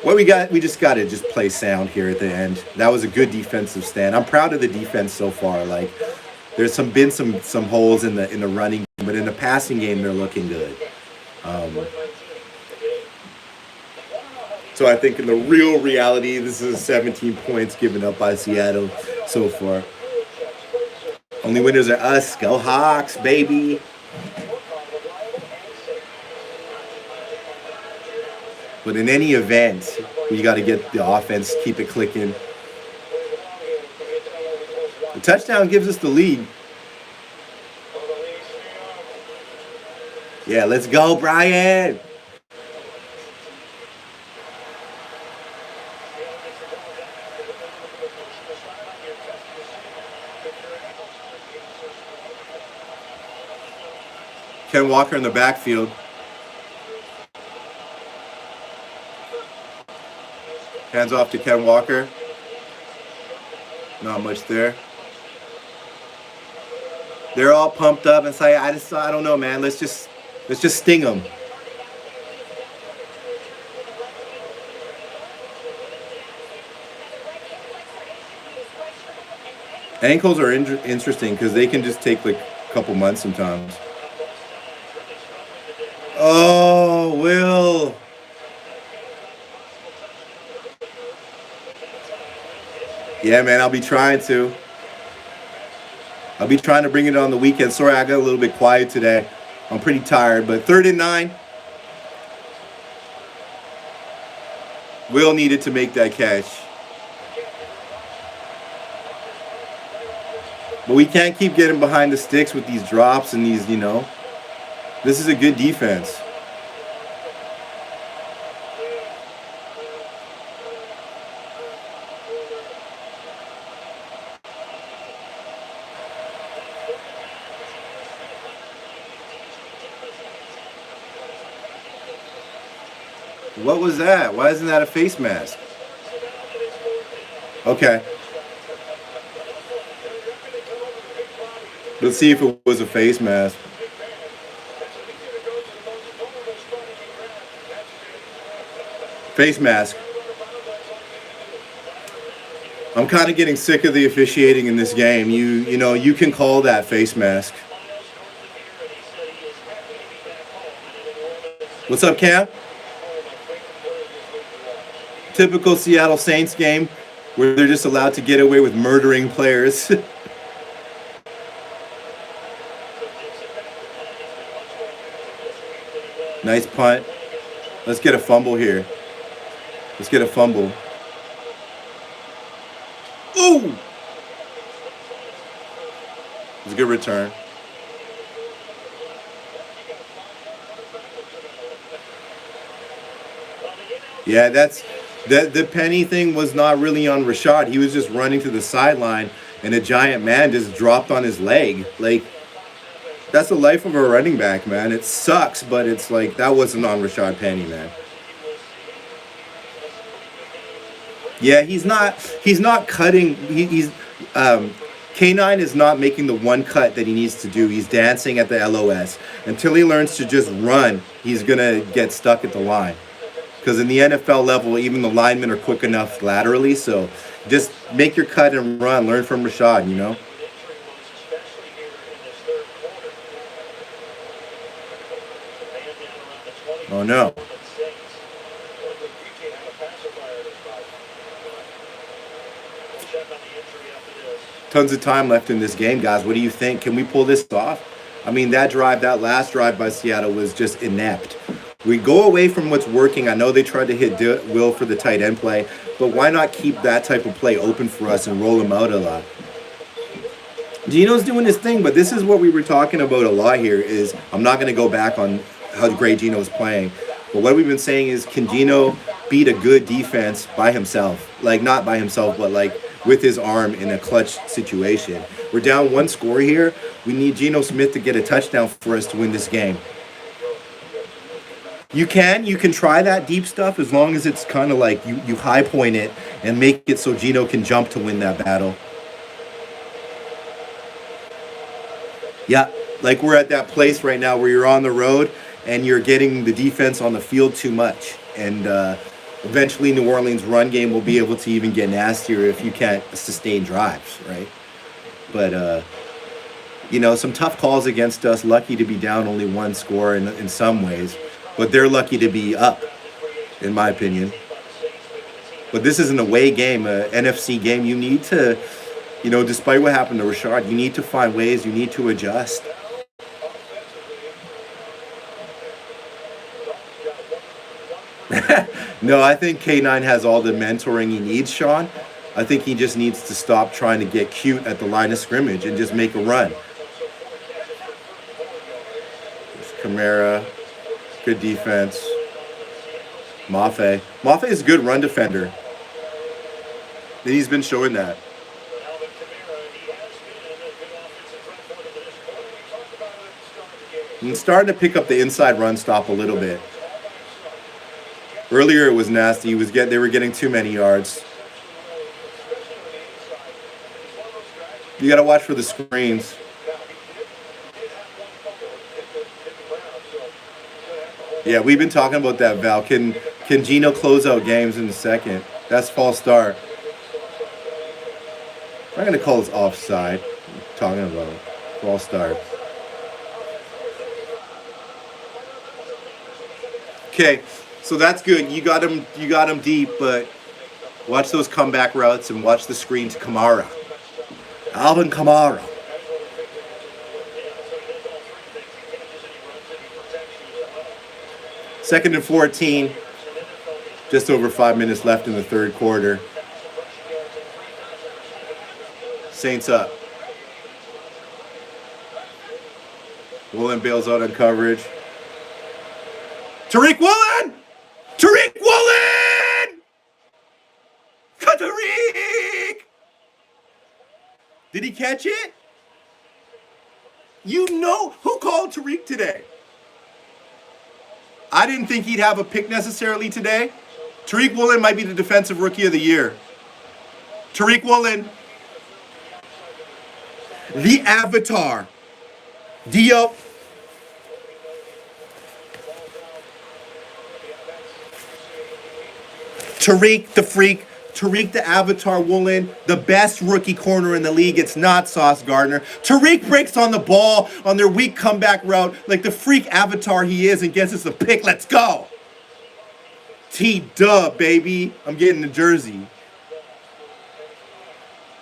What we got, we just got to just play sound here at the end. That was a good defensive stand. I'm proud of the defense so far. Like, there's been some holes in the running, but in the passing game, they're looking good. So I think in the real reality, this is 17 points given up by Seattle so far. Only winners are us. Go Hawks, baby. But in any event, you got to get the offense, keep it clicking. The touchdown gives us the lead. Yeah, let's go, Brian. Ken Walker in the backfield. Hands off to Ken Walker. Not much there. They're all pumped up and say, I don't know, man. Let's just sting them. Ankles are interesting because they can just take like a couple months sometimes. Oh, Will. Yeah, man, I'll be trying to. I'll be trying to bring it on the weekend. Sorry, I got a little bit quiet today. I'm pretty tired, but 3rd and 9. Will needed to make that catch. But we can't keep getting behind the sticks with these drops and these, you know. This is a good defense. What was that? Why isn't that a face mask? Okay. Let's see if it was a face mask. Face mask. I'm kind of getting sick of the officiating in this game. You know, you can call that face mask. What's up, Cam? Typical Seattle Saints game where they're just allowed to get away with murdering players. Nice punt. Let's get a fumble here. Let's get a fumble. Ooh! It's a good return. Yeah, The penny thing was not really on Rashad. He was just running to the sideline, and a giant man just dropped on his leg. Like, that's the life of a running back, man. It sucks, but it's like that wasn't on Rashad Penny, man. Yeah, he's not cutting. He's K9 is not making the one cut that he needs to do. He's dancing at the LOS. Until he learns to just run, he's gonna get stuck at the line. Because in the NFL level, even the linemen are quick enough laterally. So just make your cut and run. Learn from Rashad, you know? Oh, no. Tons of time left in this game, guys. What do you think? Can we pull this off? I mean, that last drive by Seattle was just inept. We go away from what's working. I know they tried to hit Will for the tight end play, but why not keep that type of play open for us and roll him out a lot? Gino's doing his thing, but this is what we were talking about a lot here is I'm not going to go back on how great Gino's playing. But what we've been saying is, can Gino beat a good defense by himself? Like, not by himself, but like with his arm in a clutch situation. We're down one score here. We need Geno Smith to get a touchdown for us to win this game. You can try that deep stuff as long as it's kind of like you high point it and make it so Geno can jump to win that battle. Yeah, like we're at that place right now where you're on the road and you're getting the defense on the field too much. And eventually New Orleans' run game will be able to even get nastier if you can't sustain drives, right? But, some tough calls against us. Lucky to be down only one score in some ways. But they're lucky to be up, in my opinion. But this is an away game, an NFC game. You need to, despite what happened to Rashad, you need to find ways. You need to adjust. No, I think K9 has all the mentoring he needs, Sean. I think he just needs to stop trying to get cute at the line of scrimmage and just make a run. There's Kamara. Good defense. Mafe. Mafe is a good run defender. And he's been showing that. He's starting to pick up the inside run stop a little bit. Earlier it was nasty. They were getting too many yards. You got to watch for the screens. Yeah, we've been talking about that, Val. Can Geno close out games in the second? That's false start. I'm not going to call this offside. I'm talking about false start. Okay, so that's good. You got him deep, but watch those comeback routes and watch the screen to Kamara. Alvin Kamara. Second and 14. Just over 5 minutes left in the third quarter. Saints up. Woolen bails out on coverage. Tariq Woolen! Tariq Woolen! Tariq! Did he catch it? Who called Tariq today? I didn't think he'd have a pick necessarily today. Tariq Woolen might be the defensive rookie of the year. Tariq Woolen. The Avatar. Dio. Tariq the Freak. Tariq the Avatar Woolen, the best rookie corner in the league. It's not Sauce Gardner. Tariq breaks on the ball on their weak comeback route like the freak Avatar he is and gets us the pick. Let's go. T-dub, baby. I'm getting the jersey.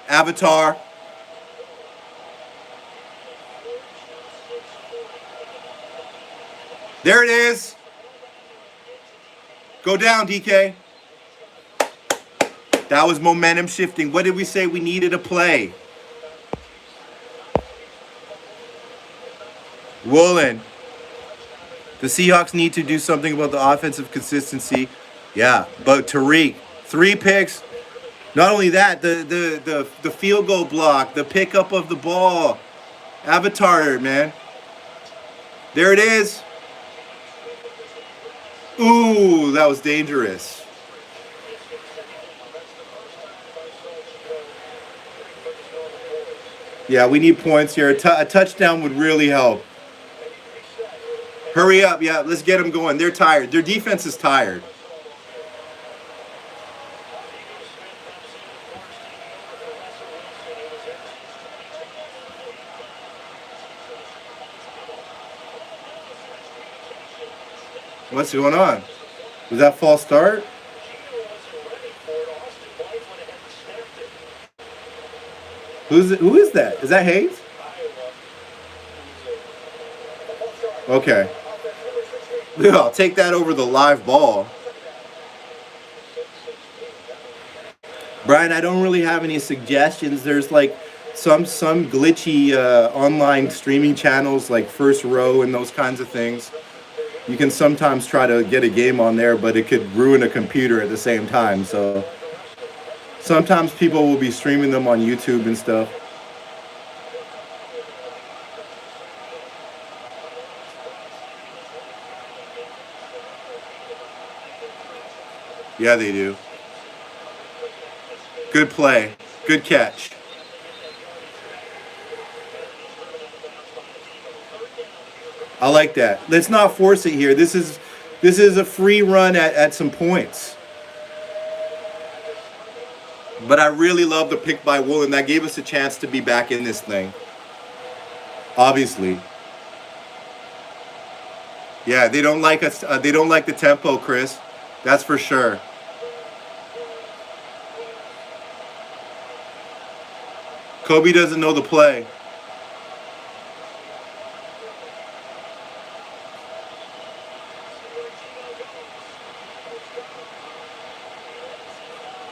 Avatar. There it is. Go down, DK. That was momentum shifting. What did we say we needed to play? Woolen. The Seahawks need to do something about the offensive consistency. Yeah, but Tariq, 3 picks. Not only that, the field goal block, the pickup of the ball. Avatar, man. There it is. Ooh, that was dangerous. Yeah, we need points here. A touchdown would really help. Hurry up. Yeah, let's get them going. They're tired. Their defense is tired. What's going on? Was that false start? Who is that? Is that Hayes? Okay. Yeah, I'll take that over the live ball. Brian, I don't really have any suggestions. There's like some glitchy online streaming channels like First Row and those kinds of things. You can sometimes try to get a game on there, but it could ruin a computer at the same time. So sometimes people will be streaming them on YouTube and stuff. Yeah, they do. Good play. Good catch. I like that. Let's not force it here. This is a free run at some points. But I really love the pick by Woolen. That gave us a chance to be back in this thing. Obviously. Yeah, they don't like us. They don't like the tempo, Chris. That's for sure. Kobe doesn't know the play.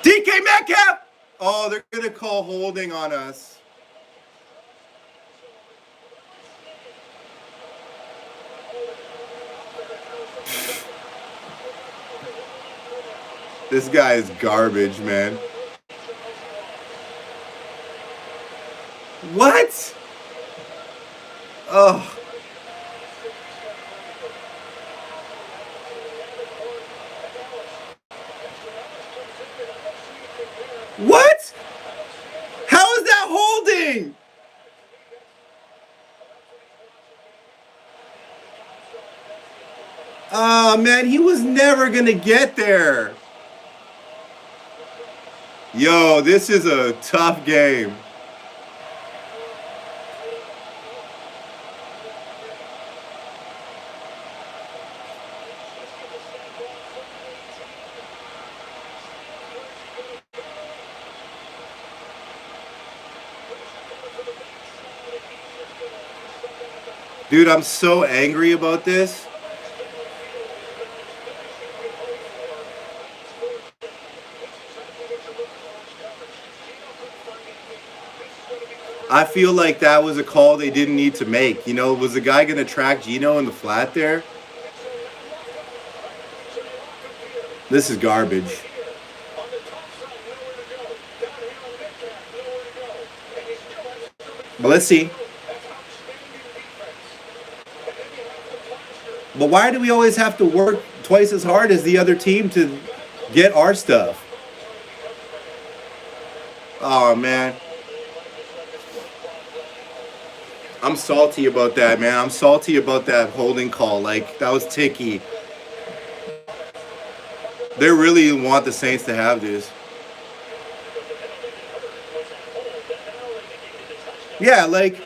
DK Metcalf! Oh, they're going to call holding on us. This guy is garbage, man. What? Oh. What? How is that holding? Oh, man, he was never going to get there. Yo, this is a tough game. Dude, I'm so angry about this. I feel like that was a call they didn't need to make. You know, was the guy going to track Gino in the flat there? This is garbage. But let's see. But why do we always have to work twice as hard as the other team to get our stuff? Oh, man. I'm salty about that, man. I'm salty about that holding call. Like, that was ticky. They really want the Saints to have this. Yeah, like,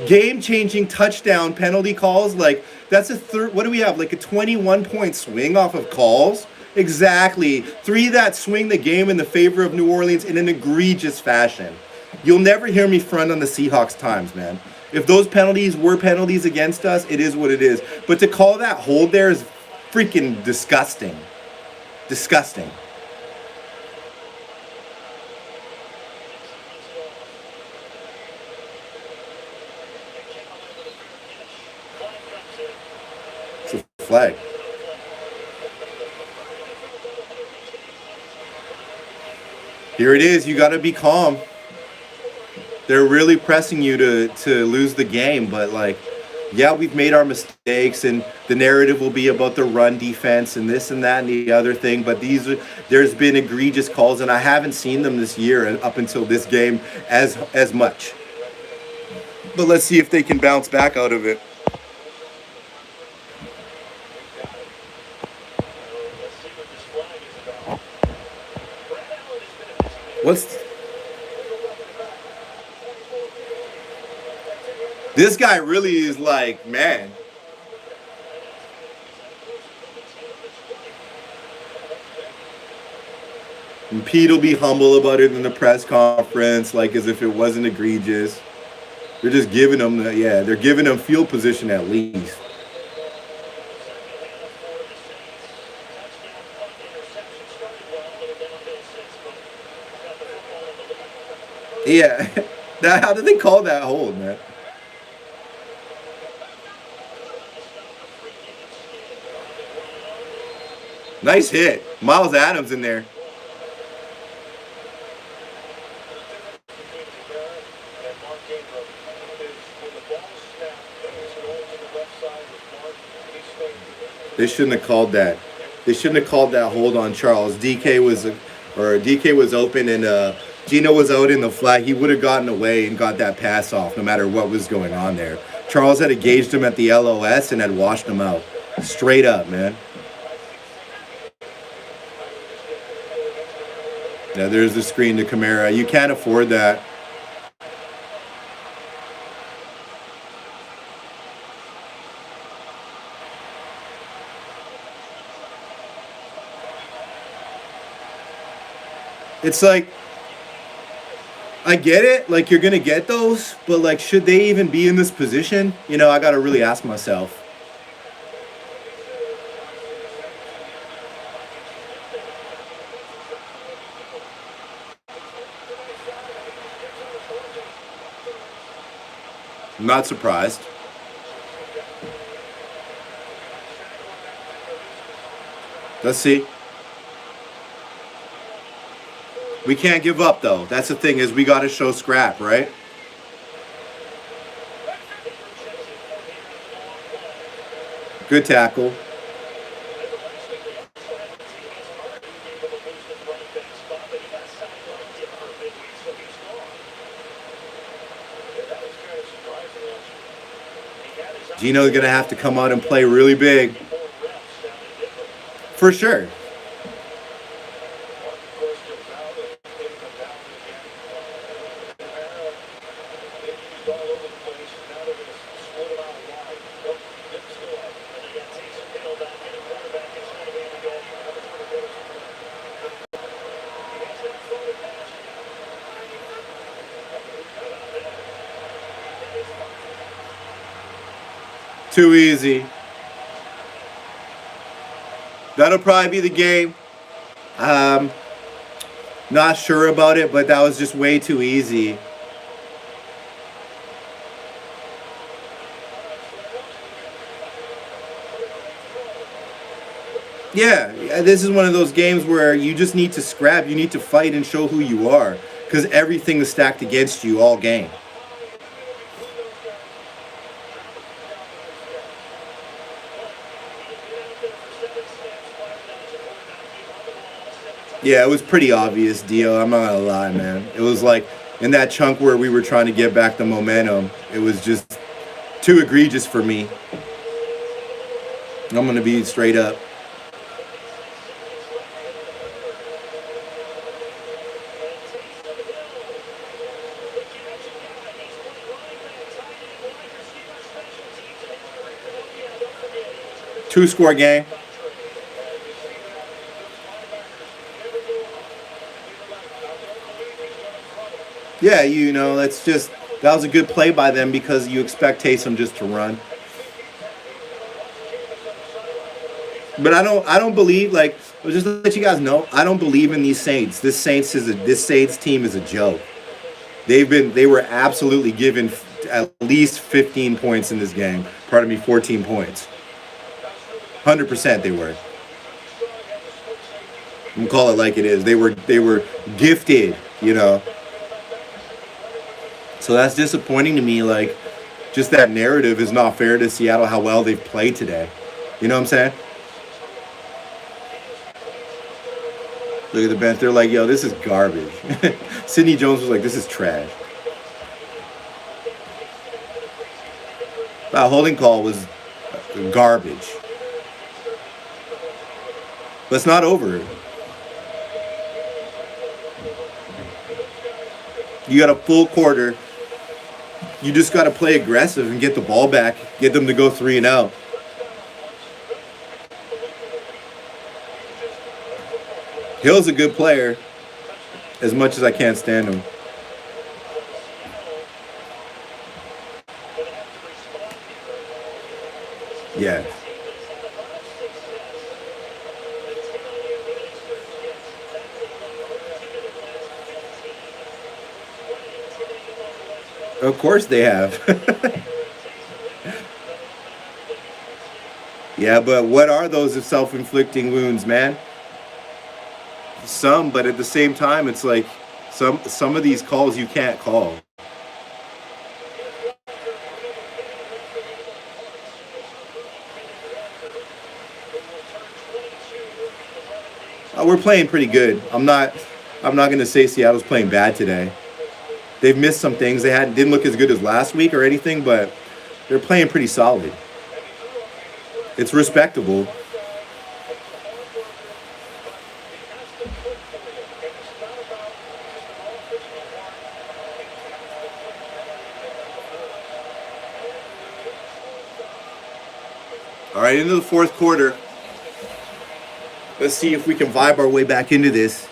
game-changing touchdown penalty calls. Like, that's a third. What do we have? Like a 21-point swing off of calls? Exactly. 3 that swing the game in the favor of New Orleans in an egregious fashion. You'll never hear me front on the Seahawks times, man. If those penalties were penalties against us, it is what it is. But to call that hold there is freaking disgusting. Disgusting. It's a flag. Here it is. You got to be calm. They're really pressing you to lose the game, but like, yeah, we've made our mistakes, and the narrative will be about the run defense and this and that and the other thing. But there's been egregious calls, and I haven't seen them this year and up until this game as much. But let's see if they can bounce back out of it. This guy really is like, man. And Pete will be humble about it in the press conference, like as if it wasn't egregious. They're just giving them they're giving them field position at least. Yeah. How did they call that hold, man? Nice hit. Miles Adams in there. They shouldn't have called that. They shouldn't have called that hold on Charles. DK was open and Gino was out in the flat. He would have gotten away and got that pass off no matter what was going on there. Charles had engaged him at the LOS and had washed him out. Straight up, man. Yeah, there's the screen to Kamara. You can't afford that. It's like, I get it, like you're going to get those, but like, should they even be in this position? You know, I got to really ask myself. I'm not surprised. Let's see. We can't give up, though. That's the thing, is we got to show scrap, right? Good tackle. Gino's going to have to come out and play really big. For sure. Too easy. That'll probably be the game. Not sure about it, but that was just way too easy. Yeah, this is one of those games where you just need to scrap. You need to fight and show who you are, because everything is stacked against you all game. Yeah, it was pretty obvious, Dio. I'm not gonna lie, man. It was like in that chunk where we were trying to get back the momentum. It was just too egregious for me. I'm gonna be straight up. Two-score game. Yeah, you know, that was a good play by them, because you expect Taysom just to run. But I don't believe, like, just to let you guys know, I don't believe in these Saints. This Saints team is a joke. They were absolutely given at least 15 points in this game. Pardon me, 14 points. 100% they were. I'm gonna call it like it is. They were gifted, you know. So that's disappointing to me. Like, just that narrative is not fair to Seattle how well they've played today. You know what I'm saying? Look at the bench. They're like, yo, this is garbage. Sidney Jones was like, this is trash. That holding call was garbage. But it's not over. You got a full quarter. You just got to play aggressive and get the ball back. Get them to go 3 and out. Hill's a good player, as much as I can't stand him. Yeah. Of course they have. Yeah, but what are those self-inflicting wounds, man? Some, but at the same time, it's like some of these calls you can't call. We're playing pretty good. I'm not going to say Seattle's playing bad today. They've missed some things. They didn't look as good as last week or anything, but they're playing pretty solid. It's respectable. All right, into the fourth quarter. Let's see if we can vibe our way back into this.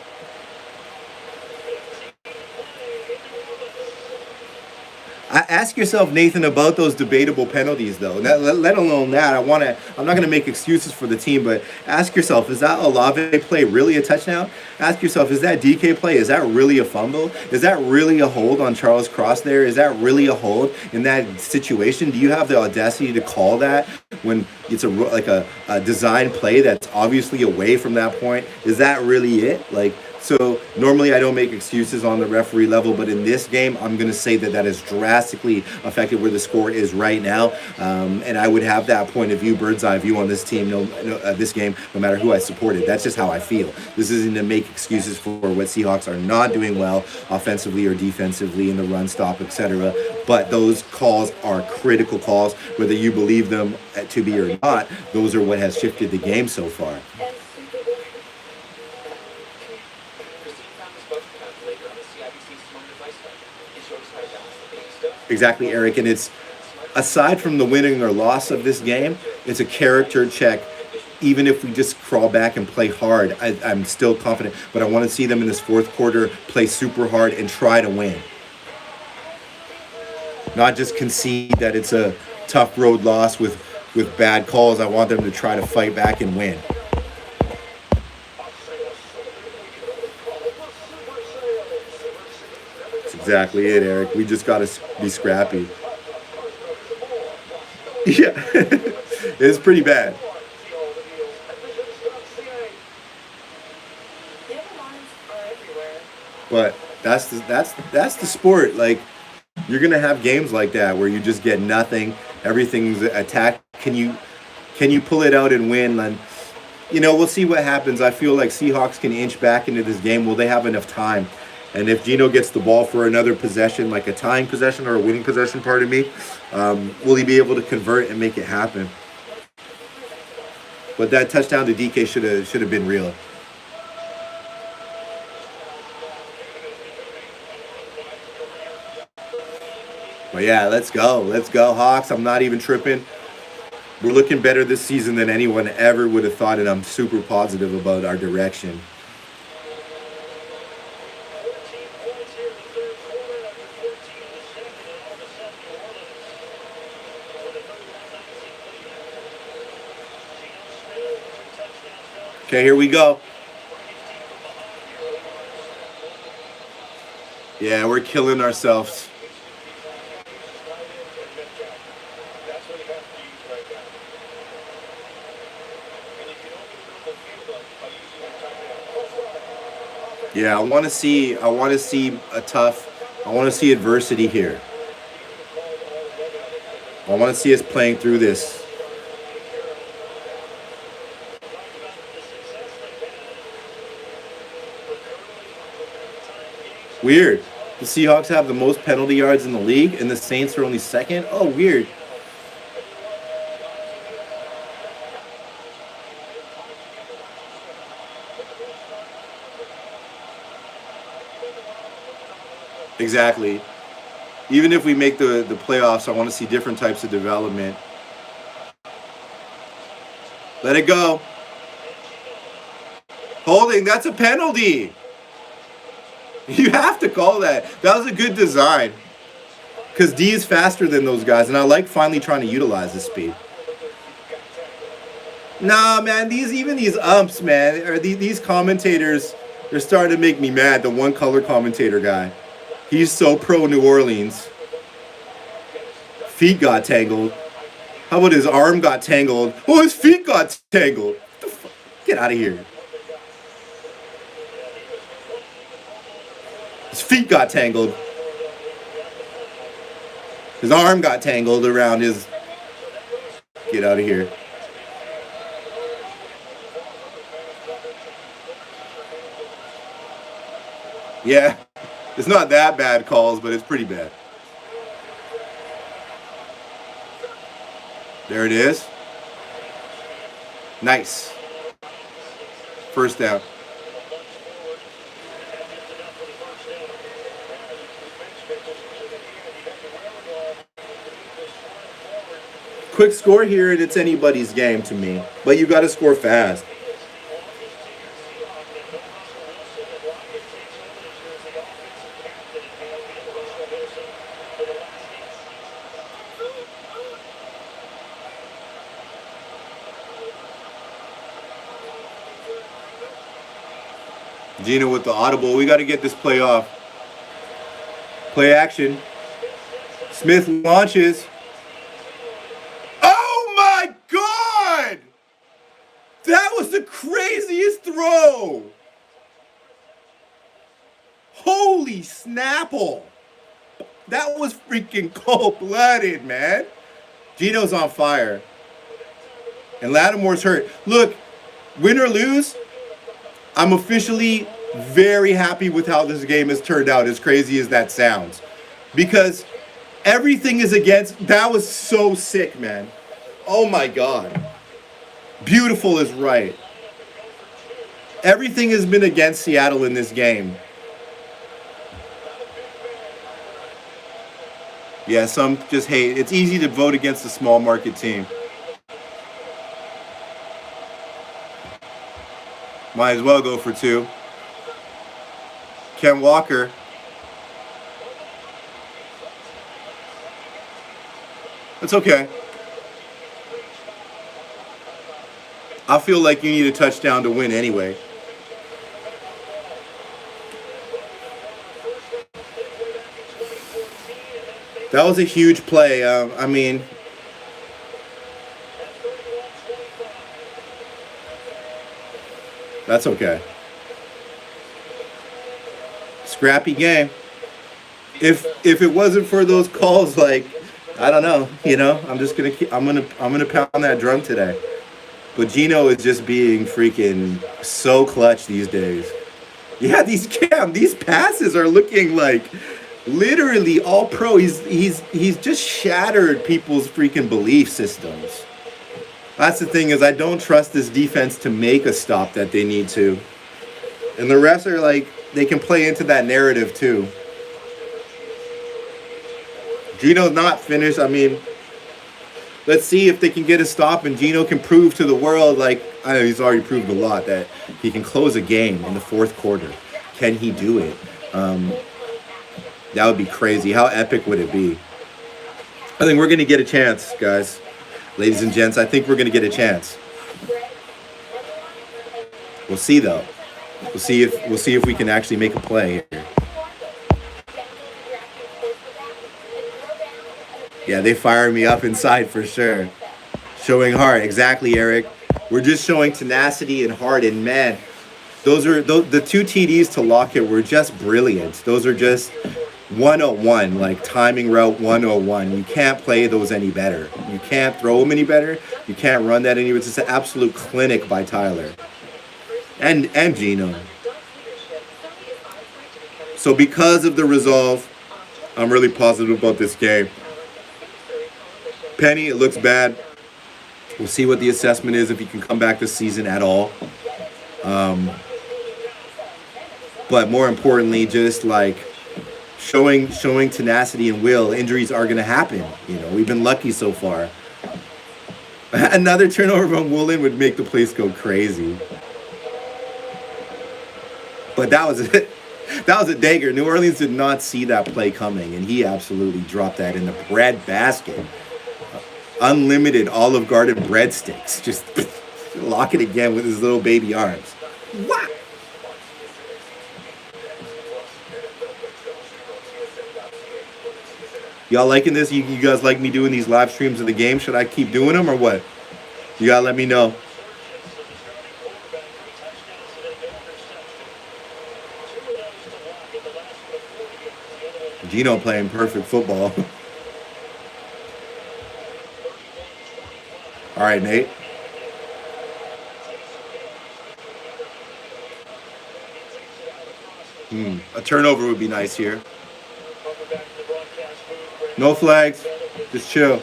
Ask yourself, Nathan, about those debatable penalties, though. Let alone that, I'm not going to make excuses for the team, but ask yourself, is that Olave play really a touchdown? Ask yourself, is that DK play, is that really a fumble? Is that really a hold on Charles Cross there? Is that really a hold in that situation? Do you have the audacity to call that when it's a design play that's obviously away from that point? Is that really it? So normally I don't make excuses on the referee level, but in this game, I'm going to say that is drastically affected where the score is right now. And I would have that point of view, bird's eye view on this team, this game, no matter who I supported. That's just how I feel. This isn't to make excuses for what Seahawks are not doing well offensively or defensively in the run stop, etc. But those calls are critical calls, whether you believe them to be or not. Those are what has shifted the game so far. Exactly, Eric. And it's, aside from the winning or loss of this game, it's a character check. Even if we just crawl back and play hard, I'm still confident. But I want to see them in this fourth quarter play super hard and try to win. Not just concede that it's a tough road loss with bad calls. I want them to try to fight back and win. Exactly it, Eric. We just got to be scrappy. Yeah, it's pretty bad. But that's the sport. Like, you're gonna have games like that where you just get nothing. Everything's attacked. Can you pull it out and win? And we'll see what happens. I feel like Seahawks can inch back into this game. Will they have enough time? And if Geno gets the ball for another possession, like a tying possession or a winning possession, pardon me, will he be able to convert and make it happen? But that touchdown to DK should have been real. But yeah, let's go, Hawks. I'm not even tripping. We're looking better this season than anyone ever would have thought, and I'm super positive about our direction. Okay, here we go. Yeah, we're killing ourselves. Yeah, I want to see adversity here. I want to see us playing through this. Weird. The Seahawks have the most penalty yards in the league, and the Saints are only second. Oh, weird. Exactly. Even if we make the playoffs, I want to see different types of development. Let it go. Holding, that's a penalty. You have to call that. That was a good design. Because D is faster than those guys, and I like finally trying to utilize his speed. Nah, man, these umps, man, or these commentators, they're starting to make me mad. The one color commentator guy. He's so pro New Orleans. Feet got tangled. How about his arm got tangled? Oh, his feet got tangled. What the fuck? Get out of here. His feet got tangled. His arm got tangled around his... Get out of here. Yeah. It's not that bad calls, but it's pretty bad. There it is. Nice. First down. Quick score here, and it's anybody's game to me. But you got to score fast. Gino with the audible. We got to get this play off. Play action. Smith launches. Oh my God! That was the craziest throw. Holy snapple. That was freaking cold-blooded, man. Gino's on fire. And Lattimore's hurt. Look, win or lose, I'm officially very happy with how this game has turned out, as crazy as that sounds. Because everything is against... That was so sick, man. Oh, my God. Beautiful is right. Everything has been against Seattle in this game. Yeah, some just hate. It's easy to vote against a small market team. Might as well go for two. Ken Walker. That's okay. I feel like you need a touchdown to win anyway. That was a huge play. I mean... That's okay. Scrappy game. If it wasn't for those calls, like, I don't know, you know, I'm gonna pound that drum today. But Gino is just being freaking so clutch these days. Yeah, these passes are looking like literally all pro. He's just shattered people's freaking belief systems. That's the thing, is I don't trust this defense to make a stop that they need to. And the refs are like, they can play into that narrative too. Gino's not finished. I mean, let's see if they can get a stop and Gino can prove to the world, like, I know he's already proved a lot, that he can close a game in the fourth quarter. Can he do it? That would be crazy. How epic would it be? I think we're going to get a chance, guys. Ladies and gents, I think we're going to get a chance. We'll see, though. We'll see if we can actually make a play here. Yeah, they fire me up inside for sure. Showing heart. Exactly, Eric. We're just showing tenacity and heart. And, man, The two TDs to Lockett were just brilliant. Those are just 101, like timing route 101. You can't play those any better. You can't throw them any better. You can't run that any. It's just an absolute clinic by Tyler and Gino. So because of the resolve, I'm really positive about this game. Penny, it looks bad. We'll see what the assessment is if he can come back this season at all. But more importantly, just like showing tenacity and will. Injuries are going to happen. You know, we've been lucky so far. Another turnover from Woolen would make the place go crazy. But that was it. That was a dagger. New Orleans did not see that play coming, and he absolutely dropped that in the bread basket. Unlimited Olive Garden breadsticks. Just lock it again with his little baby arms. What? Y'all liking this? You guys like me doing these live streams of the game? Should I keep doing them or what? You gotta let me know. Gino playing perfect football. All right, Nate. A turnover would be nice here. No flags. Just chill.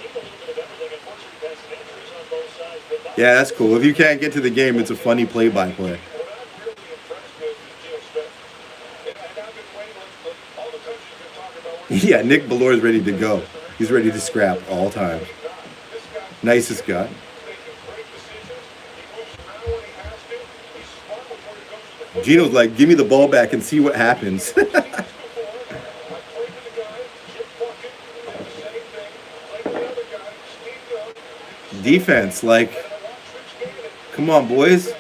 Yeah, that's cool. If you can't get to the game, it's a funny play-by-play. Yeah, Nick Ballore is ready to go. He's ready to scrap all time. Nicest guy. Gino's like, give me the ball back and see what happens. Defense, like, come on, boys.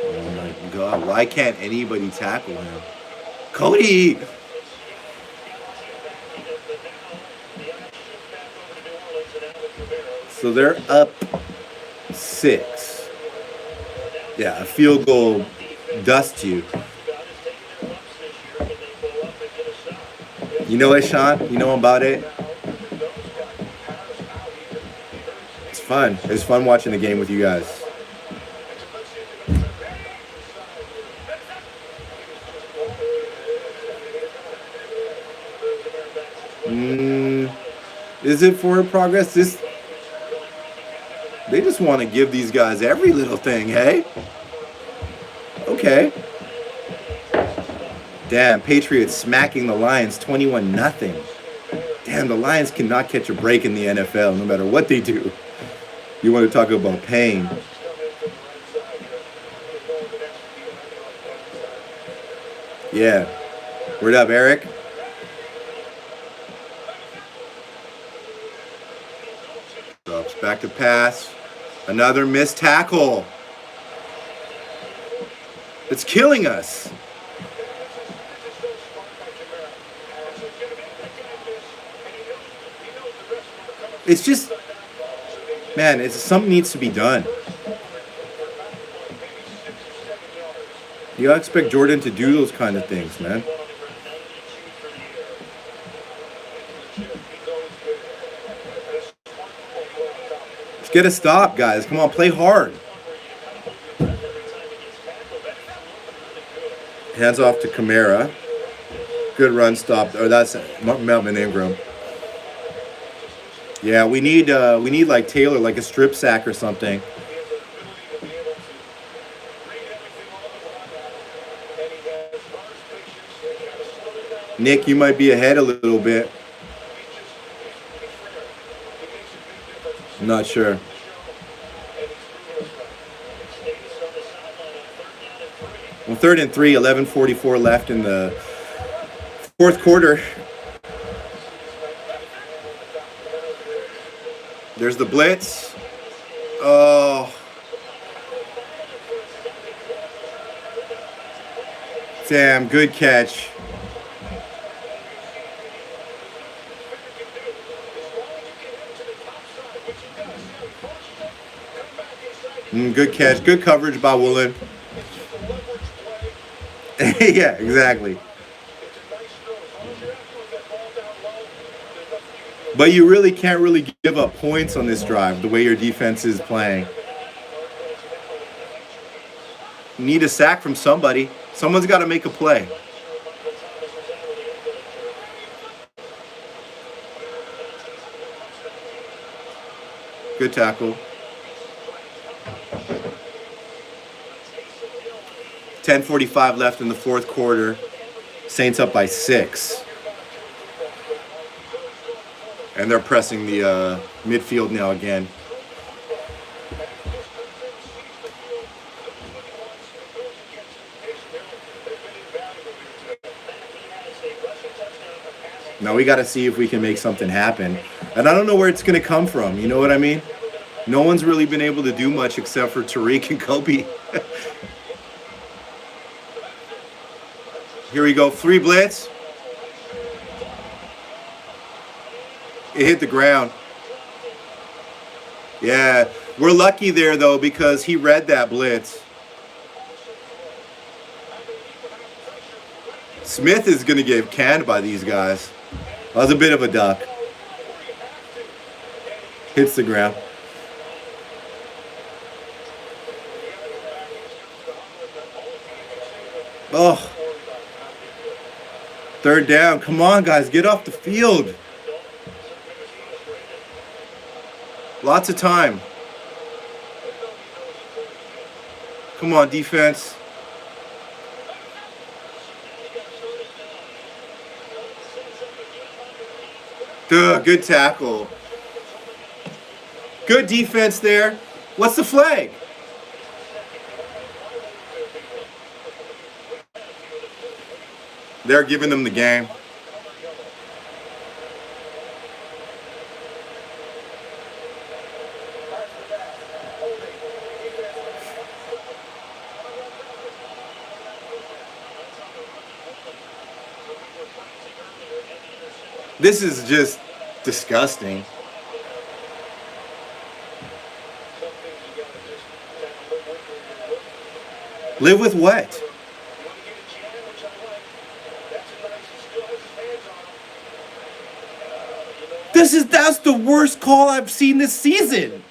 Oh my God, why can't anybody tackle him? Cody! So they're up 6. Yeah, a field goal dusts you. You know it, Sean? You know about it? It's fun. It's fun watching the game with you guys. Is it forward progress? They just want to give these guys every little thing, hey? Okay. Damn, Patriots smacking the Lions 21-0. Damn, the Lions cannot catch a break in the NFL no matter what they do. You want to talk about pain. Yeah. Word up, Eric? Drops back to pass. Another missed tackle. It's killing us. It's just, man, something needs to be done. You gotta expect Jordan to do those kind of things, man. Let's get a stop, guys. Come on, play hard. Hands off to Kamara. Good run stop. Oh, that's Melvin Ingram. Yeah, we need like Taylor, like a strip sack or something. Nick, you might be ahead a little bit. I'm not sure. Well, 3rd and 3, 11:44 left in the fourth quarter. There's the blitz. Oh. Damn, good catch. Good catch. Good coverage by Woolen. Yeah, exactly. But you really can't really give up points on this drive the way your defense is playing. You need a sack from somebody. Someone's got to make a play. Good tackle. 10:45 left in the fourth quarter. Saints up by 6. And they're pressing the midfield now again. Now we got to see if we can make something happen. And I don't know where it's going to come from. You know what I mean? No one's really been able to do much except for Tariq and Kobe. Here we go. 3 blitz. It hit the ground. Yeah. We're lucky there, though, because he read that blitz. Smith is going to get canned by these guys. That was a bit of a duck. Hits the ground. Oh. 3rd down. Come on, guys. Get off the field. Lots of time. Come on, defense. Good tackle. Good defense there. What's the flag? They're giving them the game. This is just disgusting. Live with what? That's the worst call I've seen this season.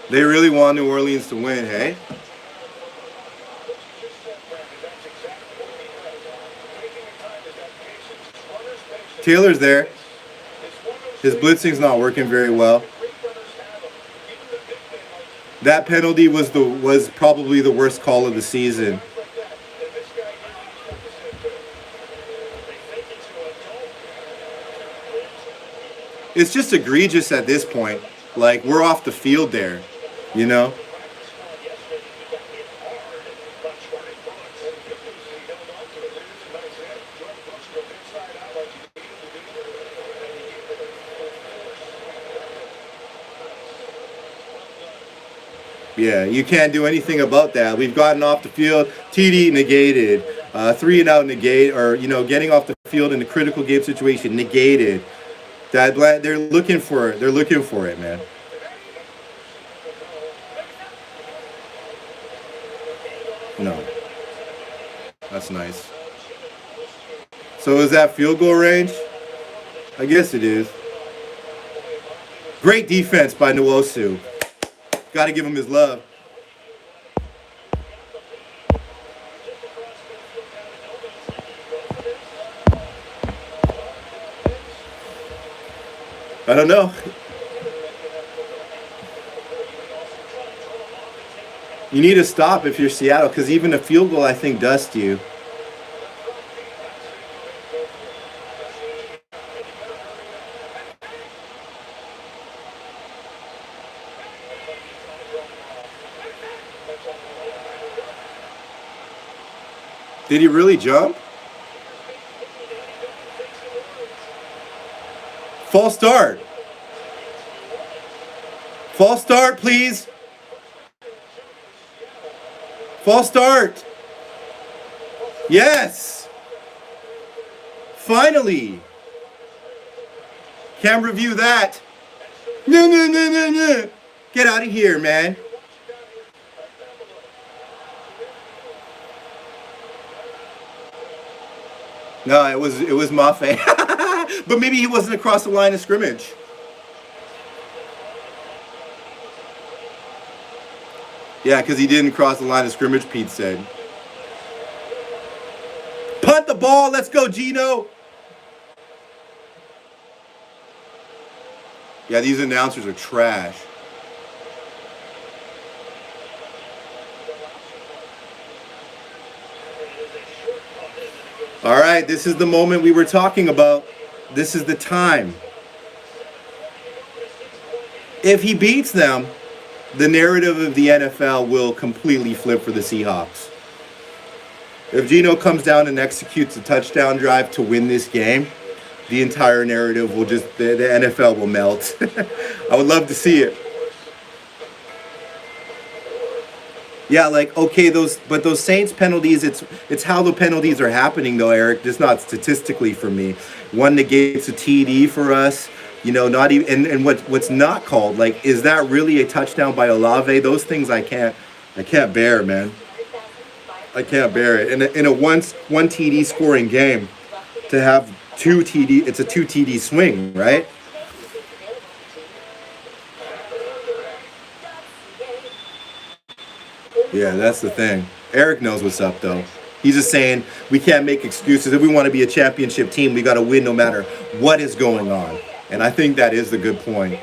They really want New Orleans to win, hey? Taylor's there. His blitzing's not working very well. That penalty was probably the worst call of the season. It's just egregious at this point. Like, we're off the field there, you know? Yeah, you can't do anything about that. We've gotten off the field, TD negated, 3 and out negate, or, you know, getting off the field in a critical game situation negated. They're looking for it. They're looking for it, man. No. That's nice. So is that field goal range? I guess it is. Great defense by Nwosu. Got to give him his love. I don't know. You need to stop if you're Seattle, because even a field goal, I think, dusts you. Did he really jump? False start. False start, please. False start. Yes. Finally. Can't review that. No, no, no, no, no. Get out of here, man. No, it was Mafe. But maybe he wasn't across the line of scrimmage. Yeah, because he didn't cross the line of scrimmage, Pete said. Punt the ball. Let's go, Gino. Yeah, these announcers are trash. All right, this is the moment we were talking about. This is the time. If he beats them, the narrative of the NFL will completely flip for the Seahawks. If Gino comes down and executes a touchdown drive to win this game, the entire narrative will just, the NFL will melt. I would love to see it. Yeah, like, okay, those Saints penalties, it's how the penalties are happening though, Eric. Just not statistically for me. One negates a TD for us. You know, not even and what's not called, like, is that really a touchdown by Olave? Those things I can't bear, man. I can't bear it. In a one TD scoring game, to have two TD, it's a 2 TD swing, right? Yeah, that's the thing. Eric knows what's up, though. He's just saying we can't make excuses. If we want to be a championship team, we got to win no matter what is going on. And I think that is the good point.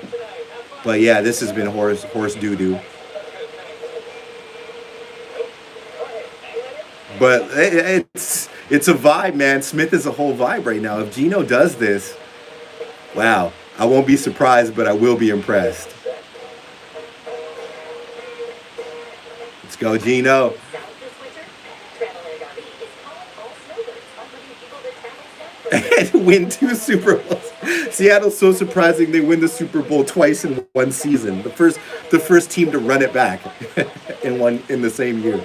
But yeah, this has been horse doo-doo. But it's a vibe, man. Smith is a whole vibe right now. If Gino does this, wow, I won't be surprised, but I will be impressed. Let's go, Gino. And win 2 Super Bowls. Seattle's so surprising they win the Super Bowl twice in one season. The first team to run it back in the same year.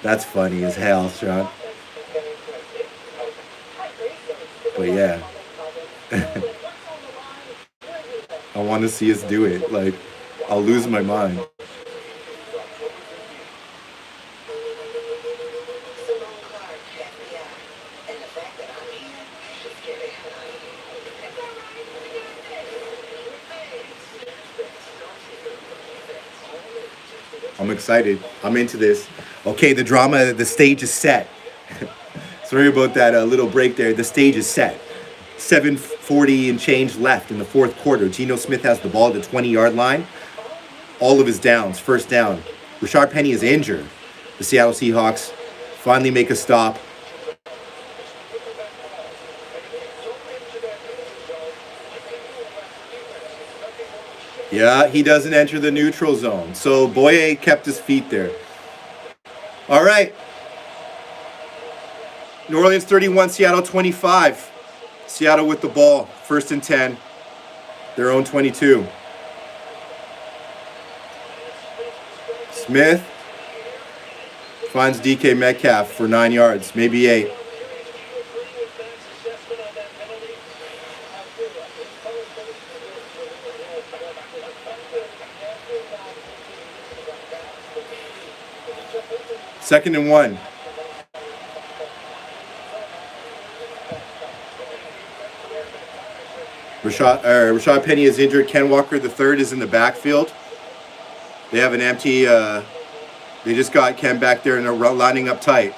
That's funny as hell, Sean. But yeah. I want to see us do it. Like, I'll lose my mind. I'm excited. I'm into this. Okay, the drama, the stage is set. Sorry about that little break there. The stage is set. 7:40 and change left in the fourth quarter. Geno Smith has the ball at the 20-yard line. All of his downs, first down. Rashard Penny is injured. The Seattle Seahawks finally make a stop. Yeah, he doesn't enter the neutral zone. So Boye kept his feet there. All right. New Orleans 31, Seattle 25. Seattle with the ball. 1st and 10. Their own 22. Smith finds DK Metcalf for 9 yards, maybe 8. Second and 1. Rashad Penny is injured. Ken Walker III is in the backfield. They have an empty. They just got Ken back there and they're lining up tight.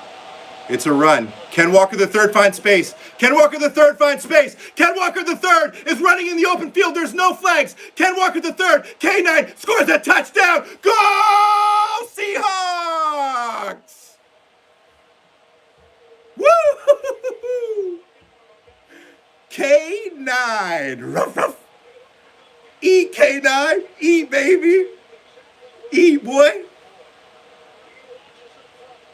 It's a run. Ken Walker III finds space. Ken Walker III finds space. Ken Walker III is running in the open field. There's no flags. Ken Walker III, K9 scores a touchdown. Go Seahawks! Woo! K9. Ruff, ruff. Eat K9. Eat, baby. Eat, boy.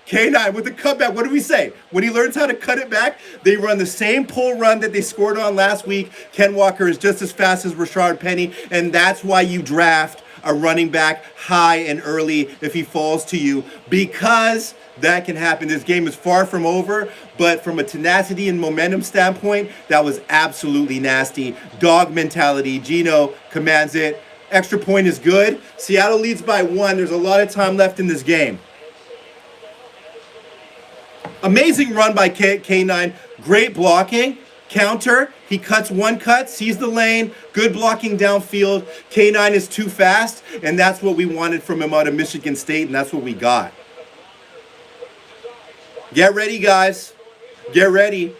K9 with the cutback. What do we say? When he learns how to cut it back, they run the same pull run that they scored on last week. Ken Walker is just as fast as Rashard Penny, and that's why you draft a running back high and early if he falls to you, because that can happen. This game is far from over, but from a tenacity and momentum standpoint, that was absolutely nasty. Dog mentality. Gino commands it. Extra point is good. Seattle leads by 1. There's a lot of time left in this game. Amazing run by K9. Great blocking. Counter. He cuts one cut, sees the lane. Good blocking downfield. K9 is too fast, and that's what we wanted from him out of Michigan State, and that's what we got. Get ready, guys. Get ready.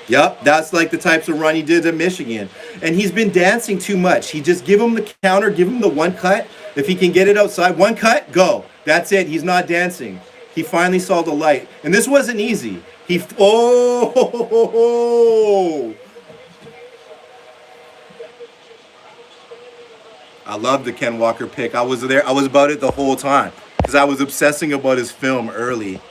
Yep, that's like the types of run he did at Michigan. And he's been dancing too much. He just give him the counter, give him the one cut. If he can get it outside, one cut, go. That's it. He's not dancing. He finally saw the light. And this wasn't easy. I love the Ken Walker pick. I was there. I was about it the whole time because I was obsessing about his film early.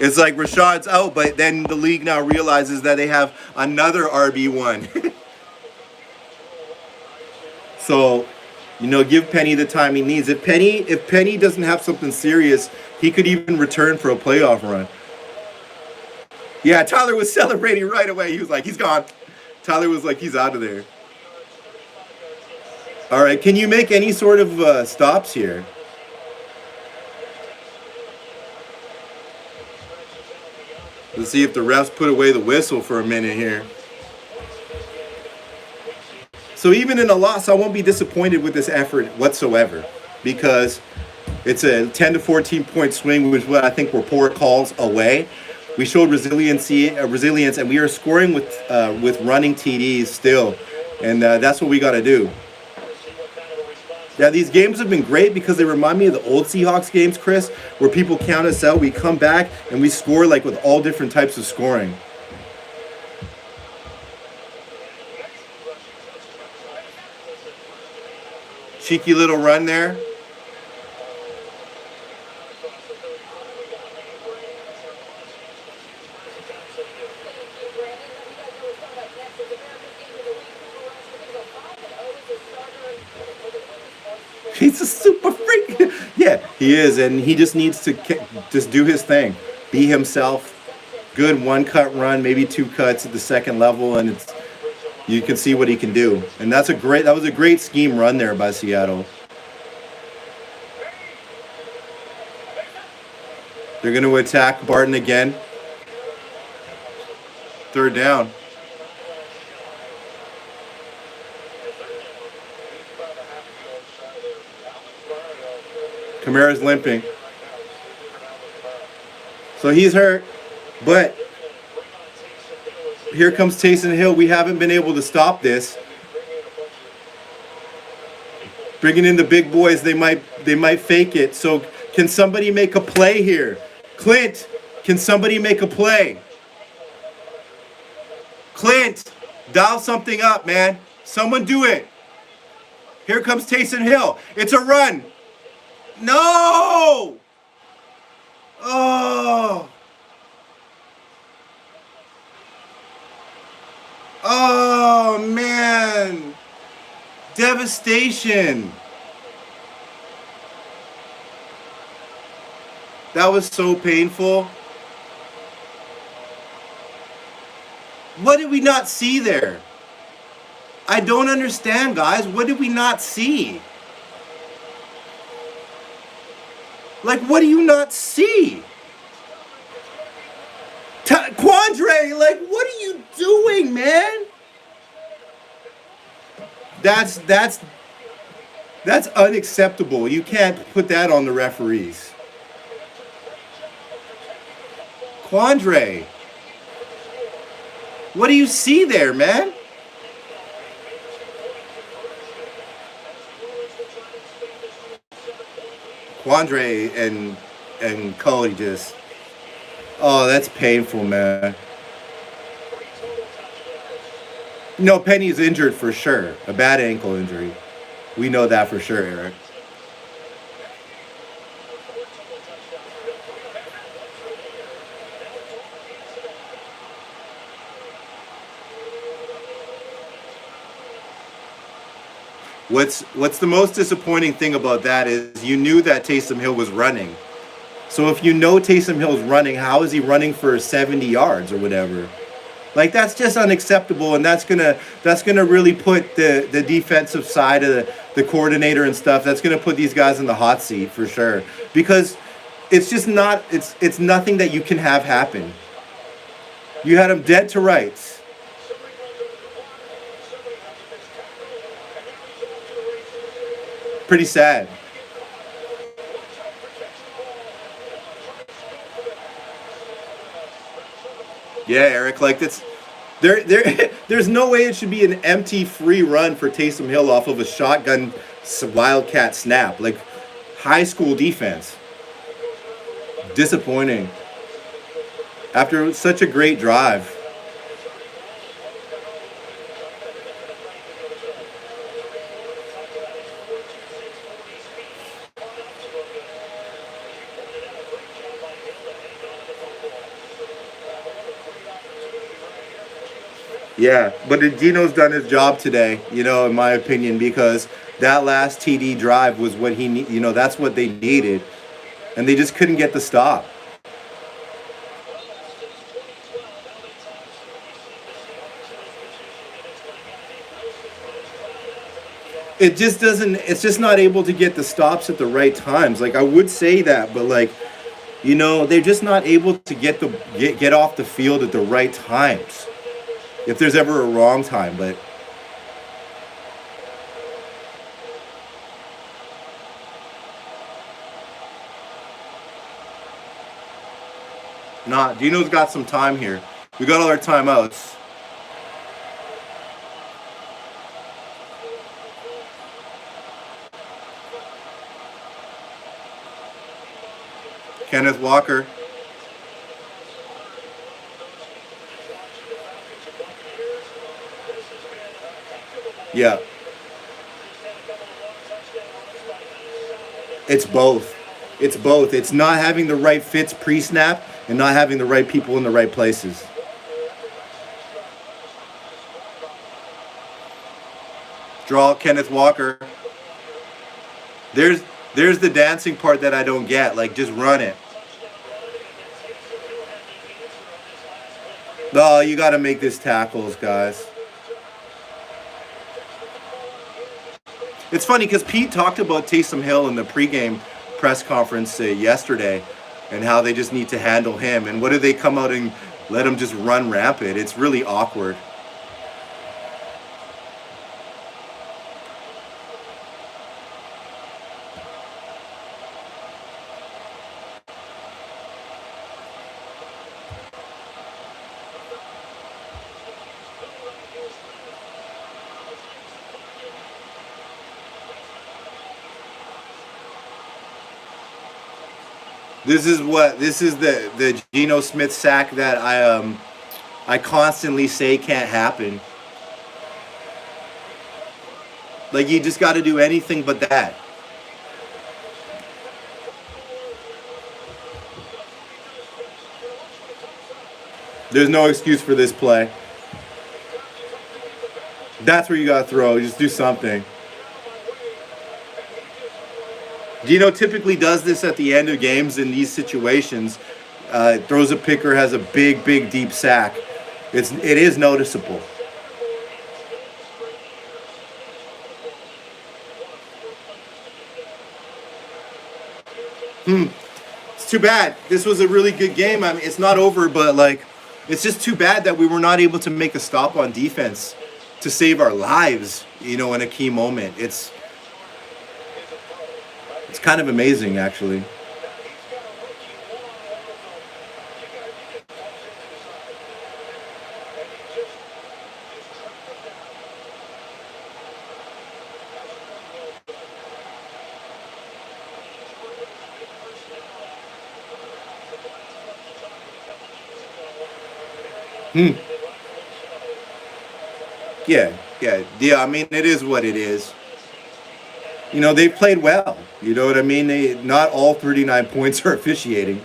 It's like Rashad's out, but then the league now realizes that they have another RB1. So, give Penny the time he needs. If Penny doesn't have something serious, he could even return for a playoff run. Yeah, Tyler was celebrating right away. He was like, he's gone. Tyler was like, he's out of there. All right, can you make any sort of stops here? Let's see if the refs put away the whistle for a minute here. So even in a loss, I won't be disappointed with this effort whatsoever, because it's a 10 to 14 point swing, which what I think were poor calls away. We showed resilience, and we are scoring with running TDs still, and that's what we got to do. Yeah, these games have been great because they remind me of the old Seahawks games, Chris, where people count us out, we come back, and we score like with all different types of scoring. Cheeky little run there. He's a super freak. Yeah, he is, and he just needs to just do his thing, be himself. Good one cut run, maybe two cuts at the second level, and you can see what he can do. And that was a great scheme run there by Seattle. They're going to attack Barton again. Third down. Kamara's limping. So he's hurt, but here comes Taysom Hill. We haven't been able to stop this. Bringing in the big boys, they might fake it. So can somebody make a play here? Clint, can somebody make a play? Clint, dial something up, man. Someone do it. Here comes Taysom Hill. It's a run. No! Oh! Oh, man! Devastation! That was so painful. What did we not see there? I don't understand, guys. What did we not see? Like, what do you not see? Quandre, like, what are you doing, man? That's unacceptable. You can't put that on the referees. Quandre, what do you see there, man? Quandre and Cody just, oh, that's painful, man. No, Penny's injured for sure. A bad ankle injury. We know that for sure, Eric. What's the most disappointing thing about that is you knew that Taysom Hill was running. So if you know Taysom Hill's running, how is he running for 70 yards or whatever? Like that's just unacceptable, and that's gonna really put the defensive side of the coordinator and stuff. That's gonna put these guys in the hot seat for sure because it's just not it's nothing that you can have happen. You had him dead to rights. Pretty sad. Yeah, Eric, like that's there's no way it should be an empty free run for Taysom Hill off of a shotgun wildcat snap. Like high school defense. Disappointing. After such a great drive. Yeah, but Gino's done his job today, in my opinion, because that last TD drive was what that's what they needed, and they just couldn't get the stop. It just doesn't. It's just not able to get the stops at the right times. Like I would say that, but like, they're just not able to get off the field at the right times. If there's ever a wrong time, but nah, Dino's got some time here. We got all our timeouts. Kenneth Walker. Yeah. It's both. It's both. It's not having the right fits pre-snap and not having the right people in the right places. Draw Kenneth Walker. There's the dancing part that I don't get. Like just run it. No, you got to make this tackles, guys. It's funny because Pete talked about Taysom Hill in the pregame press conference yesterday and how they just need to handle him. And what do they come out and let him just run rampant? It's really awkward. This is the Geno Smith sack that I constantly say can't happen. Like you just got to do anything but that. There's no excuse for this play. That's where you got to throw. Just do something. Gino typically does this at the end of games in these situations. Throws a picker, has a big, deep sack. It is noticeable. It's too bad. This was a really good game. I mean, it's not over, but like, it's just too bad that we were not able to make a stop on defense to save our lives. In a key moment. It's kind of amazing, actually. Yeah. I mean, it is what it is. They've played well. You know what I mean? Not all 39 points are officiating.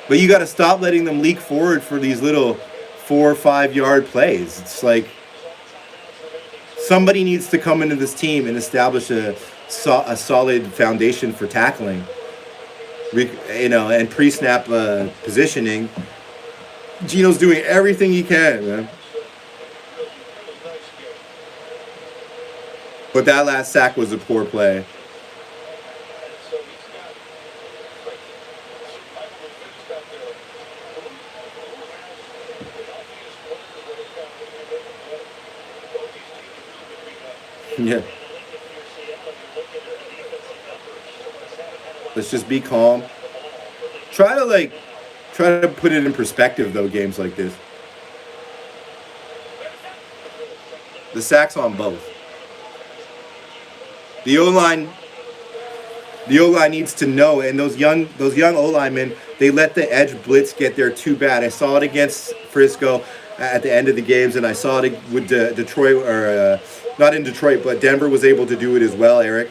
But you got to stop letting them leak forward for these little 4 or 5 yard plays. It's like Somebody needs to come into this team and establish a solid foundation for tackling, and pre-snap positioning. Gino's doing everything he can, man. But that last sack was a poor play. Yeah. Let's just be calm. Try to put it in perspective, though, games like this. The sack's on both. The O-line needs to know, and those young O-linemen, they let the edge blitz get there too bad. I saw it against Frisco at the end of the games, and I saw it with Detroit, or not in Detroit, but Denver was able to do it as well, Eric.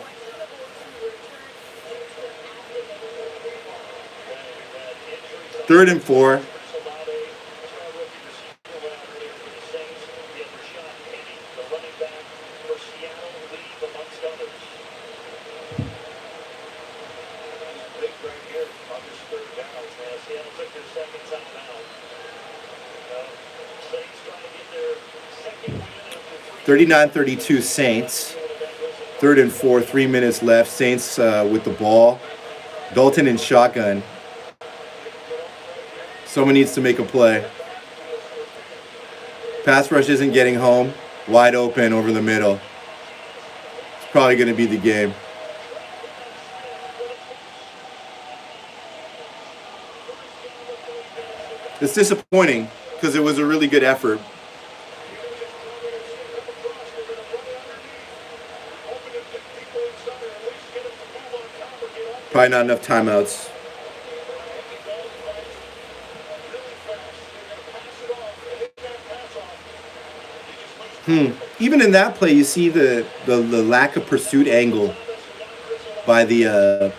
Third and 4. (39-32) Saints. Third and 4, 3 minutes left. Saints with the ball. Dalton in shotgun. Someone needs to make a play. Pass rush isn't getting home. Wide open over the middle. It's probably going to be the game. It's disappointing because it was a really good effort. Probably not enough timeouts. Even in that play, you see the lack of pursuit angle by the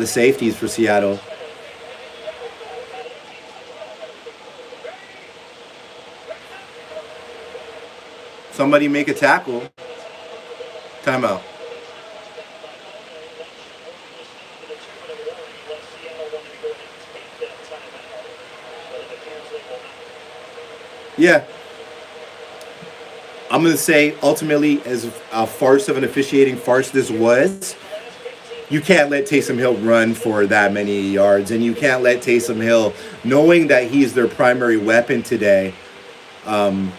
safeties for Seattle. Somebody make a tackle. Timeout. Yeah. I'm going to say, ultimately, as a farce of an officiating farce this was, you can't let Taysom Hill run for that many yards, and you can't let Taysom Hill, knowing that he's their primary weapon today, have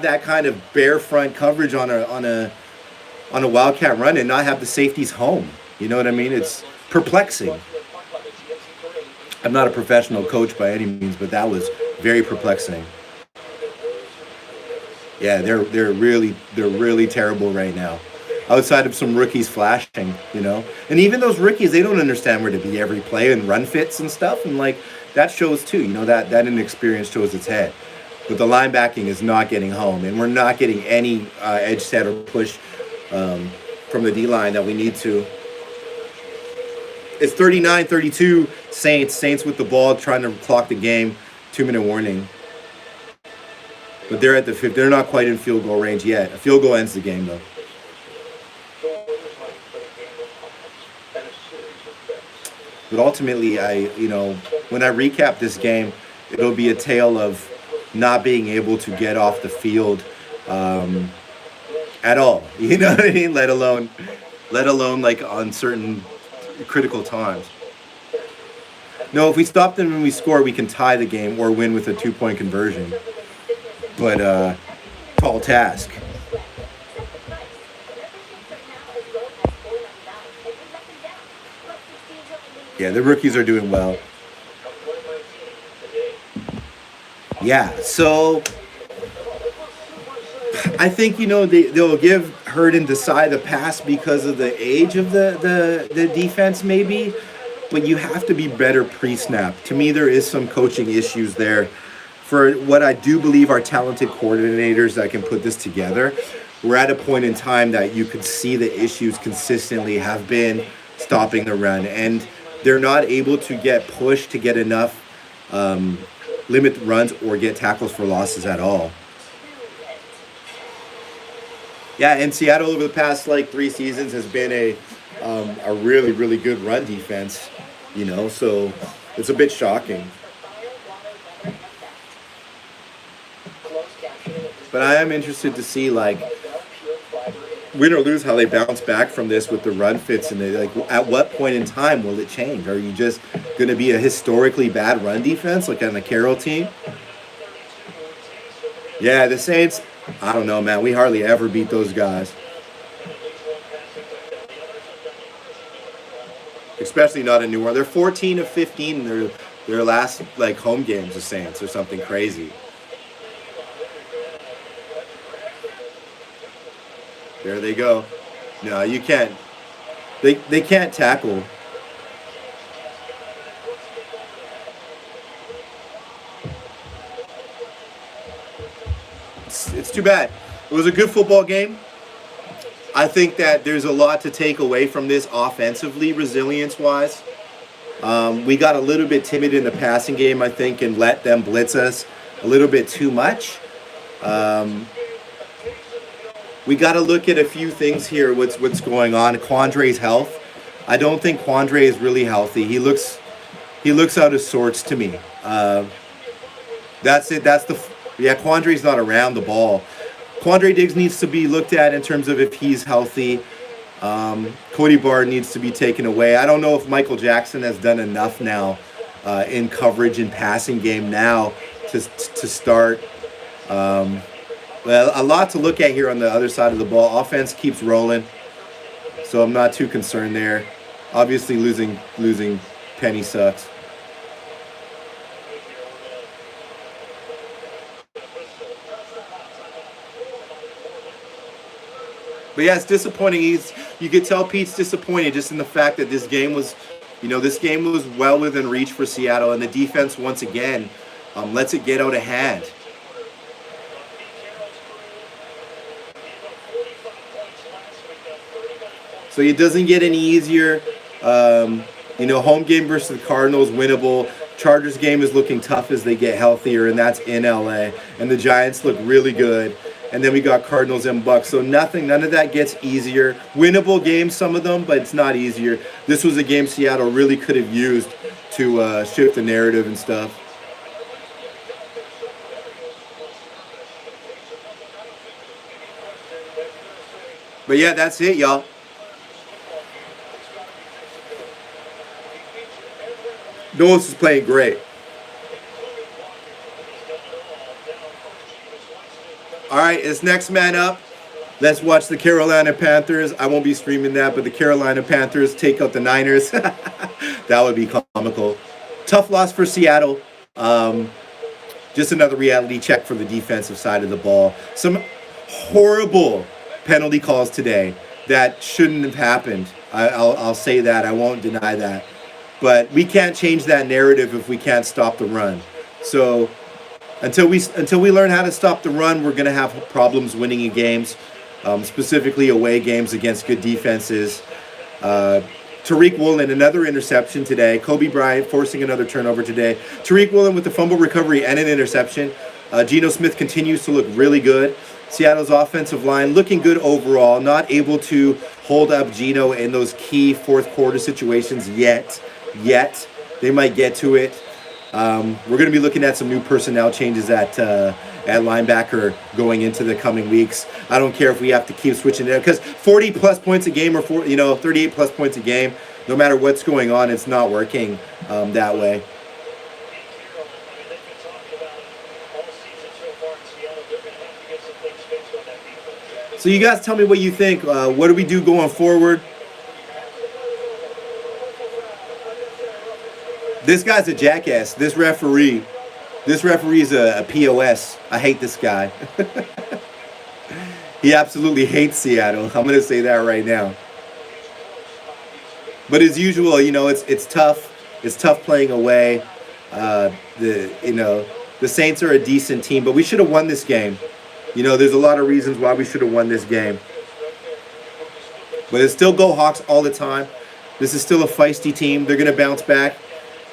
that kind of bare front coverage on a wildcat run and not have the safeties home. You know what I mean? It's perplexing. I'm not a professional coach by any means, but that was very perplexing. Yeah, they're really terrible right now. Outside of some rookies flashing, and even those rookies, they don't understand where to be every play and run fits and stuff, and that shows too. That inexperience shows its head. But the linebacking is not getting home, and we're not getting any edge set or push from the D-line that we need to. It's 39-32 Saints with the ball, trying to clock the game. 2-minute warning. But they're at the 5th. They're not quite in field goal range yet. A field goal ends the game, though. But ultimately, when I recap this game, it'll be a tale of not being able to get off the field at all. You know what I mean? Let alone on certain critical times. No, if we stop them and we score, we can tie the game or win with a 2-point conversion. But tall task. Yeah, the rookies are doing well. Yeah, so I think they'll give Hurd and Desai the pass because of the age of the defense, maybe. But you have to be better pre-snap. To me, there is some coaching issues there. For what I do believe are talented coordinators that can put this together, we're at a point in time that you could see the issues consistently have been stopping the run. And they're not able to get pushed to get enough limit runs or get tackles for losses at all. Yeah, and Seattle over the past like 3 seasons has been a really really good run defense. So it's a bit shocking. But I am interested to see like win or lose how they bounce back from this with the run fits and they like at what point in time will it change? Are you just going to be a historically bad run defense like on the Carroll team? Yeah, the Saints. I don't know, man. We hardly ever beat those guys, especially not in New Orleans. They're 14 of 15 in their last like home games. The Saints or something crazy. There they go. No, you can't. They can't tackle. It's too bad. It was a good football game. I think that there's a lot to take away from this offensively, resilience-wise. We got a little bit timid in the passing game, I think, and let them blitz us a little bit too much. We got to look at a few things here. What's going on? Quandre's health. I don't think Quandre is really healthy. He looks out of sorts to me. That's it. Quandre's not around the ball. Quandre Diggs needs to be looked at in terms of if he's healthy. Cody Bard needs to be taken away. I don't know if Michael Jackson has done enough now in coverage and passing game now to start. Well, a lot to look at here on the other side of the ball. Offense keeps rolling, so I'm not too concerned there. Obviously, losing Penny sucks. But yeah, it's disappointing. You could tell Pete's disappointed just in the fact that this game was well within reach for Seattle, and the defense once again lets it get out of hand. So it doesn't get any easier. Home game versus the Cardinals, winnable. Chargers game is looking tough as they get healthier, and that's in LA. And the Giants look really good. And then we got Cardinals and Bucks. So none of that gets easier. Winnable games, some of them, but it's not easier. This was a game Seattle really could have used to shift the narrative and stuff. But yeah, that's it, y'all. Knowles is playing great. All right, it's next man up. Let's watch the Carolina Panthers. I won't be streaming that, but the Carolina Panthers take out the Niners. That would be comical. Tough loss for Seattle. Just another reality check for the defensive side of the ball. Some horrible penalty calls today that shouldn't have happened. I'll say that. I won't deny that. But we can't change that narrative if we can't stop the run. So until we learn how to stop the run, we're going to have problems winning in games, specifically away games against good defenses. Tariq Woolen, another interception today. Kobe Bryant forcing another turnover today. Tariq Woolen with the fumble recovery and an interception. Geno Smith continues to look really good. Seattle's offensive line looking good overall, not able to hold up Geno in those key fourth quarter situations yet. They might get to it. We're going to be looking at some new personnel changes at linebacker going into the coming weeks. I don't care if we have to keep switching it because 40 plus points a game or 38 plus points a game, no matter what's going on, it's not working that way. So you guys tell me what you think. What do we do going forward? This guy's a jackass. This referee is a POS. I hate this guy. He absolutely hates Seattle. I'm going to say that right now. But as usual, it's tough. It's tough playing away. The Saints are a decent team, but we should have won this game. There's a lot of reasons why we should have won this game. But it's still Go Hawks all the time. This is still a feisty team. They're going to bounce back.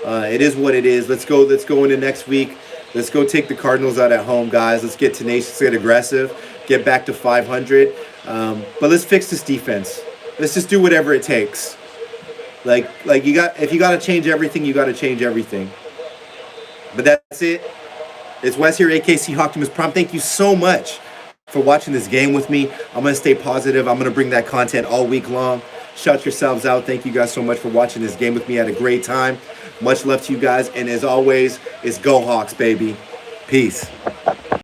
It is what it is. Let's go into next week. Let's go take the Cardinals out at home, guys. Let's get tenacious, get aggressive, get back to 500. But let's fix this defense. Let's just do whatever it takes. Like if you got to change everything, you got to change everything. But that's it. It's Wes here, AKC Optimus Prime. Thank you so much for watching this game with me. I'm going to stay positive. I'm going to bring that content all week long. Shout yourselves out. Thank you guys so much for watching this game with me. I had a great time. Much love to you guys. And as always, it's Go Hawks, baby. Peace.